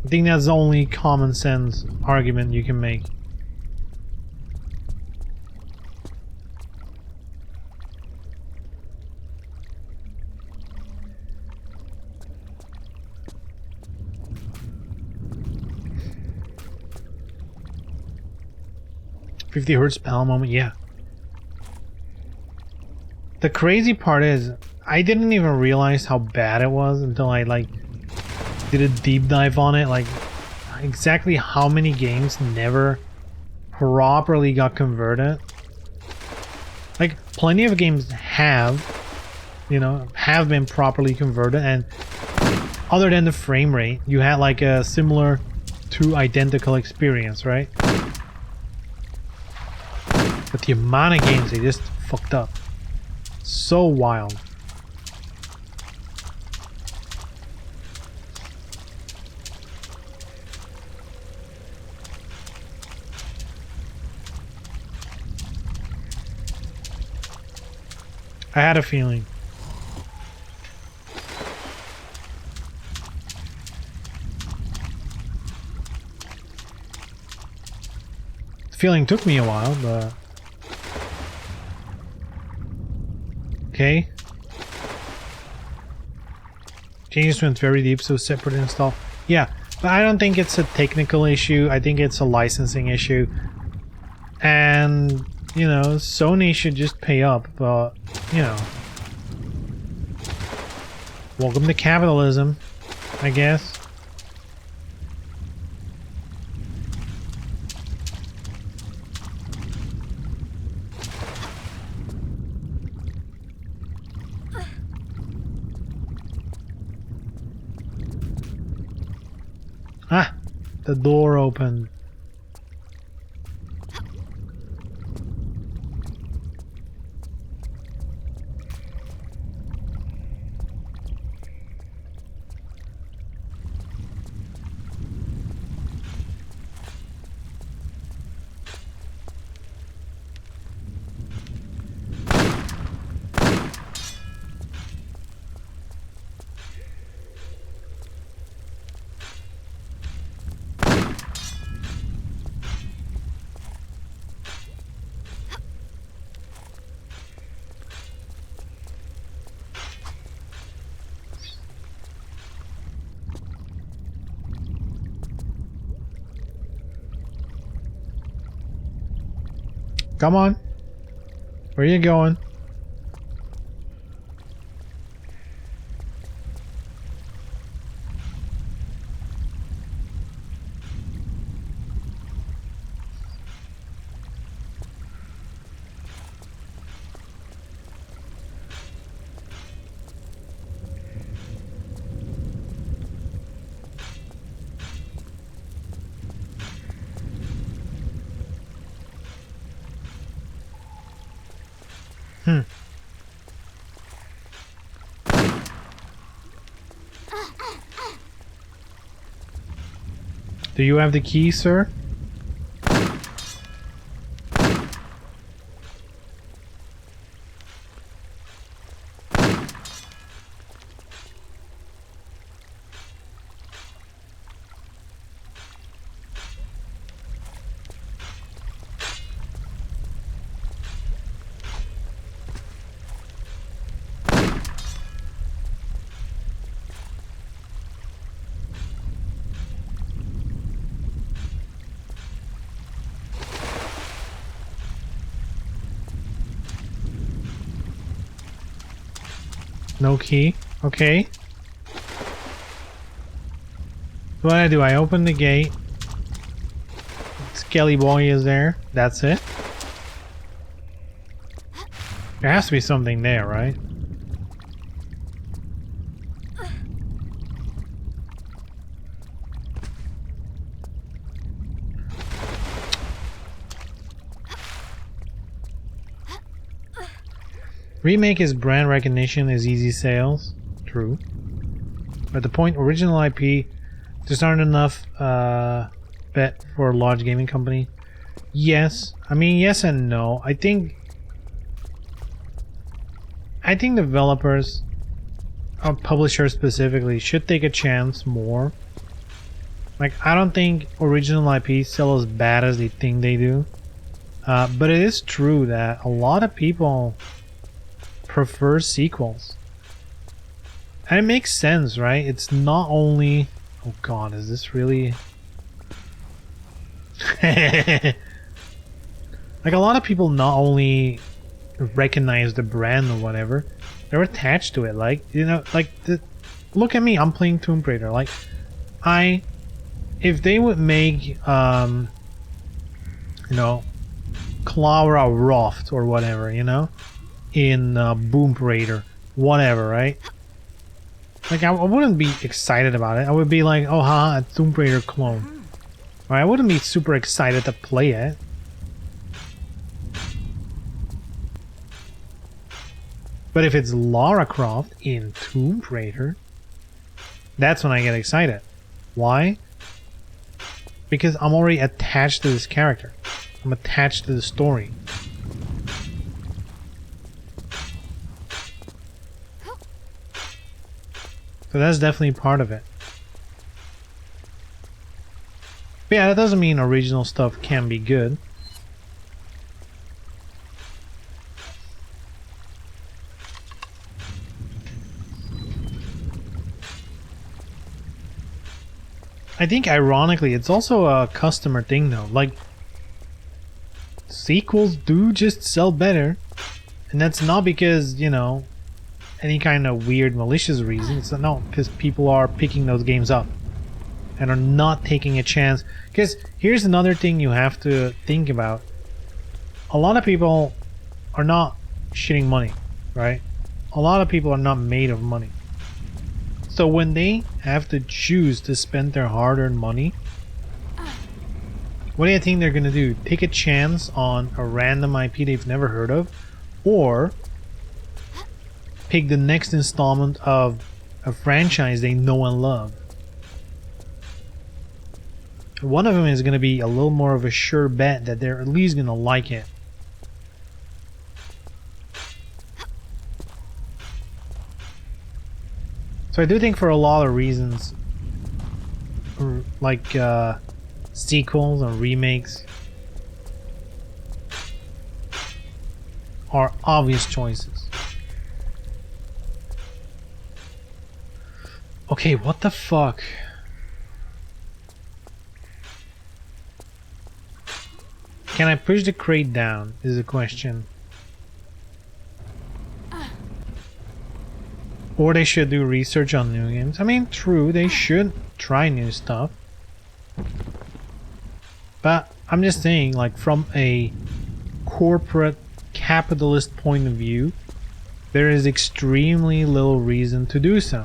I think that's the only common sense argument you can make. $50 Hertz PAL moment, yeah. The crazy part is, I didn't even realize how bad it was until I did a deep dive on it. Like, exactly how many games never properly got converted. Like, plenty of games have been properly converted, and other than the frame rate, you had like a similar to identical experience, right? But the amount of games they just fucked up. So wild. I had a feeling. The feeling took me a while, but... Okay. Changes went very deep, so separate install. Yeah, but I don't think it's a technical issue. I think it's a licensing issue. And, you know, Sony should just pay up, but, you know. Welcome to capitalism, I guess. Ah! The door opened. Come on. Where are you going? Do you have the key, sir? No key. Okay. What do? I open the gate. Skelly boy is there. That's it. There has to be something there, right? Remake is brand recognition is easy sales. True. At the point, original IP just aren't enough bet for a large gaming company. Yes. I mean, yes and no. I think developers, or publishers specifically, should take a chance more. Like, I don't think original IP sell as bad as they think they do. But it is true that a lot of people prefer sequels. And it makes sense, right? It's not only... Oh god, is this really... Like, a lot of people not only recognize the brand or whatever, they're attached to it. Like, you know, like, look at me, I'm playing Tomb Raider. Like, if they would make, you know, Clara Roft or whatever, you know, in Tomb Raider, whatever, right? Like, I wouldn't be excited about it. I would be like, oh, haha, a Tomb Raider clone. Right? I wouldn't be super excited to play it. But if it's Lara Croft in Tomb Raider, that's when I get excited. Why? Because I'm already attached to this character. I'm attached to the story. So that's definitely part of it. But yeah, that doesn't mean original stuff can be good. I think ironically, it's also a customer thing though. Like, sequels do just sell better. And that's not because, you know, any kind of weird malicious reason. It's no, because people are picking those games up and are not taking a chance. Because here's another thing you have to think about. A lot of people are not shitting money, right? A lot of people are not made of money. So when they have to choose to spend their hard-earned money, what do you think they're gonna do? Take a chance on a random IP they've never heard of, or pick the next installment of a franchise they know and love? One of them is gonna be a little more of a sure bet that they're at least gonna like it. So I do think for a lot of reasons, like sequels or remakes are obvious choices. Okay, what the fuck? Can I push the crate down is a question. Or they should do research on new games. I mean, true, they should try new stuff. But I'm just saying, like, from a corporate capitalist point of view, there is extremely little reason to do so.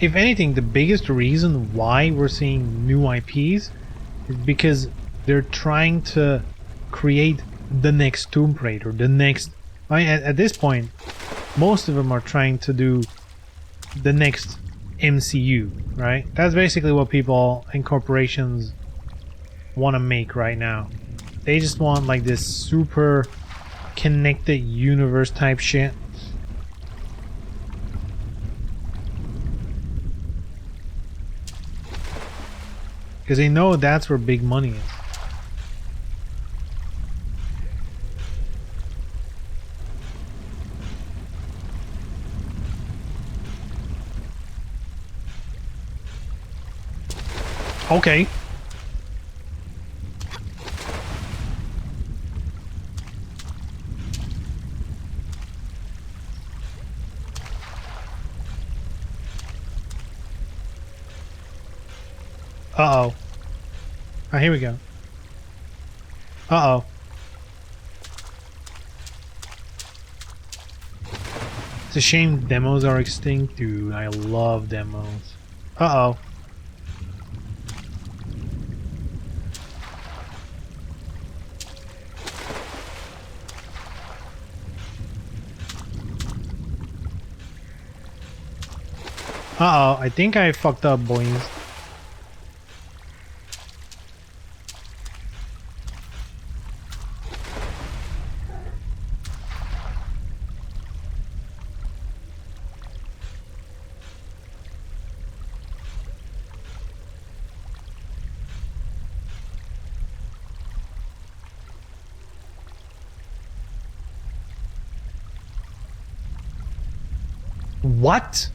If anything, the biggest reason why we're seeing new IPs is because they're trying to create the next Tomb Raider, the next... at this point, most of them are trying to do the next MCU, right? That's basically what people and corporations want to make right now. They just want like this super connected universe type shit. Because they know that's where big money is. Okay. Uh-oh. Oh, here we go. Uh-oh. It's a shame demos are extinct. Dude, I love demos. Uh-oh. Uh-oh, I think I fucked up, boys. What?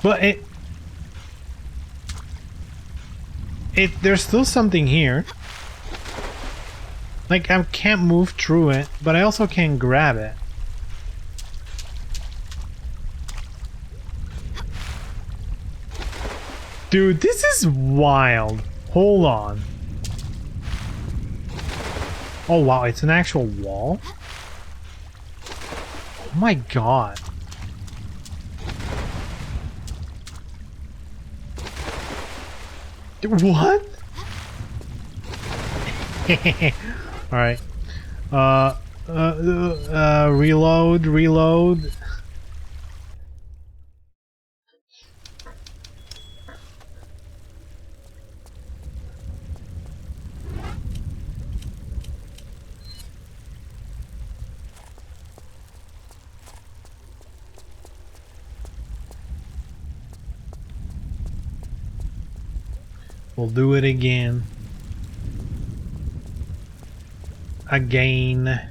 But there's still something here. Like, I can't move through it, but I also can't grab it. Dude, this is wild. Hold on. Oh wow, it's an actual wall? Oh my god. What? Alright. Reload. We'll do it again. Again.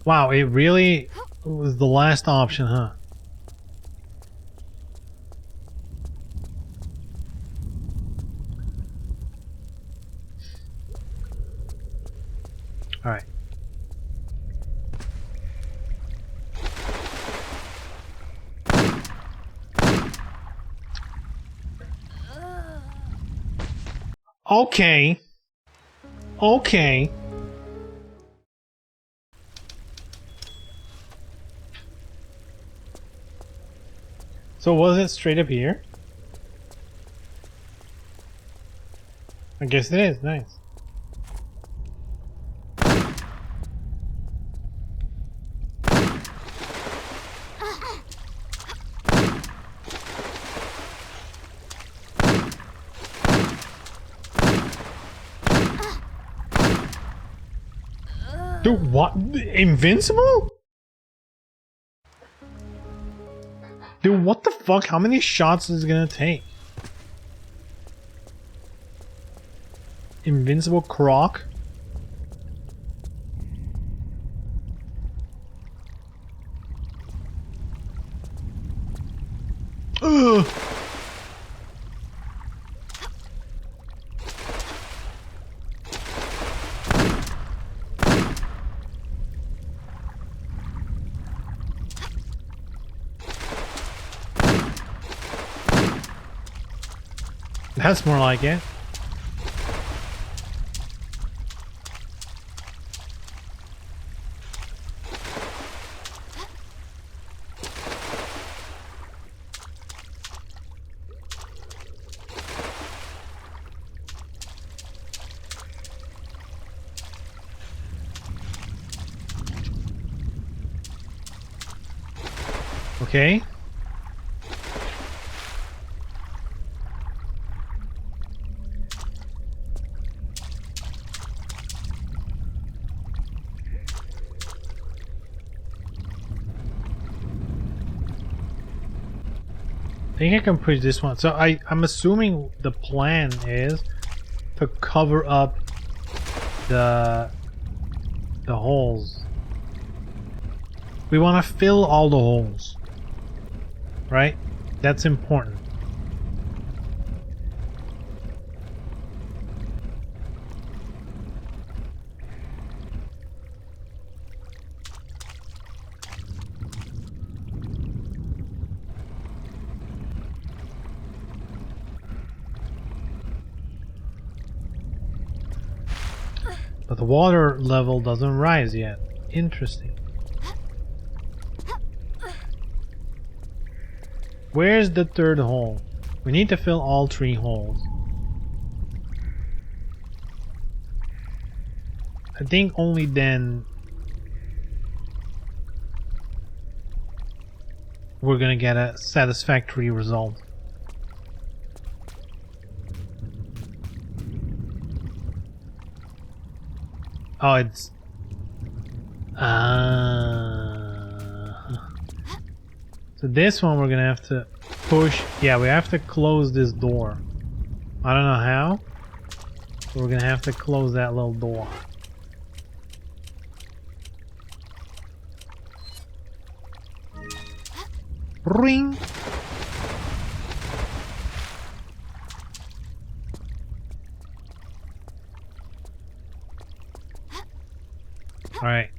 Wow, it really was the last option, huh? Alright. Okay. Okay. So was it straight up here? I guess it is. Nice. Dude, what? Invincible? Dude, what the fuck? How many shots is it gonna take? Invincible Croc? Ugh! That's more like it. Okay. I think I can push this one. So I'm assuming the plan is to cover up the holes. We want to fill all the holes. Right? That's important. But the water level doesn't rise yet. Interesting. Where's the third hole? We need to fill all 3 holes. I think only then we're gonna get a satisfactory result. Oh, it's... So this one we're gonna have to push... Yeah, we have to close this door. I don't know how, but we're gonna have to close that little door. Ring! Alright.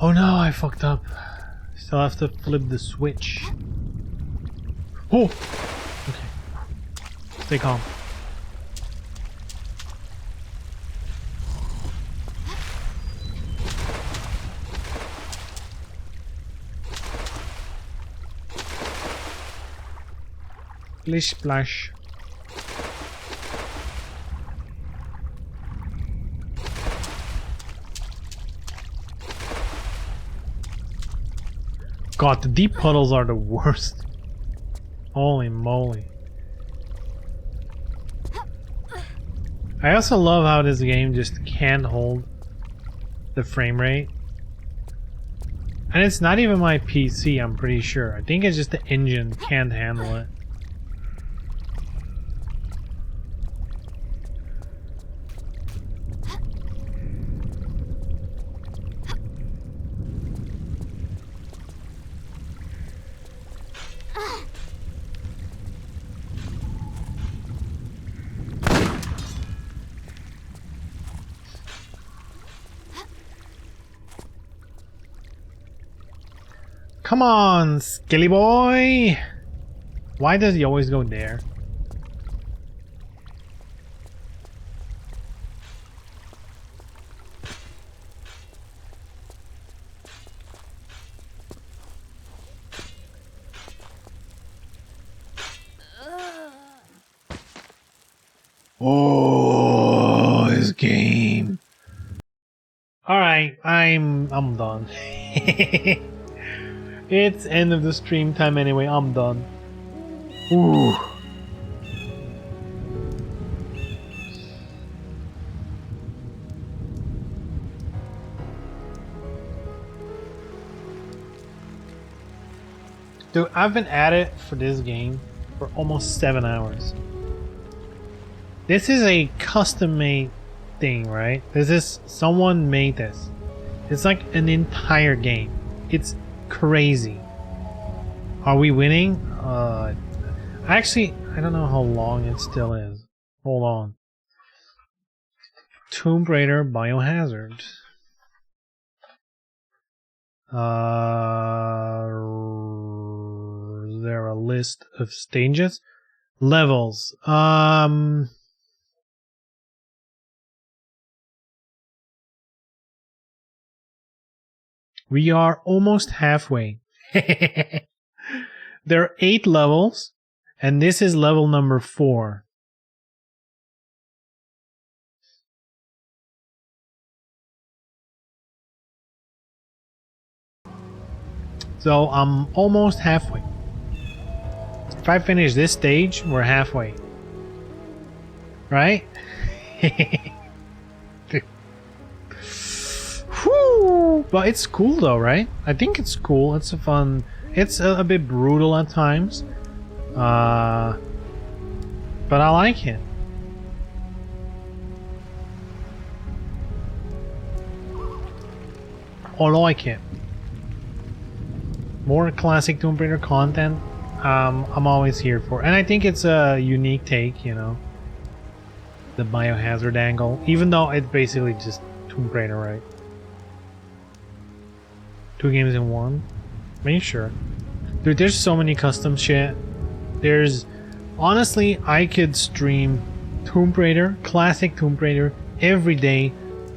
Oh no, I fucked up. Still have to flip the switch. Oh! Okay. Stay calm. Splish splash. God, the deep puddles are the worst. Holy moly. I also love how this game just can't hold the frame rate. And it's not even my PC, I'm pretty sure. I think it's just the engine can't handle it. Come on, Skilly boy! Why does he always go there? Oh, this game. Alright, I'm done. It's end of the stream time anyway, I'm done. Ooh. Dude, I've been at it for this game for almost 7 hours. This is a custom-made thing, right? This is someone made this. It's like an entire game. It's crazy. Are we winning? Actually, I don't know how long it still is. Hold on. Tomb Raider Biohazard. Is there a list of stages? Levels. We are almost halfway. There are 8 levels, and this is level number 4. So I'm almost halfway. If I finish this stage, we're halfway. Right? Whew. But it's cool though, right? I think it's cool. It's a fun... It's a bit brutal at times. But I like it. I like it. More classic Tomb Raider content, I'm always here for. And I think it's a unique take, you know. The Biohazard angle. Even though it's basically just Tomb Raider, right? 2 games in 1? Are you sure? Dude, there's so many custom shit. There's... Honestly, I could stream Tomb Raider, classic Tomb Raider, every day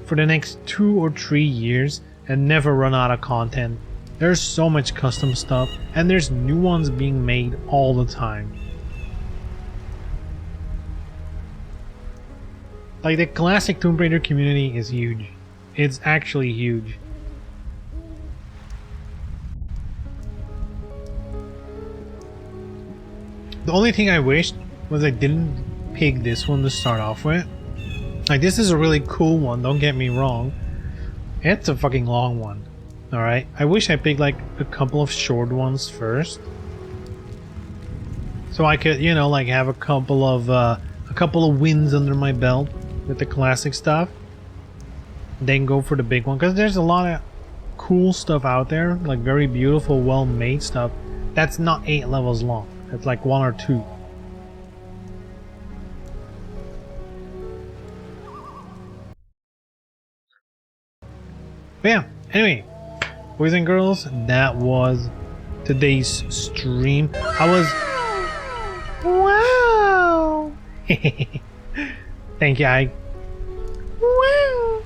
for the next 2 or 3 years and never run out of content. There's so much custom stuff, and there's new ones being made all the time. Like, the classic Tomb Raider community is huge. It's actually huge. The only thing I wished was I didn't pick this one to start off with. Like, this is a really cool one, don't get me wrong. It's a fucking long one. Alright, I wish I picked like a couple of short ones first. So I could, you know, like have a couple of wins under my belt with the classic stuff. Then go for the big one. Because there's a lot of cool stuff out there. Like very beautiful, well-made stuff. That's not 8 levels long. It's like 1 or 2. But yeah, anyway. Boys and girls, that was today's stream. I was... Wow! Thank you, Ike. Woo!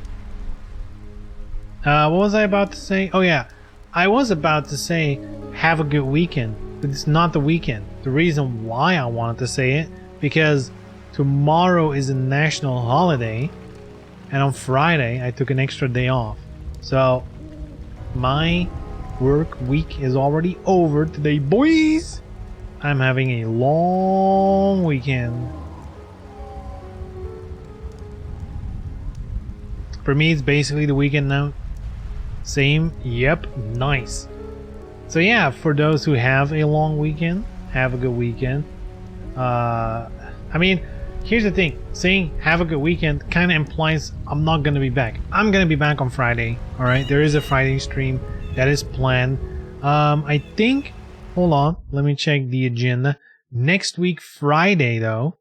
What was I about to say? Oh yeah, I was about to say have a good weekend, but it's not the weekend. The reason why I wanted to say it, because tomorrow is a national holiday, and on Friday I took an extra day off. So my work week is already over today, boys. I'm having a long weekend. For me, it's basically the weekend now. Same, yep, nice. So yeah, for those who have a long weekend, have a good weekend. I mean, here's the thing. Saying have a good weekend kind of implies I'm not going to be back. I'm going to be back on Friday, alright? There is a Friday stream that is planned. I think, hold on, let me check the agenda. Next week, Friday though.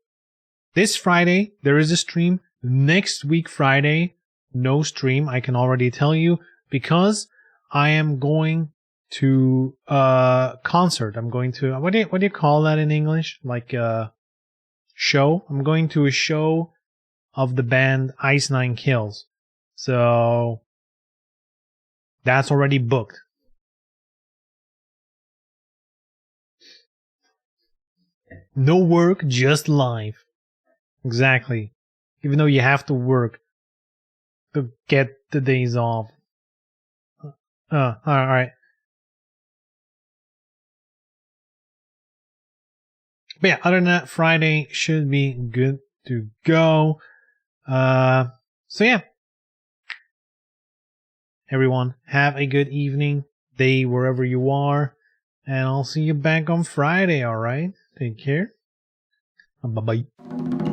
This Friday, there is a stream. Next week, Friday, no stream, I can already tell you, because I am going to concert. I'm going to what do you call that in English? Like a show. I'm going to a show of the band Ice Nine Kills. So that's already booked. No work, just live. Exactly. Even though you have to work to get the days off. Alright. But yeah, other than that, Friday should be good to go. So yeah. Everyone, have a good evening, day, wherever you are. And I'll see you back on Friday, alright? Take care. Bye-bye.